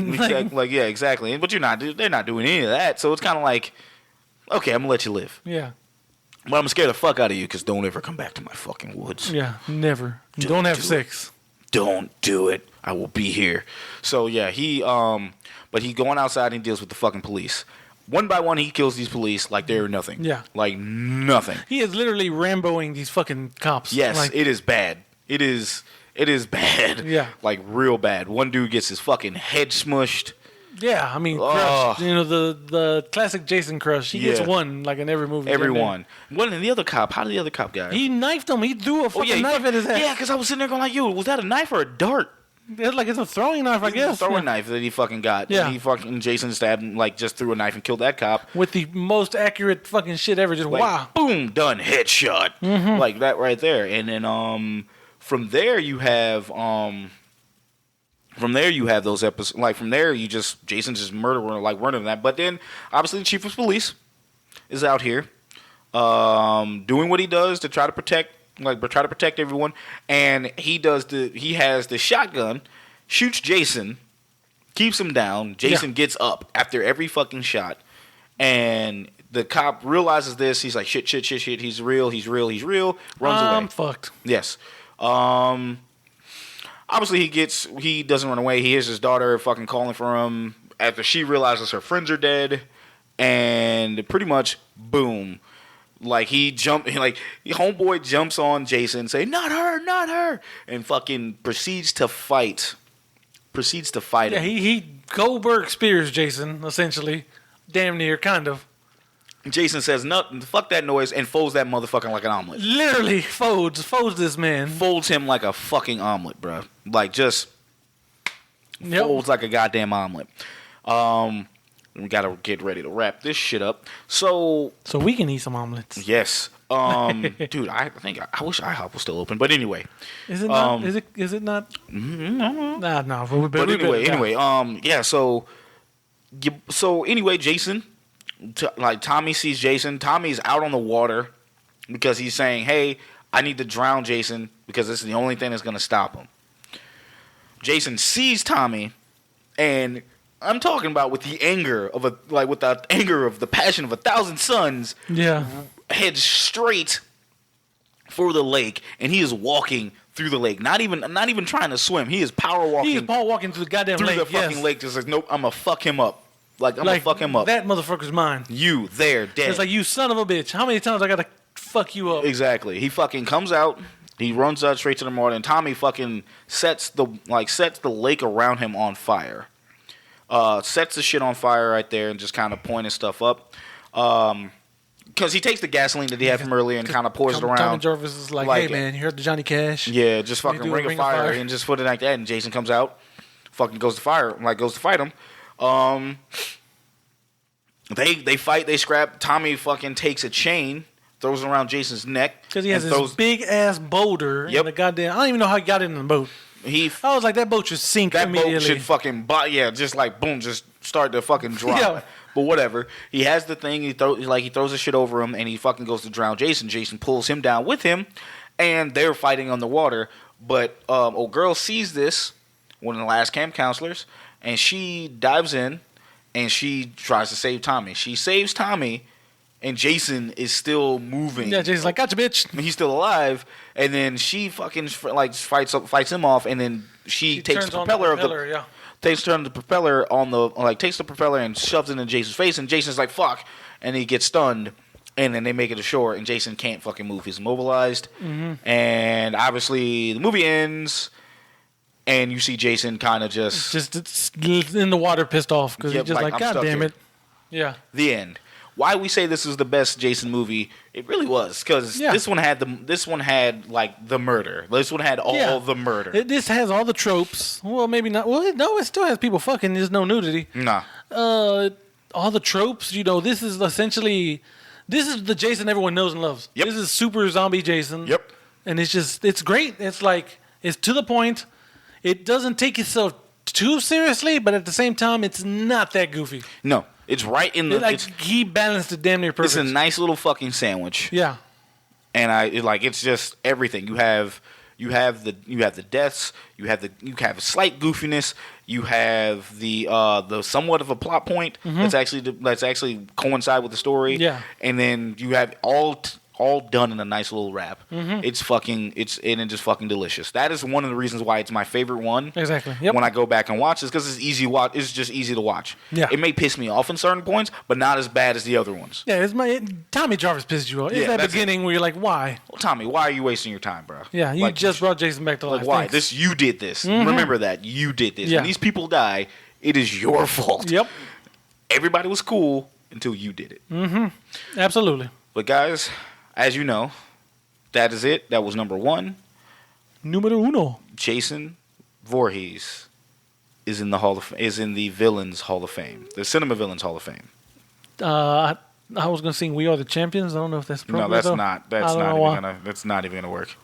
Yeah, exactly. But you're not. They're not doing any of that. So it's kind of okay, I'm gonna let you live. Yeah. But I'm scare the fuck out of you because don't ever come back to my fucking woods. Yeah, never. Don't have sex. Don't do it. I will be here. So yeah, but he going outside and he deals with the fucking police. One by one, he kills these police like they're nothing. Yeah. Like nothing. He is literally Ramboing these fucking cops. Yes, it is bad. It is bad. Yeah. Real bad. One dude gets his fucking head smushed. Yeah, I mean, crushed. The classic Jason crush. He gets one, in every movie. Everyone. One and the other cop, how did the other cop guy? He knifed him. He threw a fucking knife at his head. Yeah, because I was sitting there going yo, was that a knife or a dart? It's a throwing knife, I guess. It's a throwing knife that he fucking got. Yeah. And Jason stabbed him, just threw a knife and killed that cop. With the most accurate fucking shit ever. Just wow. Boom, done, headshot. Mm-hmm. That right there. And then from there you have those episodes. From there Jason's just murdering that. But then obviously the chief of police is out here doing what he does to try to protect everyone, and he has the shotgun, shoots Jason, keeps him down. Jason gets up after every fucking shot, and the cop realizes this. He's like, shit. He's real. Runs away. I'm fucked. Yes. Obviously, he doesn't run away. He hears his daughter fucking calling for him after she realizes her friends are dead, and pretty much, boom. Like, homeboy jumps on Jason, saying, not her, and fucking proceeds to fight him. Yeah, he Goldberg spears Jason, essentially. Damn near, kind of. Jason says, nothing, fuck that noise, and folds that motherfucker like an omelet. Literally folds this man. Folds him like a fucking omelet, bro. Like, just folds like a goddamn omelet. We gotta get ready to wrap this shit up. So we can eat some omelets. Yes. Dude, I wish IHOP was still open. But anyway. Is it not? Is it not? No. Nah. But anyway, yeah, so anyway, Jason, Tommy sees Jason. Tommy's out on the water because he's saying, hey, I need to drown Jason because this is the only thing that's going to stop him. Jason sees Tommy, and I'm talking about with the anger of the passion of 1,000 suns. Yeah. Heads straight for the lake, and he is walking through the lake. Not even trying to swim. He is power walking. He is power walking through the goddamn through lake. the fucking lake. Just like, nope, I'm gonna fuck him up. I'm gonna fuck him up. That motherfucker's mine. You there, dead. It's like, you son of a bitch. How many times I gotta fuck you up? Exactly. He fucking comes out. He runs out straight to the water, and Tommy fucking sets the lake around him on fire. Sets the shit on fire right there and just kind of pointing stuff up. Because he takes the gasoline that he had from earlier and kind of pours it around. Tommy Jarvis is like, hey, man, you heard the Johnny Cash? Yeah, just fucking ring of fire and just put it like that. And Jason comes out, fucking goes to fight him. They fight, they scrap. Tommy fucking takes a chain, throws it around Jason's neck. Because he has this big-ass boulder in the goddamn... I don't even know how he got it in the boat. I was like, that boat should sink immediately. That boat should fucking... just like, boom, just start to fucking drop. Yeah. But whatever. He has the thing. He throws the shit over him, and he fucking goes to drown Jason. Jason pulls him down with him, and they're fighting on the water. But old girl sees this, one of the last camp counselors, and she dives in, and she tries to save Tommy. She saves Tommy, and Jason is still moving. Yeah, Jason's like, gotcha, bitch. He's still alive, and then she fucking fights him off, and then she takes the propeller of the... Takes the propeller takes the propeller and shoves it in Jason's face, and Jason's like, fuck, and he gets stunned, and then they make it to shore, and Jason can't fucking move. He's immobilized, and obviously the movie ends, and you see Jason kind of just in the water, pissed off, because he's just like, God damn it. Yeah. The end. Why we say this is the best Jason movie? It really was, because this one had the murder. This one had all the murder. This has all the tropes. Well, maybe not. Well, no, it still has people fucking. There's no nudity. Nah. All the tropes. This is essentially the Jason everyone knows and loves. Yep. This is super zombie Jason. Yep. And it's great. It's like, it's to the point. It doesn't take itself too seriously, but at the same time, it's not that goofy. No. It's right in the... he balanced it damn near perfect. It's a nice little fucking sandwich. Yeah. And it's just everything. You have the deaths. You have a slight goofiness. You have the somewhat of a plot point that's actually coincide with the story. Yeah. And then you have all done in a nice little wrap. It's just fucking delicious. That is one of the reasons why it's my favorite one. Exactly. Yep. When I go back and watch, it's because it's easy. It's just easy to watch. Yeah. It may piss me off in certain points, but not as bad as the other ones. Yeah. Tommy Jarvis pissed you off. It's that beginning where you're like, why? Well, Tommy, why are you wasting your time, bro? Yeah. You just brought Jason back to life. Why? Thanks. You did this. Remember that you did this. Yeah. When these people die, it is your fault. Yep. Everybody was cool until you did it. Absolutely. But guys, as you know, that is it. That was number 1. Numero uno. Jason Voorhees is in the Villains Hall of Fame, the Cinema Villains Hall of Fame. I was gonna sing "We Are the Champions." I don't know if that's appropriate. No, that's not. That's not even gonna work.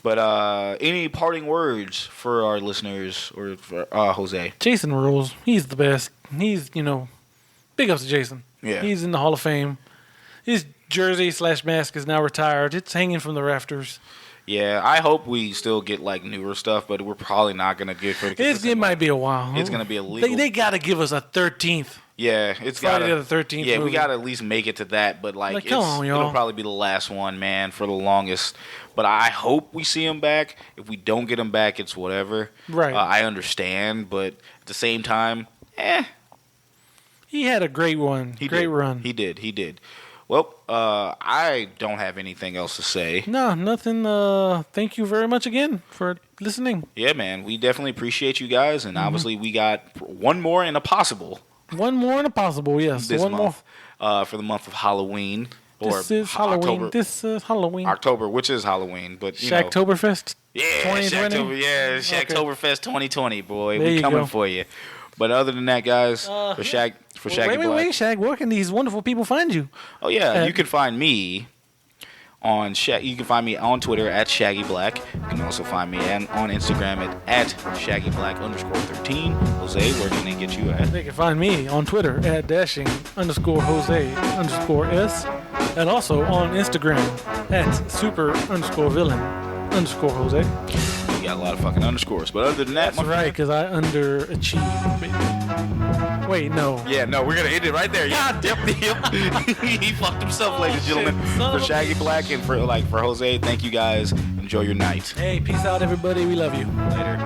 But any parting words for our listeners or for Jose? Jason rules. He's the best. He's big ups to Jason. Yeah. He's in the Hall of Fame. jersey/mask is now retired. It's hanging from the rafters. Yeah, I hope we still get like newer stuff, but we're probably not gonna get for it. Might be a while. It's gonna be illegal. They got to give us a 13th. Yeah, it's Friday the 13th. Yeah, movie. We got to at least make it to that. But come on, y'all. It'll probably be the last one, man, for the longest. But I hope we see him back. If we don't get him back, it's whatever. Right. I understand, but at the same time, He had a great one. Great run. He did. Well, I don't have anything else to say. No, nothing. Thank you very much again for listening. Yeah, man. We definitely appreciate you guys. And obviously, we got one more and a possible. One more and a possible, yes. This one month, for the month of Halloween. This is Halloween. October, this is Halloween. October, which is Halloween. But Shagtoberfest? Yeah, 2020? Shagtoberfest 2020, boy. There We coming go. for you. But other than that, guys, for Shaggy Black. Wait, Shag. Where can these wonderful people find you? Oh yeah, you can find me on You can find me on Twitter at Shaggy Black. You can also find me on Instagram at ShaggyBlack_13. Jose, where can they get you at? They can find me on Twitter at dashing_Jose_S, and also on Instagram at super_villain_Jose. You got a lot of fucking underscores, but other than that, that's right, because I underachieved. Wait, no. Yeah, no, we're gonna end it right there. Yeah, yep. He fucked himself, ladies and gentlemen. For Shaggy Black and for Jose, thank you guys. Enjoy your night. Hey, peace out, everybody. We love you. Later.